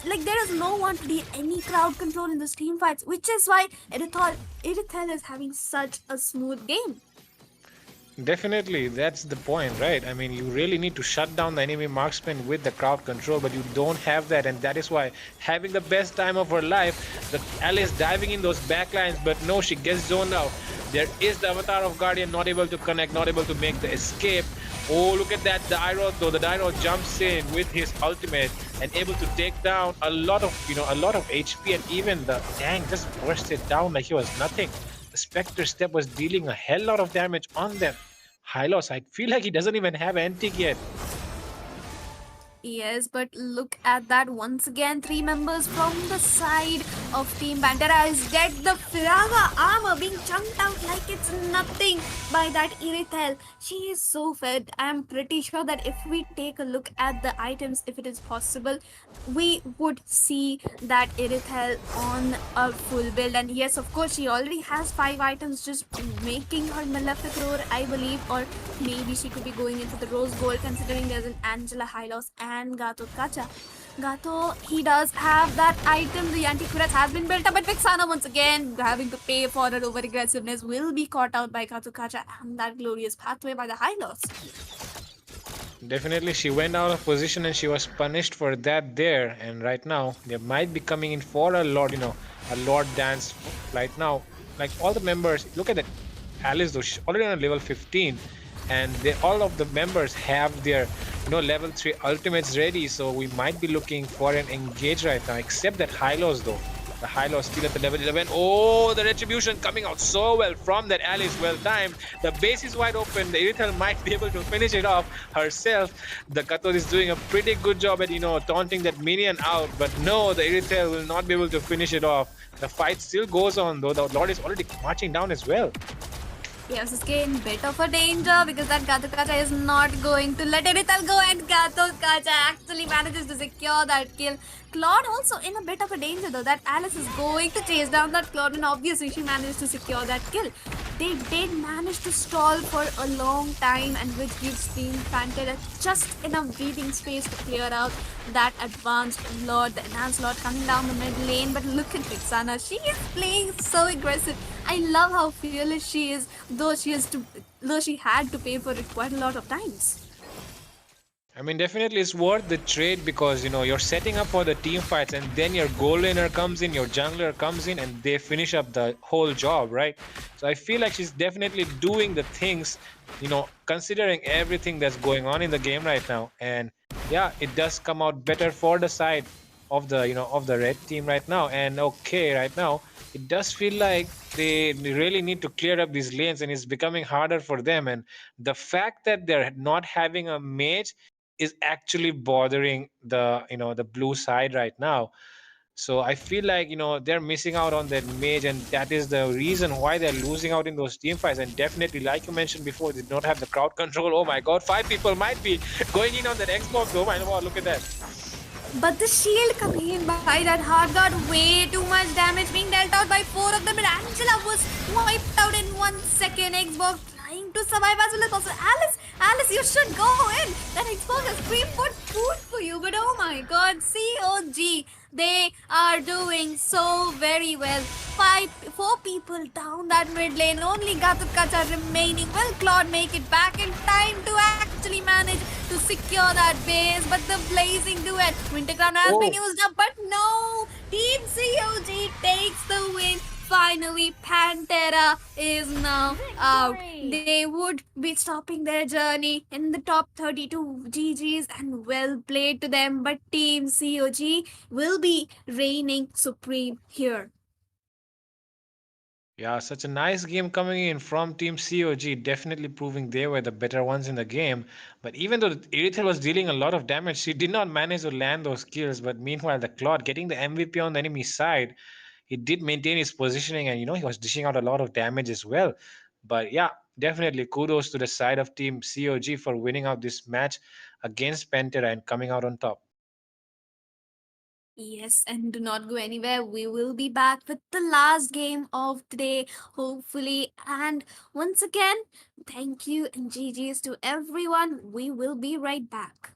Like, there is no one to do any crowd control in these team fights, which is why Irithel is having such a smooth game. Definitely, that's the point, right? I mean, you really need to shut down the enemy marksman with the crowd control, but you don't have that, and that is why having the best time of her life, the Alice diving in those backlines, but no, she gets zoned out. There is the Avatar of Guardian not able to connect, not able to make the escape. Oh, look at that Dyro though. The Dyro jumps in with his ultimate and able to take down a lot of HP, and even the tank just bursted down like he was nothing. The Spectre Step was dealing a hell lot of damage on them. Hylos, I feel like he doesn't even have Antique yet. Yes, but look at that once again. Three members from the side of Team Pantera is get the Firaga armor being chunked out like it's nothing by that Irithel. She is so fed. I'm pretty sure that if we take a look at the items, if it is possible, we would see that Irithel on a full build. And yes, of course, she already has 5 items, just making her Malefic Roar, I believe, or maybe she could be going into the Rose Gold considering there's an Angela Hylos and Gato Kacha. Gato, he does have that item. The Antiquatus has been built up, but Vixana once again having to pay for her over aggressiveness will be caught out by Gato Kacha and that glorious pathway by the Hylos. Definitely, she went out of position and she was punished for that there. And right now, they might be coming in for a Lord Dance right now. Like all the members, look at that Alice though, she's already on a level 15, and all of the members have their level 3 ultimates ready. So we might be looking for an engage right now, except that Hylos though. The Hylos still at the level 11. Oh, the retribution coming out so well from that Alice. Well timed. The base is wide open. The Irithel might be able to finish it off herself. The Kato is doing a pretty good job at taunting that minion out. But no, the Irithel will not be able to finish it off. The fight still goes on though. The Lord is already marching down as well. Yes, it's in bit of a danger because that Gato Kacha is not going to let Irithel go, and Gato Kacha actually manages to secure that kill. Claude also in a bit of a danger though. That Alice is going to chase down that Claude, and obviously she managed to secure that kill. They did manage to stall for a long time, and which gives Team Pantera just enough breathing space to clear out that advanced Lord, the enhanced Lord coming down the mid lane. But look at Vixana, she is playing so aggressive. I love how fearless she is, though she had to pay for it quite a lot of times. I mean, definitely it's worth the trade because you're setting up for the team fights, and then your goal laner comes in, your jungler comes in, and they finish up the whole job, right? So I feel like she's definitely doing the things, considering everything that's going on in the game right now. And yeah, it does come out better for the side of the red team right now. And okay, right now it does feel like they really need to clear up these lanes, and it's becoming harder for them. And the fact that they're not having a mage is actually bothering the blue side right now. So I feel like they're missing out on that mage, and that is the reason why they're losing out in those team fights. And definitely, like you mentioned before, they don't have the crowd control. Oh my god, 5 people might be going in on that Xbox. Oh my god, look at that. But the shield coming in by that heart got way too much damage being dealt out by 4 of them, and Angela was wiped out in 1 second. Xbox trying to survive as well as possible. Alice, you should go in. That Xbox has pre-put food for you, but oh my god, COG, they are doing so very well. 4 people down that mid lane, only Gatukacha remaining. Will Claude make it back in time to actually manage to secure that base? But the blazing duet, Winter Crown has been used up, but no! Team COG takes the win. Finally, Pantera is now out. They would be stopping their journey in the top 32. GG's and well played to them, but Team COG will be reigning supreme here. Yeah, such a nice game coming in from Team COG, definitely proving they were the better ones in the game. But even though Irithel was dealing a lot of damage, she did not manage to land those kills. But meanwhile, the Claude getting the MVP on the enemy side, he did maintain his positioning, and he was dishing out a lot of damage as well. But yeah, definitely kudos to the side of Team COG for winning out this match against Pantera and coming out on top. Yes, and do not go anywhere. We will be back with the last game of the day, hopefully. And once again, thank you and GG's to everyone. We will be right back.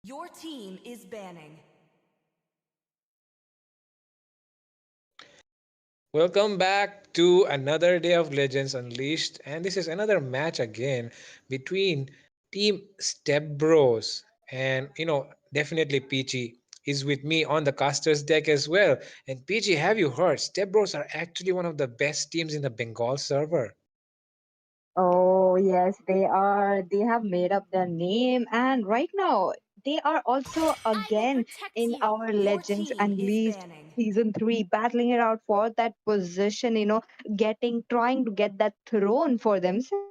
Your team is banning. Welcome back to another day of Legends Unleashed, and this is another match again between Team STEPBROS and definitely Peachy is with me on the casters deck as well. And Peachy, have you heard? STEPBROS are actually one of the best teams in the Bengal server. Oh, yes, they are. They have made up their name, and right now they are also I will again protect in you. our Your Legends team is Unleashed banning. season 3, battling it out for that position, trying to get that throne for themselves.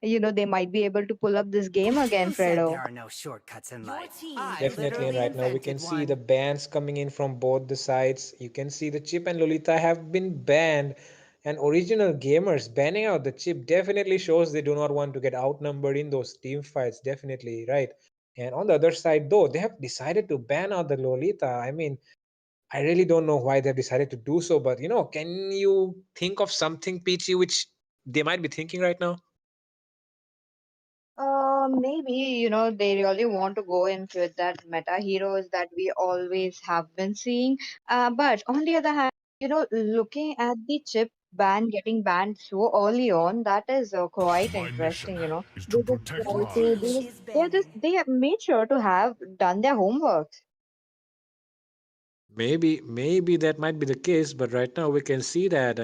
They might be able to pull up this game again, Who said Fredo. there are no shortcuts in Your life? team I is Definitely, and literally right banning. now we can invented see the one. bans coming in from both the sides. You can see the Chip and Lolita have been banned, and original gamers banning out the Chip definitely shows they do not want to get outnumbered in those team fights. Definitely, right? And on the other side, though, they have decided to ban out the Lolita. I mean, I really don't know why they've decided to do so, but can you think of something, Peachy, which they might be thinking right now? Maybe, they really want to go in with that meta heroes that we always have been seeing. But on the other hand, looking at the chip ban getting banned so early on, that is quite My mission interesting, is to They just protect Your try mine. to, team is banning. they have made sure to have done their homework. Maybe that might be the case, but right now we can see that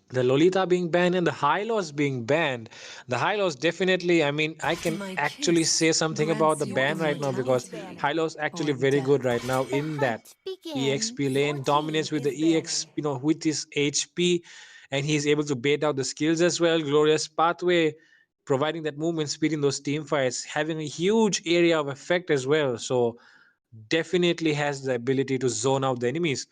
the Lolita being banned and the high lows being banned. The high lows definitely, I mean, I can My actually kiss say something about grants the you Your ban right now team is because immortality high banning. lows actually or very good death. right now The in that hunt begins. EXP Your lane, team dominates with is the EX, banning. with his HP, and he's able to bait out the skills as well. Glorious pathway, providing that movement speed in those team fights, having a huge area of effect as well. So definitely has the ability to zone out the enemies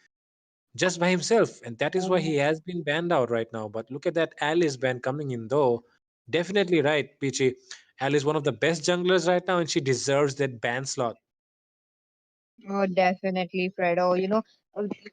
just by himself, and that is why he has been banned out right now. But look at that Alice ban coming in, though. Definitely right, Peachy. Alice, one of the best junglers right now, and she deserves that ban slot. Oh, definitely, Fredo.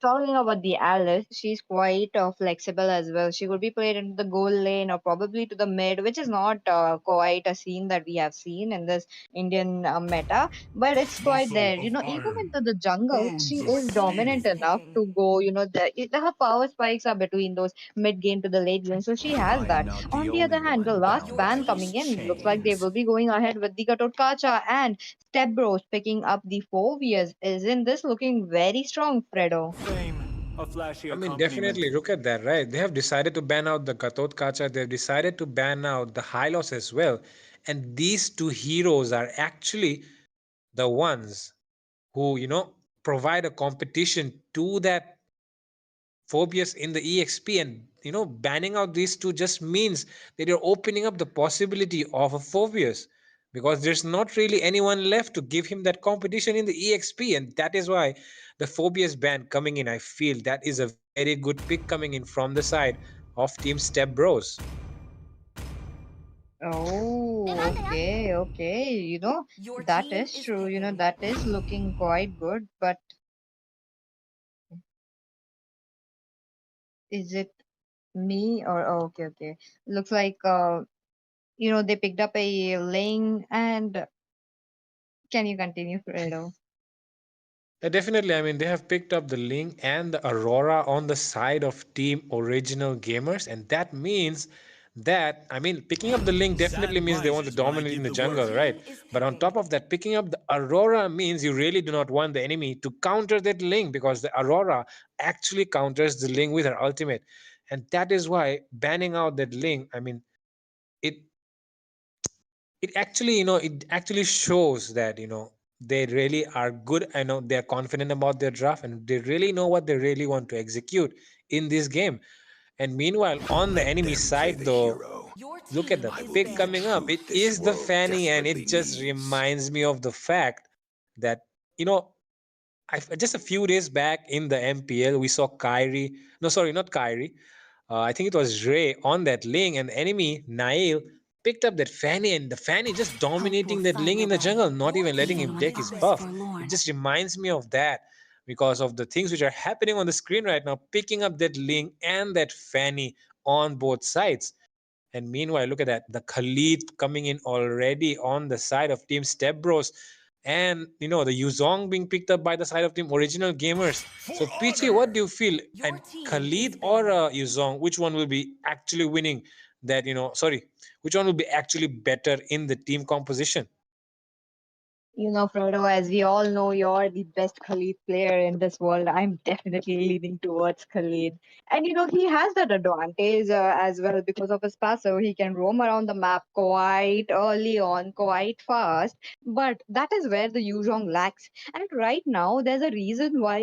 Talking about the Alice, she's quite flexible as well. She could be played into the goal lane or probably to the mid, which is not quite a scene that we have seen in this Indian meta, but it's quite Muscle there. of Even iron into the jungle, owns she of Your is team steel. is dominant enough picking. to go, her power spikes are between those mid game to the late game, so she has I'm that. not the On the only other hand, the one last bound Your by ban team these coming is in looks like they banning. chains. will be going ahead with the Katotkacha and Step Bros picking up the phobias. Isn't this looking very strong, Fredo? Fame, a flashy I mean, accompaniment. definitely look at that, right? They have decided to ban out the Gatot Kacha, they've decided to ban out the Hylos as well. And these two heroes are actually the ones who, provide a competition to that Phobius in the EXP, and banning out these two just means that you're opening up the possibility of a Phobius because there's not really anyone left to give him that competition in the EXP, and that is why the Phobius ban coming in, I feel that is a very good pick coming in from the side of Team Step Bros. Oh, okay, okay. Your That team is is true. picking. That is looking quite good. But is it me or oh, okay, okay. Looks like they picked up a lane and can you continue, Fredo? Definitely, I mean, they have picked up the Ling and the Aurora on the side of Team Original Gamers, and that means that, I mean, picking up the Ling definitely Sad means they want to rises when I dominate in give the the Your jungle, word. right? team is But on picking. top of that, picking up the Aurora means you really do not want the enemy to counter that Ling because the Aurora actually counters the Ling with her ultimate. And that is why banning out that Ling, I mean, it it actually shows that they really are good. I know they're confident about their draft and they really know what they really want to execute in this game. And meanwhile, on the Let enemy them play side, the though, hero. Your look at team the I is will pick be the coming banning. up. It truth this is the world Fanny, and desperately it just needs. reminds me of the fact that you know just a few days back in the MPL, we saw Kyrie. No, sorry, not Kyrie. I think it was Ray on that Ling, and the enemy Nail picked up that Fanny, and the Fanny just Hope will dominating that find Ling a in the jungle, way, not Your even letting team him even when take is his all is buff. banning. It Forlorn. just reminds me of that because of the things which are happening on the screen right now, picking up that Ling and that Fanny on both sides. And meanwhile, look at that. The Khalid coming in already on the side of Team Step Bros. and the Yuzong being picked up by the side of team Original Gamers. So Peachy, what do you feel? Your And team Khalid is or banning. Yuzong, which one will be actually winning that, sorry, which one will be actually better in the team composition? Frodo, as we all know, you're the best Khalid player in this world. I'm definitely leaning towards Khalid. And he has that advantage as well because of his passive. He can roam around the map quite early on, quite fast. But that is where the Yuzhong lacks. And right now, there's a reason why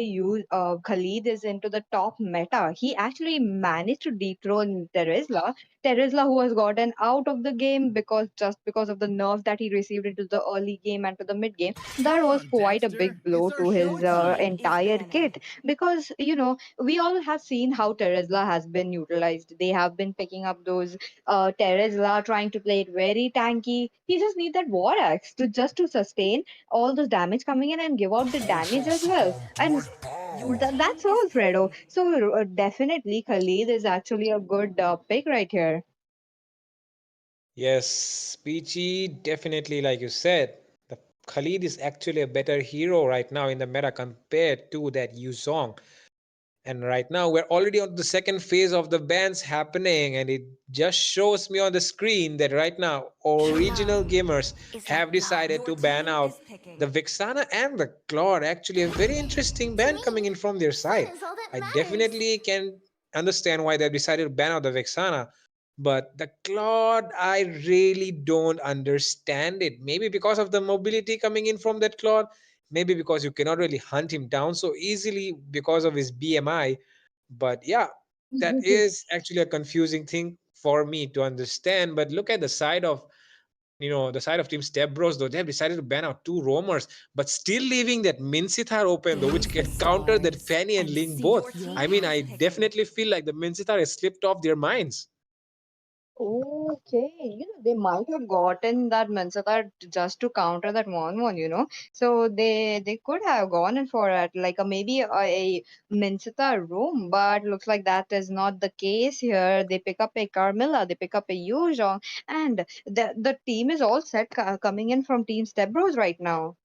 Khalid is into the top meta. He actually managed to dethrone Terizla. Terizla, who has gotten out of the game because of the nerf that he received into the early game and to the mid game. That was quite a big blow to his Your team is entire banning. kit because we all have seen how Terizla has been utilized. They have been picking up those Terizla, trying to play it very tanky. He just needs that war axe to sustain all those damage coming in and give out the damage as well. And Your team that's all, is Fredo. killing. So definitely Khalid is actually a good pick right here. Yes, Peachy, definitely, like you said, the Khalid is actually a better hero right now in the meta compared to that Yuzong. And right now, we're already on the second phase of the bans happening, and it just shows me on the screen that right now, Original Now Gamers is have that loud? decided Your to ban team out is the picking. Vixana and the Claude. Actually, a very interesting ban coming in from their side. I definitely can understand why they've decided to ban out the Vixana, but the Claude, I really don't understand it. Maybe because of the mobility coming in from that Claude, maybe because you cannot really hunt him down so easily because of his BMI. But yeah, that is actually a confusing thing for me to understand. But look at the side of the side of Team STEPBROS, though. They have decided to ban out two roamers, but still leaving that Minsithar open, though, which Gaze the can counter that stars Fanny and and Ling see both. your team I mean, is I picking. definitely feel like the Minsithar has slipped off their minds. Okay, they might have gotten that Mansata just to counter that one. So they could have gone in for it, like maybe a Mansata room, but looks like that is not the case here. They pick up a Carmilla, they pick up a Yuzhong, and the team is all set coming in from Team Stebros right now.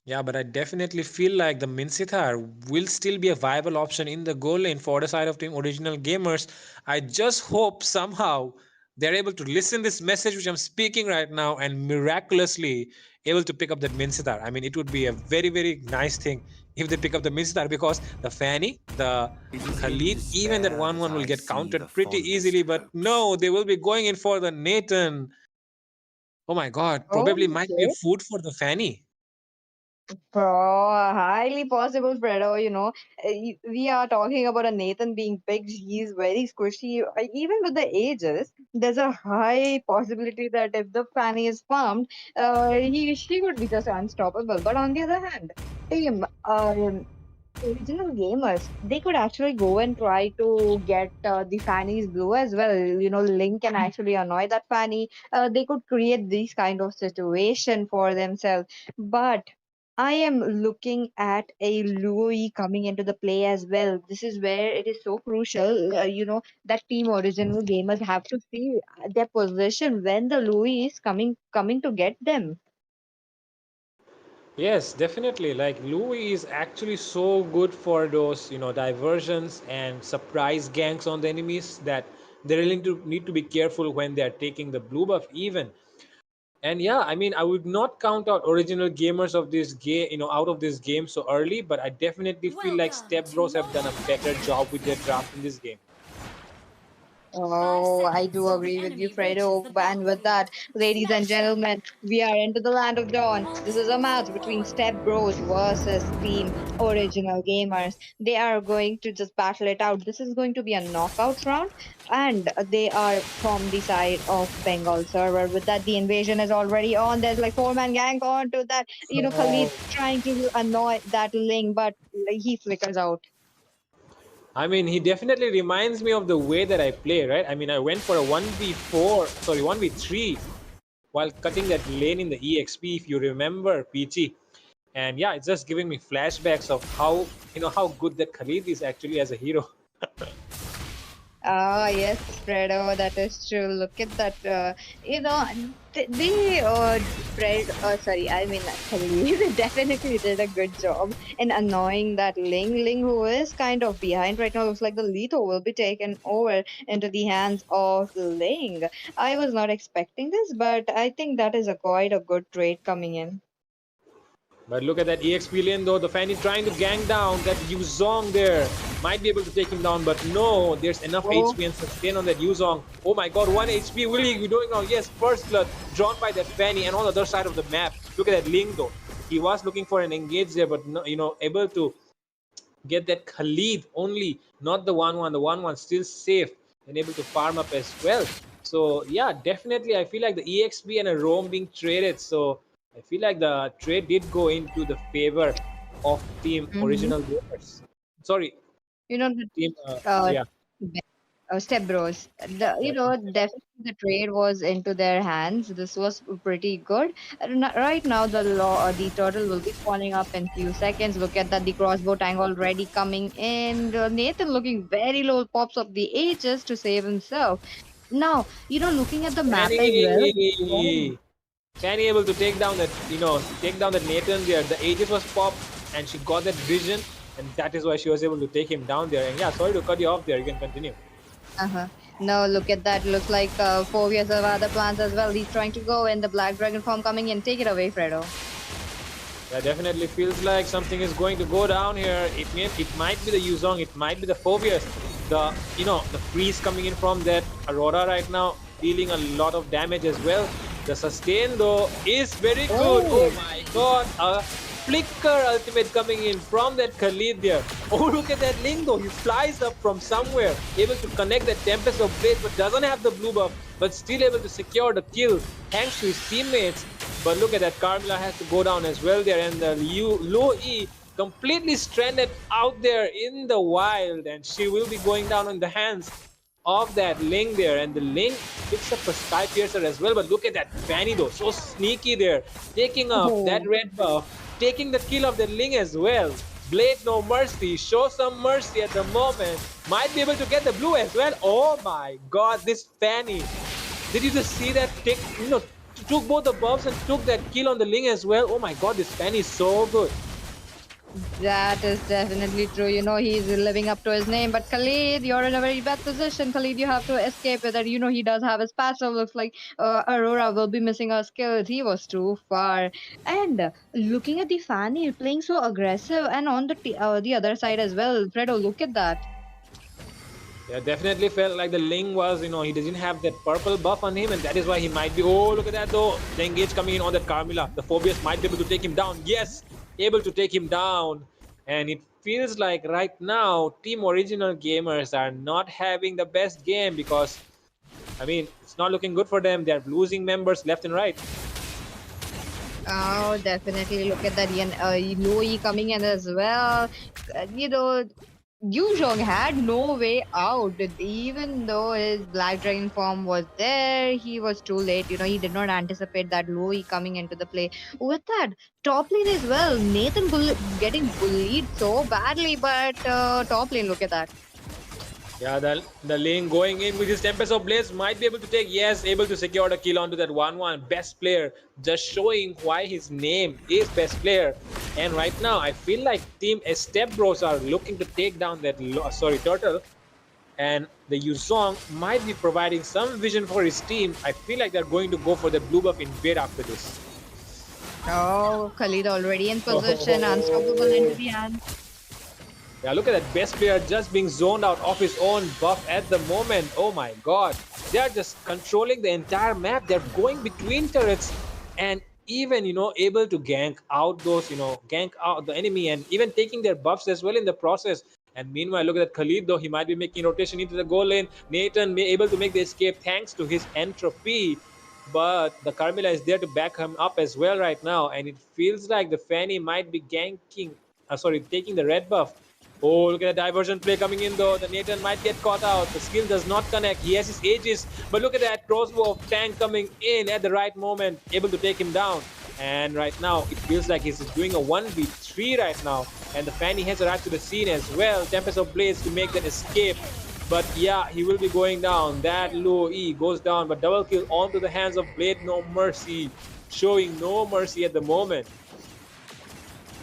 Yeah, but I definitely feel like the Minsithar will still be a viable option in the goal lane for the side of Team Original Gamers. I just hope somehow they're able to listen this message which I'm speaking right now and miraculously able to pick up that Minsithar. I mean, it would be a very, very nice thing if they pick up the Minsithar because the Fanny, the It is in Khalid, even that despair that 1-1 will I get see the countered pretty fondest easily. But hopes. no, they will be going in for the Nathan. Oh my god, probably might be a Okay. food for the Fanny. Highly possible, Fredo. We are talking about a Nathan being picked. He's very squishy. Even with the ages, there's a high possibility that if the Fanny is farmed, she would be just unstoppable. But on the other hand, team, original gamers, they could actually go and try to get the Fanny's blue as well. Link can actually annoy that Fanny. They could create these kind of situation for themselves. But I am looking at a Louis coming into the play as well. This is where it is so crucial, that team original gamers have to see their position when the Louis is coming to get them. Yes, definitely. Like Louis is actually so good for those, diversions and surprise ganks on the enemies that they really need to be careful when they are taking the blue buff even. And yeah, I mean, I would not count out original gamers of this game, out of this game so early, but I definitely feel like Welcome Step to Bros have done a Mobile better job with their Legends! draft in this game. Five Oh, I seconds do till the agree with you, enemy reaches Fredo. the And with that, battlefield. ladies and Smash them! gentlemen, we are into the land of dawn. This is a match between Step Bros versus Team Original Gamers. They are going to just battle it out. This is going to be a knockout round, and they are from the side of Bengal server. With that, the invasion is already on. There's like four-man gang on to that. Khalid trying to annoy that Ling, but he flickers out. I mean, he definitely reminds me of the way that I play, right? I mean, I went for a 1v4, sorry, 1v3 while cutting that lane in the EXP, if you remember, PT. And yeah, it's just giving me flashbacks of how good that Khalid is actually as a hero. Ah, yes, Fredo, that is true. Look at that. They Fred, sorry, I mean, actually, they definitely did a good job in annoying that Ling. Ling, who is kind of behind right now, looks like the Lito will be taken over into the hands of Ling. I was not expecting this, but I think that is a quite a good trade coming in. But look at that EXP lane though. The fan is trying to gang down that Yuzong there. Might be able to take him down, but no, there's enough Oh, HP and sustain on that Yuzong. Oh my god, 1 HP. Will he be doing now? Yes, first blood drawn by that Fanny, and on the other side of the map. Look at that Ling though. He was looking for an engage there, but no, able to get that Khalid only, not the 1-1. The 1-1 still safe and able to farm up as well. So yeah, definitely I feel like the EXP and a roam being traded. So I feel like the trade did go into the favor of team mm-hmm. original gamers. Sorry, You know, the team. uh, Yeah, STEPBROS. yeah, Definitely the trade was into their hands. This was pretty good. Right now, the turtle will be spawning up in few seconds. Look at that, the crossbow tank already coming in. Nathan looking very low, pops up the Aegis to save himself. Now, looking at the map as well. Fanny. Fanny able to take down that, take down that Nathan there. The Aegis was popped and she got that vision, and that is why she was able to take him down there. And yeah, sorry to cut you off there. You can continue. Uh-huh. No, look at that. Looks like 4 years of other plans as well. He's trying to go in the Black Dragon form coming in. Take it away, Fredo. Yeah, definitely feels like something is going to go down here. It might be the Yuzong, it might be the Phobias. The freeze coming in from that Aurora right now, dealing a lot of damage as well. The sustain though is very good. Oh my god, a flicker ultimate coming in from that Khalid there. Oh, look at that Ling though. He flies up from somewhere, able to connect that Tempest of Blades, but doesn't have the blue buff, but still able to secure the kill thanks to his teammates. But look at that, Carmilla has to go down as well there, and the Low E completely stranded out there in the wild, and she will be going down in the hands of that Ling there, and the Ling picks up a Sky Piercer as well. But look at that Fanny though, so sneaky there, taking up that red buff, taking the kill of the Ling as well. Blade no mercy, show some mercy at the moment, might be able to get the blue as well. Oh my god, this Fanny, did you just see that? Took both the buffs and took that kill on the Ling as well. Oh my god, this Fanny is so good. That is definitely true. He's living up to his name. But Khalid, you're in a very bad position. Khalid, you have to escape with it. He does have his passive. Looks like Aurora will be missing her skills. He was too far. And looking at the Fanny playing so aggressive, and on the other side as well. Fredo, look at that. Yeah, definitely felt like the Ling was, he doesn't have that purple buff on him, and that is why he might be. Oh, look at that though. The engage coming in on that Carmilla. The Phobias might be able to take him down. Yes, able to take him down. And it feels like right now, Team Original Gamers are not having the best game because, it's not looking good for them. They're losing members left and right. Oh, definitely. Look at that. Yui coming in as well. Yu Zhong had no way out. Even though his Black Dragon form was there, he was too late. He did not anticipate that Louis coming into the play. With that, top lane as well. Nathan getting bullied so badly, but top lane, look at that. Yeah, the Ling going in with his Tempest of Blades might be able to take, yes, able to secure the kill onto that 1-1. Best player, just showing why his name is best player. And right now, I feel like Team STEPBROS are looking to take down that, Turtle. And the Yuzong might be providing some vision for his team. I feel like they're going to go for the blue buff invade after this. Oh, Khalid already in position, unstoppable into the hand. Yeah, look at that best player just being zoned out of his own buff at the moment. Oh my god. They are just controlling the entire map. They're going between turrets and even, able to gank out those, gank out the enemy and even taking their buffs as well in the process. And meanwhile, look at that Khalid though. He might be making rotation into the goal lane. Nathan may able to make the escape thanks to his entropy. But the Carmilla is there to back him up as well right now. And it feels like the Fanny might be ganking, taking the red buff. Oh, look at the diversion play coming in though. The Nathan might get caught out. The skill does not connect. He has his Aegis. But look at that crossbow of tank coming in at the right moment. Able to take him down. And right now, it feels like he's doing a 1v3 right now. And the Fanny has arrived to the scene as well. Tempest of Blades to make that escape. But yeah, he will be going down. That Luo E goes down, but double kill onto the hands of Blade. No mercy, showing no mercy at the moment.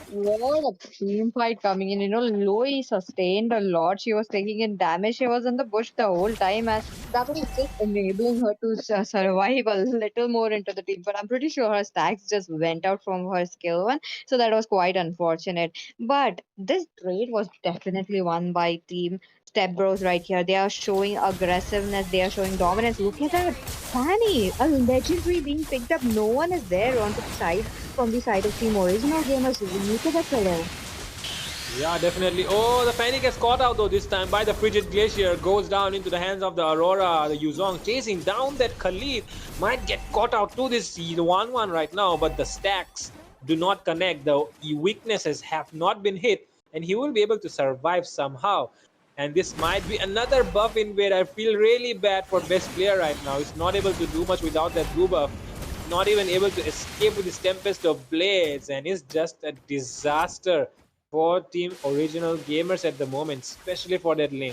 What a team fight coming in. Loi sustained a lot. She was taking in damage. She was in the bush the whole time, and that was just enabling her to survive a little more into the team. But I'm pretty sure her stacks just went out from her skill one, so that was quite unfortunate. But this trade was definitely won by Team Step Bros right here. They are showing aggressiveness. They are showing dominance. Look at that. Fanny, a legendary being picked up. No one is there onto the side from the side of Team Original Gamers. Look at that fellow. Yeah, definitely. Oh, the Fanny gets caught out though this time by the Frigid Glacier. Goes down into the hands of the Aurora. The Yuzong chasing down that Khalid. Might get caught out to this 1-1 right now, but the stacks do not connect. The weaknesses have not been hit, and he will be able to survive somehow. And this might be another buff invade. I feel really bad for best player right now. He's not able to do much without that blue buff. Not even able to escape with his Tempest of Blades, and it's just a disaster for Team Original Gamers at the moment, especially for that lane.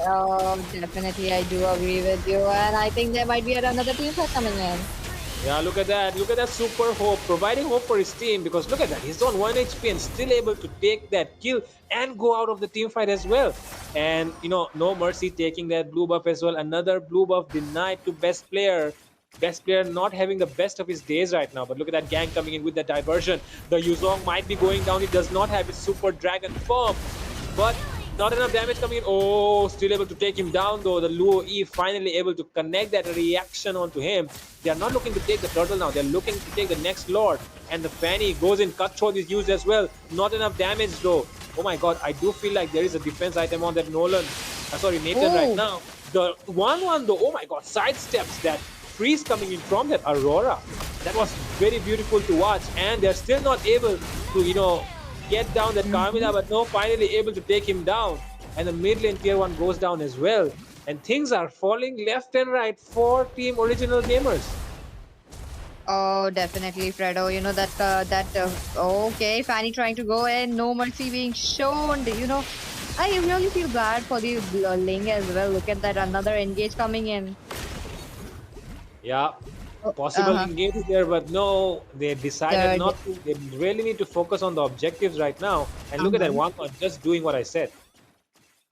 Oh, definitely, I do agree with you, and I think there might be another team fight coming in. Yeah, look at that. Look at that super hope, providing hope for his team, because look at that. He's on 1 HP and still able to take that kill and go out of the team fight as well. And, no mercy taking that blue buff as well. Another blue buff denied to best player. Best player not having the best of his days right now. But look at that gang coming in with that diversion. The Yuzong might be going down. He does not have his super dragon form. But not enough damage coming in. Oh, still able to take him down though. The Luo E finally able to connect that reaction onto him. They are not looking to take the turtle now. They're looking to take the next lord. And the Fanny goes in. Cut Throat is used as well. Not enough damage though. Oh my god, I do feel like there is a defense item on that Nathan right now. The 1-1 though, oh my god, sidesteps that freeze coming in from that Aurora. That was very beautiful to watch. And they're still not able to, get down that Carmilla, but no, finally able to take him down. And the mid lane tier 1 goes down as well. And things are falling left and right for Team Original Gamers. Oh, definitely, Fredo. Okay, Fanny trying to go in, no mercy being shown. I really feel bad for the Ling as well. Look at that, another engage coming in. Yeah, possible engage there, but no, they decided not to. They really need to focus on the objectives right now. And look at that one just doing what I said.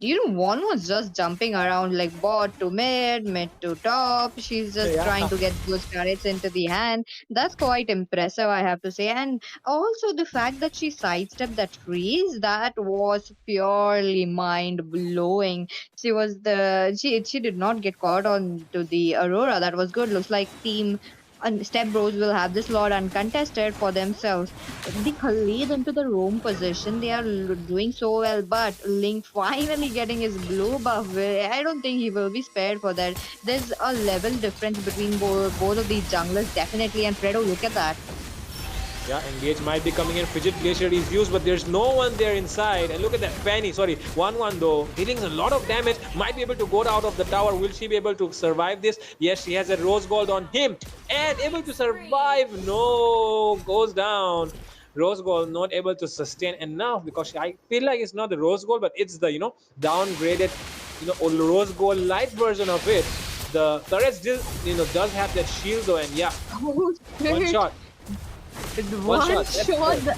One was just jumping around like bot to mid, mid to top. She's just trying to get those turrets into the hand. That's quite impressive, I have to say. And also the fact that she sidestepped that freeze, that was purely mind blowing. She did not get caught on to the Aurora. That was good. Looks like Team Step Bros will have this Lord uncontested for themselves. The Khalid into the roam position, they are doing so well, but Link finally getting his blue buff. I don't think he will be spared for that. There's a level difference between both of these junglers, definitely. And Fredo, look at that. Yeah, engage might be coming in. Frigid Glacier is used, but there's no one there inside. And look at that Fanny. Sorry, 1-1 though. Dealing a lot of damage. Might be able to go out of the tower. Will she be able to survive this? Yes, she has a rose gold on him. And able to survive. No, goes down. Rose gold not able to sustain enough, because I feel like it's not the rose gold, but it's the, downgraded, rose gold light version of it. The turret still, does have that shield though. And yeah, one shot. One shot.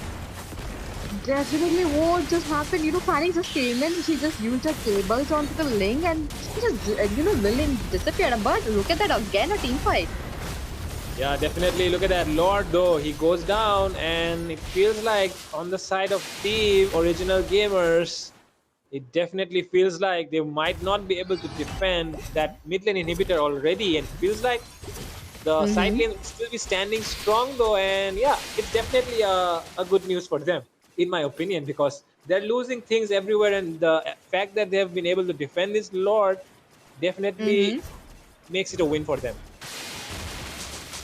Definitely what just happened. Fanny just came in. She just used her cables onto the Ling and she just, Lilin disappeared. But look at that again, a team fight. Yeah, definitely. Look at that Lord though. He goes down, and it feels like on the side of Team Original Gamers, it definitely feels like they might not be able to defend that mid lane inhibitor already, and it feels like the side lane will still be standing strong though. And yeah, it's definitely a good news for them, in my opinion, because they're losing things everywhere, and the fact that they have been able to defend this Lord definitely makes it a win for them.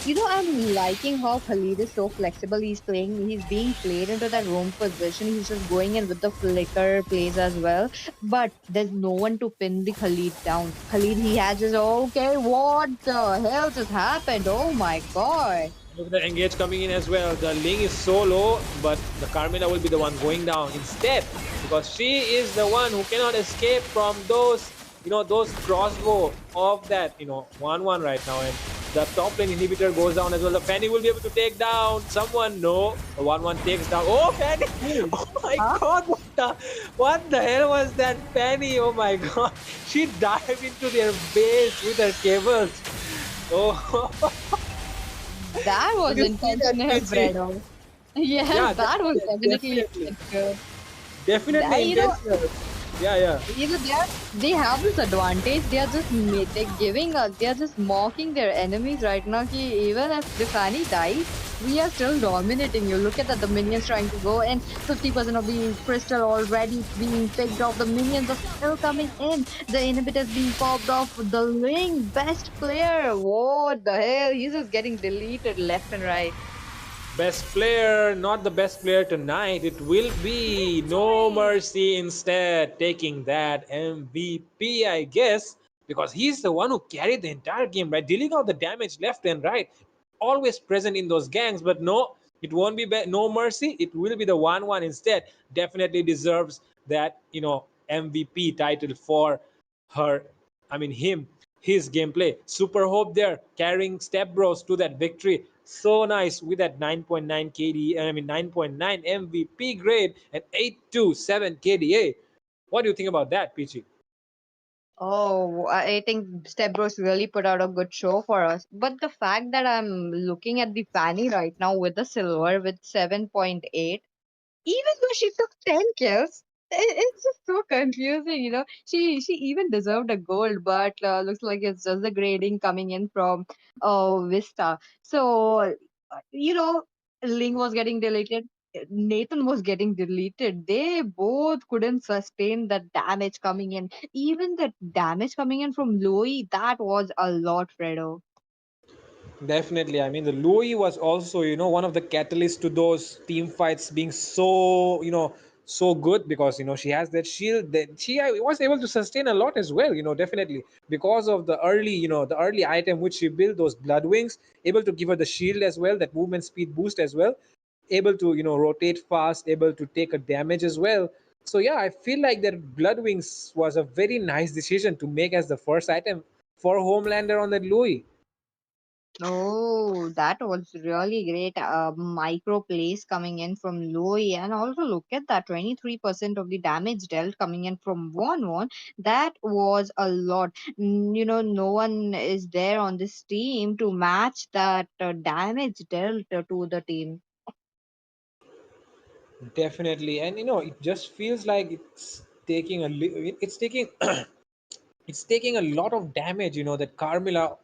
I'm liking how Khalid is so flexible. He's being played into that roam position. He's just going in with the flicker plays as well. But there's no one to pin the Khalid down. Khalid, he has his, okay, what the hell just happened? Oh my god. Look at the engage coming in as well. The Ling is so low, but the Carmilla will be the one going down instead because she is the one who cannot escape from those, those crossbow of that, 1-1 right now. And the top lane inhibitor goes down as well. The Fanny will be able to take down someone. No, the 1-1 takes down. Oh, Fanny! Oh, Oh my huh? god, what the hell was that Fanny? Oh my god. She dived into their base with her cables. Oh, That did was you see that, intentional, PG? Fredo. Yes, Yeah, that was definitely definitely. intentional. Definitely That, intentional. Yeah, yeah. they have this advantage. They are just they're giving they are just mocking their enemies right now. Ki even if the Fanny dies, we are still dominating. You look at that, the minions trying to go in. 50% of the crystal already being picked off. The minions are still coming in. The inhibitors being popped off. The Ling, best player. What the hell? He's just getting deleted left and right. Best player, not the best player tonight. It will be No Mercy instead, taking that MVP, I guess, because he's the one who carried the entire game, right? Dealing out the damage left and right, always present in those gangs. But no, it won't be No Mercy. It will be the 1-1 instead. Definitely deserves that, MVP title for her. I mean, his gameplay. Super Hope there carrying STEPBROS to that victory. So nice with that 9.9 KD, I mean 9.9 MVP grade and 827 KDA. What do you think about that, Peachy? Oh, I think Step Bros really put out a good show for us. But the fact that I'm looking at the Fanny right now with the silver with 7.8, even though she took 10 kills, it's just so confusing, She even deserved a gold, but looks like it's just the grading coming in from Vista. So, Ling was getting deleted. Nathan was getting deleted. They both couldn't sustain the damage coming in. Even the damage coming in from Louis, that was a lot, Fredo. Definitely. I mean, the Louis was also, one of the catalysts to those team fights being so, so good because, she has that shield that she was able to sustain a lot as well, definitely because of the early item which she built, those blood wings, able to give her the shield as well, that movement speed boost as well, able to, rotate fast, able to take a damage as well. So yeah, I feel like that blood wings was a very nice decision to make as the first item for Homelander on that Louis. Oh, that was really great. Micro plays coming in from Louis, and also look at that 23% of the damage dealt coming in from 1-1. That was a lot. No one is there on this team to match that damage dealt to the team. Definitely, and it just feels like it's taking it's taking a lot of damage. That Carmilla.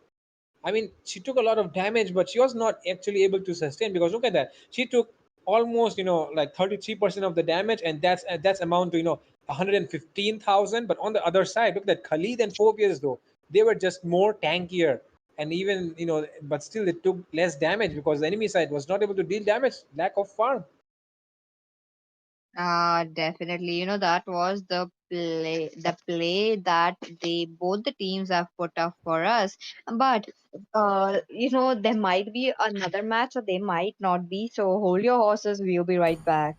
I mean, she took a lot of damage, but she was not actually able to sustain because look at that. She took almost like 33% of the damage, and that's amount to 115,000. But on the other side, look at that Khalid and Phobias though they were just more tankier, and even but still they took less damage because the enemy side was not able to deal damage, lack of farm. Definitely. That was the play that both the teams have put up for us. But, there might be another match or they might not be. So hold your horses. We'll be right back.